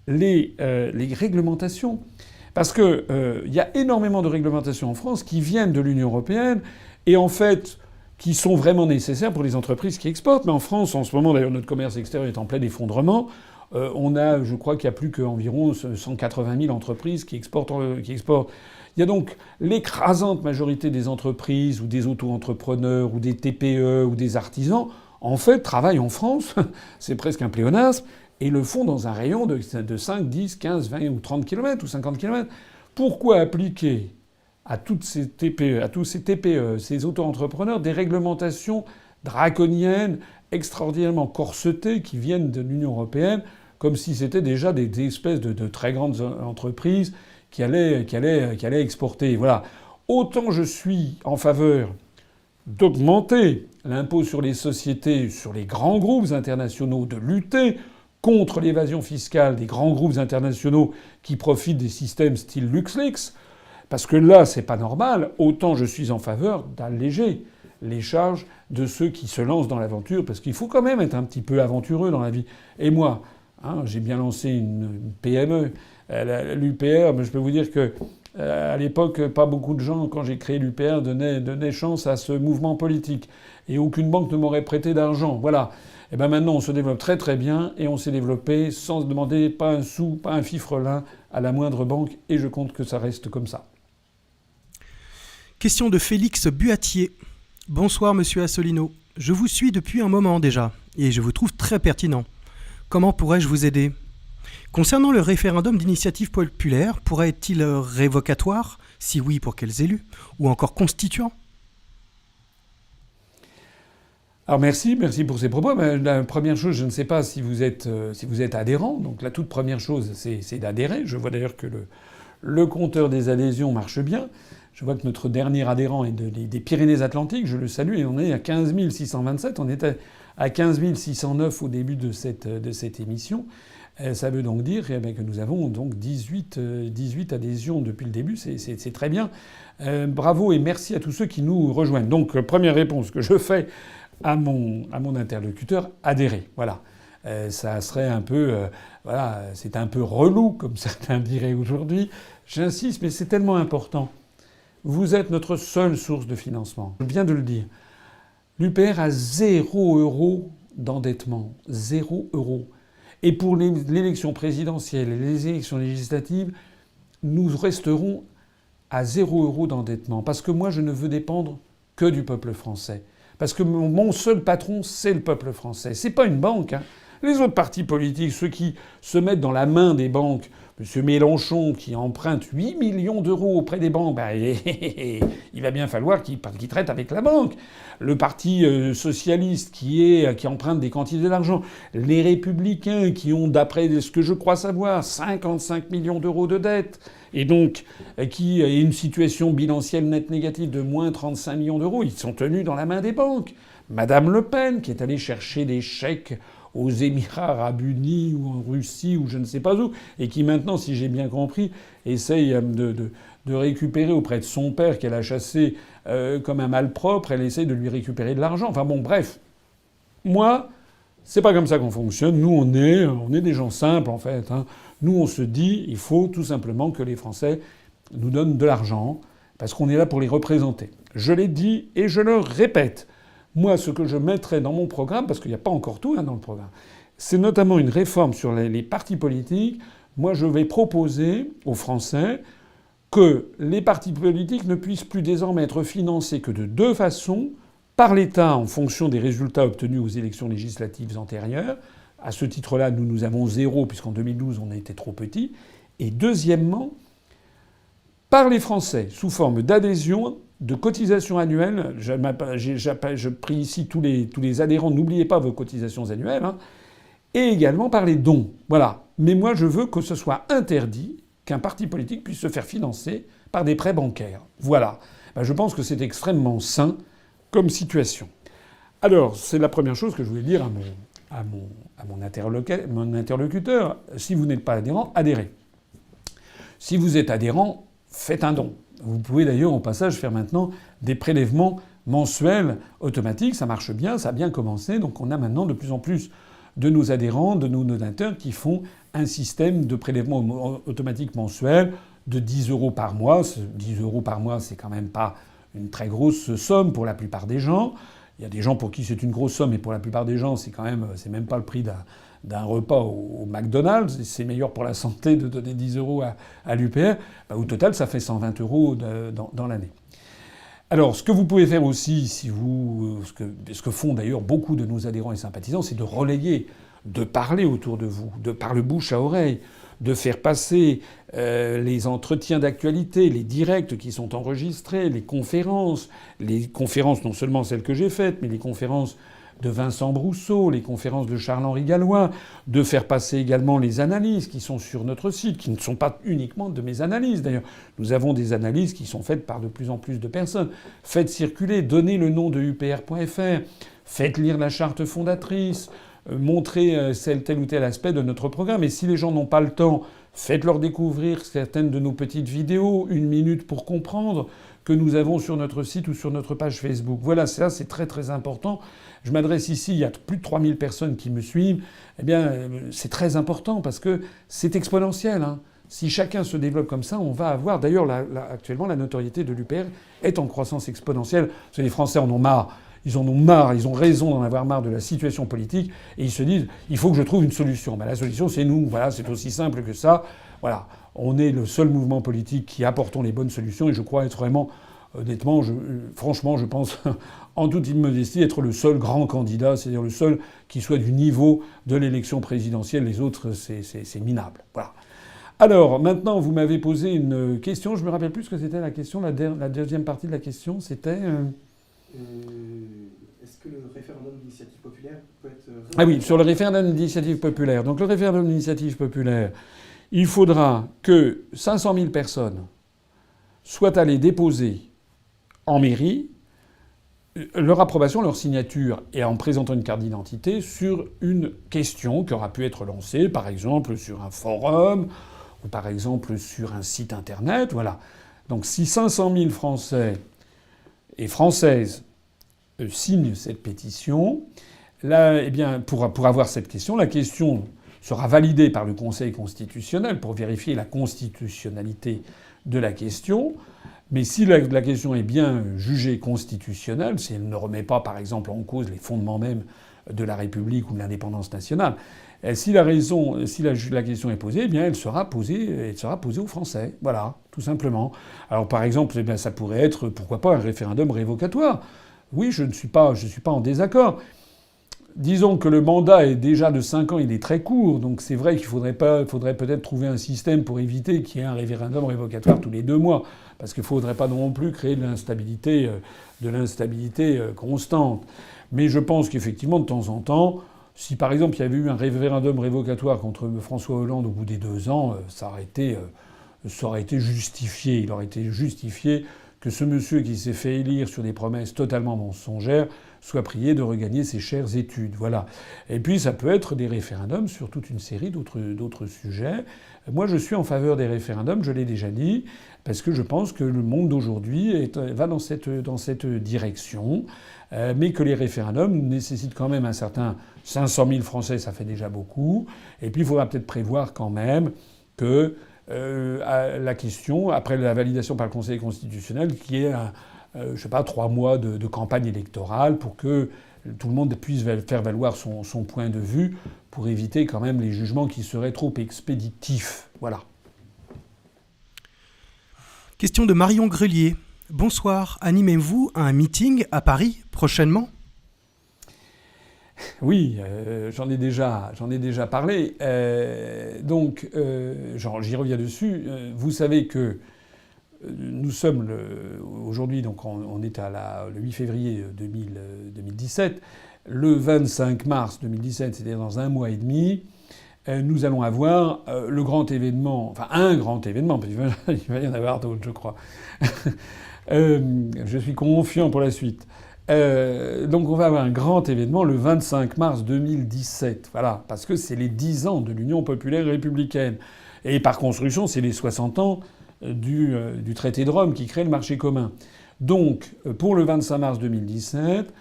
[SPEAKER 1] les réglementations. Parce que y a énormément de réglementations en France qui viennent de l'Union européenne et en fait qui sont vraiment nécessaires pour les entreprises qui exportent. Mais en France, en ce moment, d'ailleurs, notre commerce extérieur est en plein effondrement. Je crois qu'il n'y a plus qu'environ 180 000 entreprises qui exportent. Il y a donc l'écrasante majorité des entreprises ou des auto-entrepreneurs ou des TPE ou des artisans, en fait, travaillent en France. C'est presque un pléonasme. Et le font dans un rayon de 5, 10, 15, 20 ou 30 km ou 50 km. Pourquoi appliquer à toutes ces TPE, à tous ces TPE, ces auto-entrepreneurs, des réglementations draconiennes, extraordinairement corsetées qui viennent de l'Union européenne, comme si c'était déjà des espèces de très grandes entreprises qui allaient exporter. Voilà. Autant je suis en faveur d'augmenter l'impôt sur les sociétés, sur les grands groupes internationaux, de lutter contre l'évasion fiscale des grands groupes internationaux qui profitent des systèmes style LuxLeaks, parce que là, c'est pas normal, autant je suis en faveur d'alléger les charges de ceux qui se lancent dans l'aventure, parce qu'il faut quand même être un petit peu aventureux dans la vie. Et moi, j'ai bien lancé une PME, l'UPR, mais je peux vous dire que à l'époque, pas beaucoup de gens, quand j'ai créé l'UPR, donnaient chance à ce mouvement politique. Et aucune banque ne m'aurait prêté d'argent. Voilà. Et bien maintenant, on se développe très très bien et on s'est développé sans se demander pas un sou, pas un fifrelin à la moindre banque. Et je compte que ça reste comme ça.
[SPEAKER 2] Question de Félix Buatier. Bonsoir Monsieur Asselineau. Je vous suis depuis un moment déjà et je vous trouve très pertinent. Comment pourrais-je vous aider ? Concernant le référendum d'initiative populaire, pourrait-il révocatoire ? Si oui, pour quels élus ? Ou encore constituant ?
[SPEAKER 1] Alors merci pour ces propos. La première chose, je ne sais pas si vous êtes adhérent. Donc la toute première chose, c'est d'adhérer. Je vois d'ailleurs que le compteur des adhésions marche bien. Je vois que notre dernier adhérent est des Pyrénées-Atlantiques. Je le salue et on est à 15 627. On était à 15 609 au début de cette émission. Ça veut donc dire que nous avons donc 18 adhésions depuis le début. C'est très bien. Bravo et merci à tous ceux qui nous rejoignent. Donc première réponse que je fais à mon interlocuteur, adhérer. Voilà. Ça serait un peu... c'est un peu relou, comme certains diraient aujourd'hui. J'insiste, mais c'est tellement important. Vous êtes notre seule source de financement. Je viens de le dire. L'UPR a 0 € d'endettement. 0 €. Et pour l'élection présidentielle et les élections législatives, nous resterons à 0 € d'endettement. Parce que moi, je ne veux dépendre que du peuple français. Parce que mon seul patron, c'est le peuple français. C'est pas une banque. Hein. Les autres partis politiques, ceux qui se mettent dans la main des banques, M. Mélenchon qui emprunte 8 millions d'euros auprès des banques, il va bien falloir qu'il traite avec la banque. Le parti socialiste qui emprunte des quantités d'argent. Les Républicains qui ont, d'après ce que je crois savoir, 55 millions d'euros de dette. Et donc, qui a une situation bilancielle nette négative de moins 35 millions d'euros. Ils sont tenus dans la main des banques. Madame Le Pen qui est allée chercher des chèques aux Émirats Arabes Unis ou en Russie ou je ne sais pas où, et qui maintenant, si j'ai bien compris, essaye de récupérer auprès de son père qu'elle a chassé comme un malpropre, elle essaye de lui récupérer de l'argent. Enfin bon, bref. Moi, c'est pas comme ça qu'on fonctionne. Nous, on est des gens simples, en fait. Hein. Nous, on se dit, il faut tout simplement que les Français nous donnent de l'argent, parce qu'on est là pour les représenter. Je l'ai dit et je le répète. Moi, ce que je mettrais dans mon programme, parce qu'il n'y a pas encore tout dans le programme, c'est notamment une réforme sur les partis politiques. Moi, je vais proposer aux Français que les partis politiques ne puissent plus désormais être financés que de deux façons, par l'État en fonction des résultats obtenus aux élections législatives antérieures. À ce titre-là, nous avons zéro, puisqu'en 2012, on a été trop petits. Et deuxièmement, par les Français, sous forme d'adhésion, de cotisation annuelle. Je prie ici tous les adhérents, n'oubliez pas vos cotisations annuelles. Hein, et également par les dons. Voilà. Mais moi, je veux que ce soit interdit qu'un parti politique puisse se faire financer par des prêts bancaires. Voilà. Ben, je pense que c'est extrêmement sain comme situation. Alors, c'est la première chose que je voulais dire à mon interlocuteur. Si vous n'êtes pas adhérent, adhérez. Si vous êtes adhérent, faites un don. Vous pouvez d'ailleurs, au passage, faire maintenant des prélèvements mensuels automatiques. Ça marche bien, ça a bien commencé. Donc on a maintenant de plus en plus de nos adhérents, de nos donateurs qui font un système de prélèvement automatique mensuel de 10 € par mois. 10 € par mois, c'est quand même pas une très grosse somme pour la plupart des gens. Il y a des gens pour qui c'est une grosse somme, et pour la plupart des gens, c'est même pas le prix d'un repas au McDonald's. C'est meilleur pour la santé de donner 10 € à l'UPR. Ben, au total, ça fait 120 € dans l'année. Alors, ce que vous pouvez faire aussi, ce que font d'ailleurs beaucoup de nos adhérents et sympathisants, c'est de relayer, de parler autour de vous, de par le bouche à oreille, de faire passer les entretiens d'actualité, les directs qui sont enregistrés, les conférences non seulement celles que j'ai faites, mais les conférences de Vincent Brousseau, les conférences de Charles-Henri Gallois, de faire passer également les analyses qui sont sur notre site, qui ne sont pas uniquement de mes analyses d'ailleurs. Nous avons des analyses qui sont faites par de plus en plus de personnes. Faites circuler, donnez le nom de upr.fr, faites lire la charte fondatrice, montrez tel ou tel aspect de notre programme. Et si les gens n'ont pas le temps, faites-leur découvrir certaines de nos petites vidéos, 1 minute pour comprendre, que nous avons sur notre site ou sur notre page Facebook. Voilà, ça c'est très très important. Je m'adresse ici, il y a plus de 3000 personnes qui me suivent. Eh bien, c'est très important parce que c'est exponentiel. Hein. Si chacun se développe comme ça, on va avoir... D'ailleurs, actuellement, la notoriété de l'UPR est en croissance exponentielle. Parce que les Français en ont marre. Ils en ont marre, ils ont raison d'en avoir marre de la situation politique. Et ils se disent, il faut que je trouve une solution. Ben, la solution, c'est nous. Voilà, c'est aussi simple que ça. Voilà. On est le seul mouvement politique qui apportons les bonnes solutions. Et je crois être vraiment... Honnêtement, franchement, je pense, en toute immodestie, être le seul grand candidat, c'est-à-dire le seul qui soit du niveau de l'élection présidentielle. Les autres, c'est minable. Voilà. Alors, maintenant, vous m'avez posé une question. Je me rappelle plus ce que c'était la question. La deuxième partie de la question, c'était...
[SPEAKER 2] Est-ce que le référendum d'initiative populaire peut être...
[SPEAKER 1] Ah oui, sur le référendum d'initiative populaire. Donc, le référendum d'initiative populaire, il faudra que 500 000 personnes soient allées déposer en mairie leur approbation, leur signature, et en présentant une carte d'identité sur une question qui aura pu être lancée, par exemple, sur un forum, ou par exemple sur un site internet, voilà. Donc si 500 000 Français et Françaises signent cette pétition, là, eh bien, pour avoir cette question, la question sera validée par le Conseil constitutionnel pour vérifier la constitutionnalité de la question. Mais si la question est bien jugée constitutionnelle, si elle ne remet pas, par exemple, en cause les fondements même de la République ou de l'indépendance nationale, si la question est posée, eh bien, elle sera posée aux Français. Voilà, tout simplement. Alors, par exemple, eh bien, ça pourrait être, pourquoi pas, un référendum révocatoire. Oui, je ne suis pas en désaccord. Disons que le mandat est déjà de 5 ans, il est très court, donc c'est vrai qu'il faudrait peut-être trouver un système pour éviter qu'il y ait un référendum révocatoire tous les 2 mois, parce qu'il ne faudrait pas non plus créer de l'instabilité constante. Mais je pense qu'effectivement, de temps en temps, si par exemple il y avait eu un référendum révocatoire contre François Hollande au bout des 2 ans, ça aurait été justifié. Il aurait été justifié que ce monsieur qui s'est fait élire sur des promesses totalement mensongères soit prié de regagner ses chères études. Voilà. Et puis ça peut être des référendums sur toute une série d'autres sujets. Moi, je suis en faveur des référendums, je l'ai déjà dit, parce que je pense que le monde d'aujourd'hui va dans cette direction, mais que les référendums nécessitent quand même un certain 500 000 Français, ça fait déjà beaucoup. Et puis il faudra peut-être prévoir quand même que la question, après la validation par le Conseil constitutionnel, qui est je sais pas, 3 mois de campagne électorale pour que tout le monde puisse faire valoir son point de vue pour éviter quand même les jugements qui seraient trop expéditifs. Voilà.
[SPEAKER 2] Question de Marion Grelier. Bonsoir, animez-vous un meeting à Paris prochainement ?
[SPEAKER 1] Oui, j'en ai déjà parlé. J'y reviens dessus. Vous savez que nous sommes aujourd'hui, donc on est le 8 février 2017. Le 25 mars 2017, c'est-à-dire dans un mois et demi, nous allons avoir le grand événement, enfin un grand événement, parce qu'il va y en avoir d'autres, je crois. Je suis confiant pour la suite. Donc on va avoir un grand événement le 25 mars 2017. Voilà, parce que c'est les 10 ans de l'Union populaire républicaine. Et par construction, c'est les 60 ans du traité de Rome qui crée le marché commun. Donc, pour le 25 mars 2017,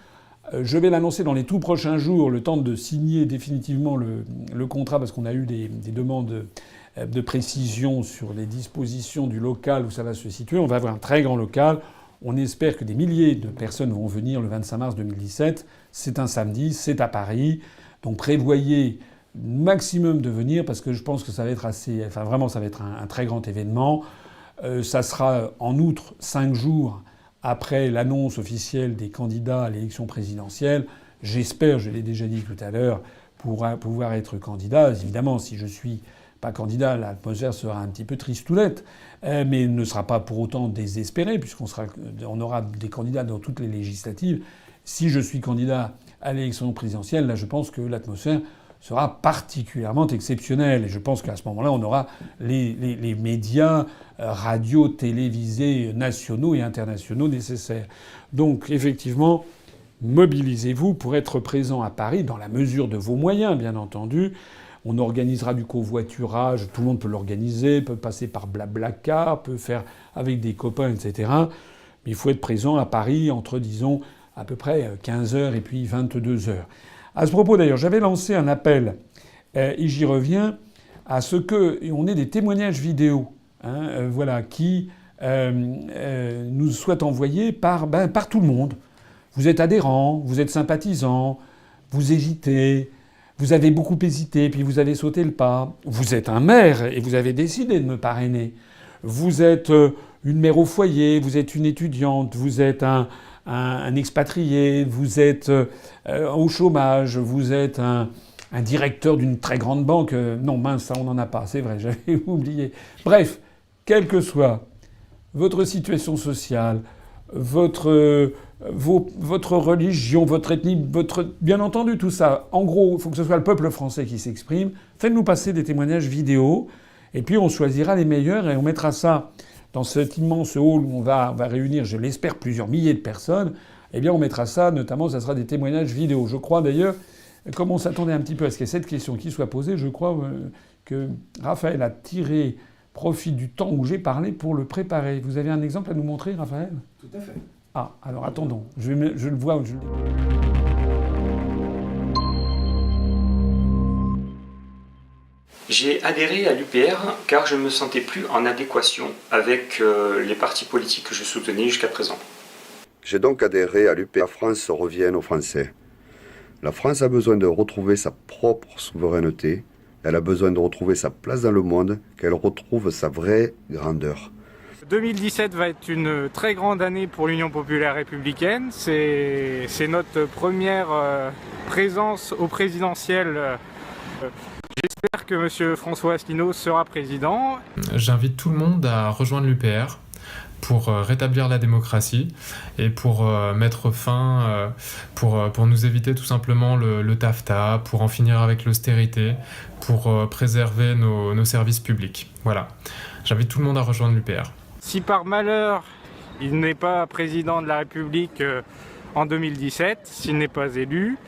[SPEAKER 1] je vais l'annoncer dans les tout prochains jours, le temps de signer définitivement le contrat, parce qu'on a eu des demandes de précision sur les dispositions du local où ça va se situer. On va avoir un très grand local. On espère que des milliers de personnes vont venir le 25 mars 2017. C'est un samedi, c'est à Paris. Donc prévoyez maximum de venir parce que je pense que ça va être vraiment ça va être un très grand événement. Ça sera en outre 5 jours après l'annonce officielle des candidats à l'élection présidentielle. J'espère, je l'ai déjà dit tout à l'heure, pouvoir être candidat. Évidemment, si je suis pas candidat, l'atmosphère sera un petit peu tristounette, mais ne sera pas pour autant désespérée, puisqu'on aura des candidats dans toutes les législatives. Si je suis candidat à l'élection présidentielle, là, je pense que l'atmosphère sera particulièrement exceptionnelle. Et je pense qu'à ce moment-là, on aura les médias, radio, télévisés, nationaux et internationaux nécessaires. Donc, effectivement, mobilisez-vous pour être présent à Paris, dans la mesure de vos moyens, bien entendu. On organisera du covoiturage, tout le monde peut l'organiser, peut passer par Blablacar, peut faire avec des copains, etc. Mais il faut être présent à Paris entre, disons, à peu près 15h et puis 22h. À ce propos, d'ailleurs, j'avais lancé un appel, et j'y reviens, à ce qu'on ait des témoignages vidéo, qui nous soient envoyés par tout le monde. Vous êtes adhérent, vous êtes sympathisant, vous hésitez, vous avez beaucoup hésité, puis vous avez sauté le pas. Vous êtes un maire et vous avez décidé de me parrainer. Vous êtes une mère au foyer, vous êtes une étudiante, vous êtes un expatrié, vous êtes au chômage, vous êtes un directeur d'une très grande banque. Non, mince, ça on n'en a pas, c'est vrai, j'avais oublié. Bref, quelle que soit votre situation sociale, votre religion, votre ethnie, bien entendu tout ça. En gros, il faut que ce soit le peuple français qui s'exprime. Faites-nous passer des témoignages vidéo, et puis on choisira les meilleurs et on mettra ça dans cet immense hall où on va réunir, je l'espère, plusieurs milliers de personnes. Eh bien, on mettra ça, notamment, ça sera des témoignages vidéo. Je crois d'ailleurs, comme on s'attendait un petit peu à ce qu'il y ait cette question qui soit posée, je crois que Raphaël a tiré profit du temps où j'ai parlé pour le préparer. Vous avez un exemple à nous montrer, Raphaël ?
[SPEAKER 3] Tout à fait.
[SPEAKER 1] Ah, alors attendons. Je le vois.
[SPEAKER 4] J'ai adhéré à l'UPR car je ne me sentais plus en adéquation avec les partis politiques que je soutenais jusqu'à présent.
[SPEAKER 5] J'ai donc adhéré à l'UPR. La France revienne aux Français. La France a besoin de retrouver sa propre souveraineté. Elle a besoin de retrouver sa place dans le monde, qu'elle retrouve sa vraie grandeur.
[SPEAKER 6] 2017 va être une très grande année pour l'Union populaire républicaine. C'est notre première présence au présidentiel. J'espère que M. François Asselineau sera président.
[SPEAKER 7] J'invite tout le monde à rejoindre l'UPR pour rétablir la démocratie et pour mettre fin, pour nous éviter tout simplement le TAFTA, pour en finir avec l'austérité, pour préserver nos services publics. Voilà. J'invite tout le monde à rejoindre l'UPR.
[SPEAKER 6] Si par malheur il n'est pas président de la République en 2017, s'il n'est pas élu,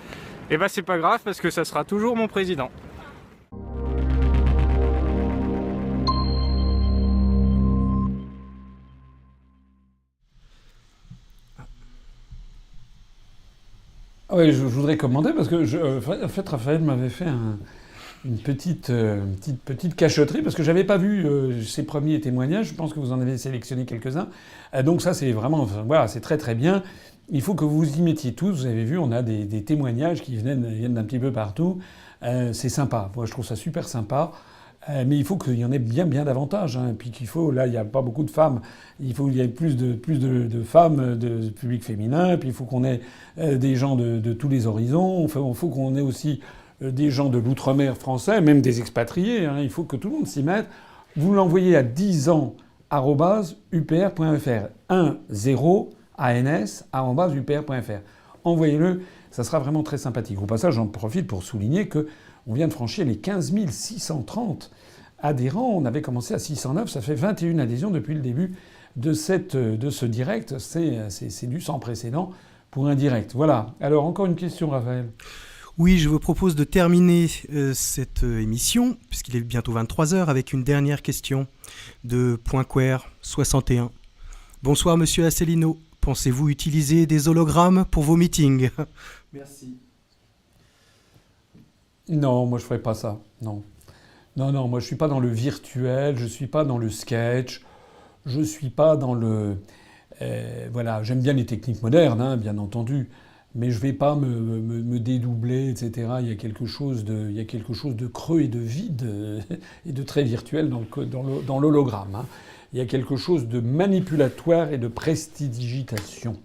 [SPEAKER 6] eh ben c'est pas grave parce que ça sera toujours mon président.
[SPEAKER 1] Oui, je voudrais commenter parce que en fait, Raphaël m'avait fait petite cachotterie, parce que j'avais pas vu ces premiers témoignages. Je pense que vous en avez sélectionné quelques-uns. Donc ça, c'est vraiment, voilà, c'est très très bien. Il faut que vous y mettiez tous. Vous avez vu, on a des témoignages qui viennent d'un petit peu partout. C'est sympa. Moi, je trouve ça super sympa. Mais il faut qu'il y en ait bien davantage. Et puis qu'il faut, là, il n'y a pas beaucoup de femmes. Il faut qu'il y ait plus de femmes, de public féminin. Et puis il faut qu'on ait des gens de tous les horizons. Il faut qu'on ait aussi des gens de l'outre-mer français, même des expatriés. Il faut que tout le monde s'y mette. Vous l'envoyez à 10ans@upr.fr. 10ans@upr.fr. Envoyez-le. Ça sera vraiment très sympathique. Au passage, j'en profite pour souligner que on vient de franchir les 15 630 adhérents. On avait commencé à 609. Ça fait 21 adhésions depuis le début de ce direct. C'est du sans précédent pour un direct. Voilà. Alors, encore une question, Raphaël.
[SPEAKER 2] Oui, je vous propose de terminer cette émission, puisqu'il est bientôt 23h, avec une dernière question de Poinquer 61. Bonsoir, monsieur Asselineau. Pensez-vous utiliser des hologrammes pour vos meetings ? Merci.
[SPEAKER 1] Non, moi je ferai pas ça. Non, moi je suis pas dans le virtuel, je suis pas dans le sketch, je suis pas dans le... voilà, j'aime bien les techniques modernes, bien entendu, mais je vais pas me dédoubler, etc. Il y a quelque chose de creux et de vide et de très virtuel dans l'hologramme. Il y a quelque chose de manipulatoire et de prestidigitation.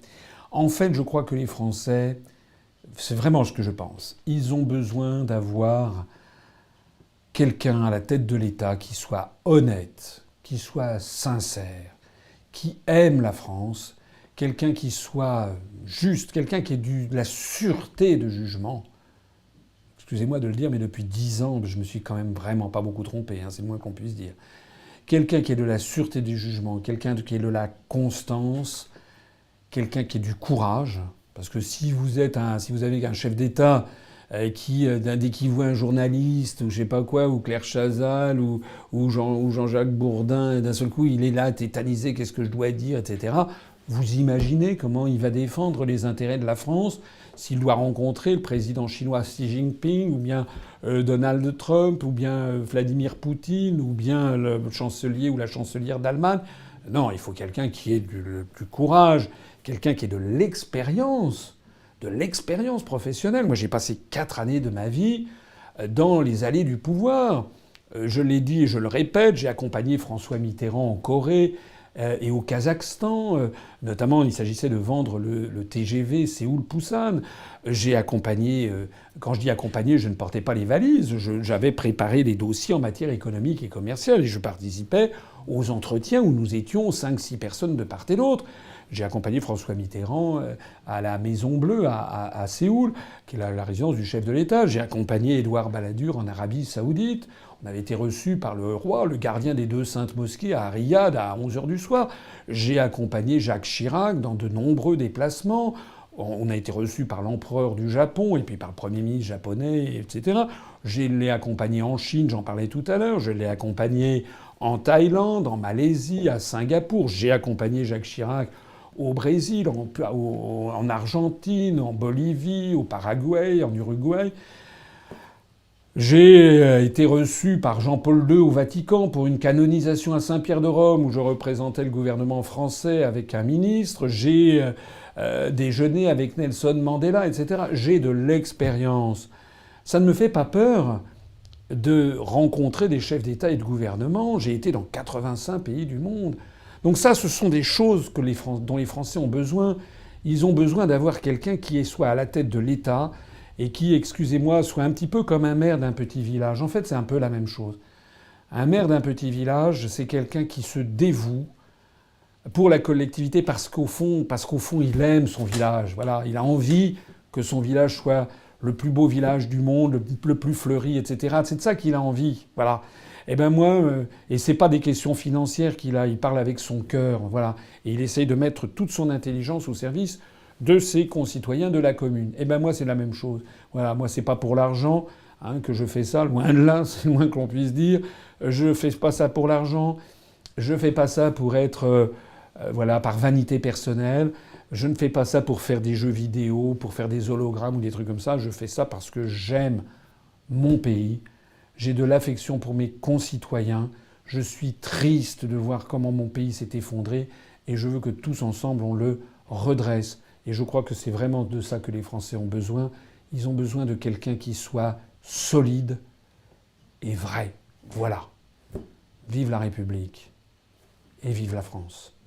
[SPEAKER 1] En fait, je crois que les Français... C'est vraiment ce que je pense. Ils ont besoin d'avoir quelqu'un à la tête de l'État qui soit honnête, qui soit sincère, qui aime la France, quelqu'un qui soit juste, quelqu'un qui ait de la sûreté de jugement. Excusez-moi de le dire, mais depuis 10 ans, je me suis quand même vraiment pas beaucoup trompé, c'est le moins qu'on puisse dire. Quelqu'un qui ait de la sûreté du jugement, quelqu'un qui ait de la constance, quelqu'un qui ait du courage. Parce que si vous avez un chef d'État qui, dès qu'il voit un journaliste, ou je sais pas quoi, ou Claire Chazal, ou Jean-Jacques Bourdin, d'un seul coup, il est là, tétanisé, qu'est-ce que je dois dire, etc. Vous imaginez comment il va défendre les intérêts de la France s'il doit rencontrer le président chinois Xi Jinping, ou bien Donald Trump, ou bien Vladimir Poutine, ou bien le chancelier ou la chancelière d'Allemagne. Non, il faut quelqu'un qui ait du courage, quelqu'un qui ait de l'expérience professionnelle. Moi, j'ai passé 4 années de ma vie dans les allées du pouvoir. Je l'ai dit et je le répète, j'ai accompagné François Mitterrand en Corée et au Kazakhstan. Notamment, il s'agissait de vendre le TGV Séoul-Pusan. J'ai accompagné... quand je dis accompagné, je ne portais pas les valises. J'avais préparé des dossiers en matière économique et commerciale et je participais aux entretiens où nous étions 5-6 personnes de part et d'autre. J'ai accompagné François Mitterrand à la Maison Bleue à Séoul, qui est la résidence du chef de l'État. J'ai accompagné Édouard Balladur en Arabie Saoudite. On avait été reçus par le roi, le gardien des 2 saintes mosquées à Riyad à 11h du soir. J'ai accompagné Jacques Chirac dans de nombreux déplacements. On a été reçus par l'empereur du Japon et puis par le Premier ministre japonais, etc. Je l'ai accompagné en Chine, j'en parlais tout à l'heure. Je l'ai accompagné en Thaïlande, en Malaisie, à Singapour. J'ai accompagné Jacques Chirac au Brésil, en Argentine, en Bolivie, au Paraguay, en Uruguay. J'ai été reçu par Jean-Paul II au Vatican pour une canonisation à Saint-Pierre de Rome où je représentais le gouvernement français avec un ministre. J'ai déjeuné avec Nelson Mandela, etc. J'ai de l'expérience. Ça ne me fait pas peur de rencontrer des chefs d'État et de gouvernement. J'ai été dans 85 pays du monde. Donc ça, ce sont des choses dont les Français ont besoin. Ils ont besoin d'avoir quelqu'un qui soit à la tête de l'État et qui, excusez-moi, soit un petit peu comme un maire d'un petit village. En fait, c'est un peu la même chose. Un maire d'un petit village, c'est quelqu'un qui se dévoue pour la collectivité parce qu'au fond, il aime son village. Voilà, il a envie que son village soit le plus beau village du monde, le plus fleuri, etc. C'est de ça qu'il a envie. Voilà. Eh ben moi, et c'est pas des questions financières qu'il a, il parle avec son cœur, voilà. Et il essaye de mettre toute son intelligence au service de ses concitoyens de la commune. Eh ben moi, c'est la même chose. Voilà, moi, c'est pas pour l'argent que je fais ça, loin de là, c'est le moins que l'on puisse dire. Je fais pas ça pour l'argent, je fais pas ça pour être, par vanité personnelle. Je ne fais pas ça pour faire des jeux vidéo, pour faire des hologrammes ou des trucs comme ça. Je fais ça parce que j'aime mon pays. j'ai de l'affection pour mes concitoyens. Je suis triste de voir comment mon pays s'est effondré et je veux que tous ensemble on le redresse. Et je crois que c'est vraiment de ça que les Français ont besoin. Ils ont besoin de quelqu'un qui soit solide et vrai. Voilà. Vive la République et vive la France.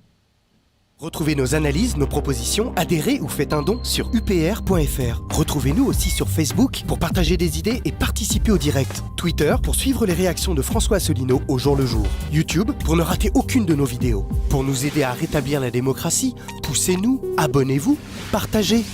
[SPEAKER 2] Retrouvez nos analyses, nos propositions, adhérez ou faites un don sur upr.fr. Retrouvez-nous aussi sur Facebook pour partager des idées et participer au direct. Twitter pour suivre les réactions de François Asselineau au jour le jour. YouTube pour ne rater aucune de nos vidéos. Pour nous aider à rétablir la démocratie, poussez-nous, abonnez-vous, partagez.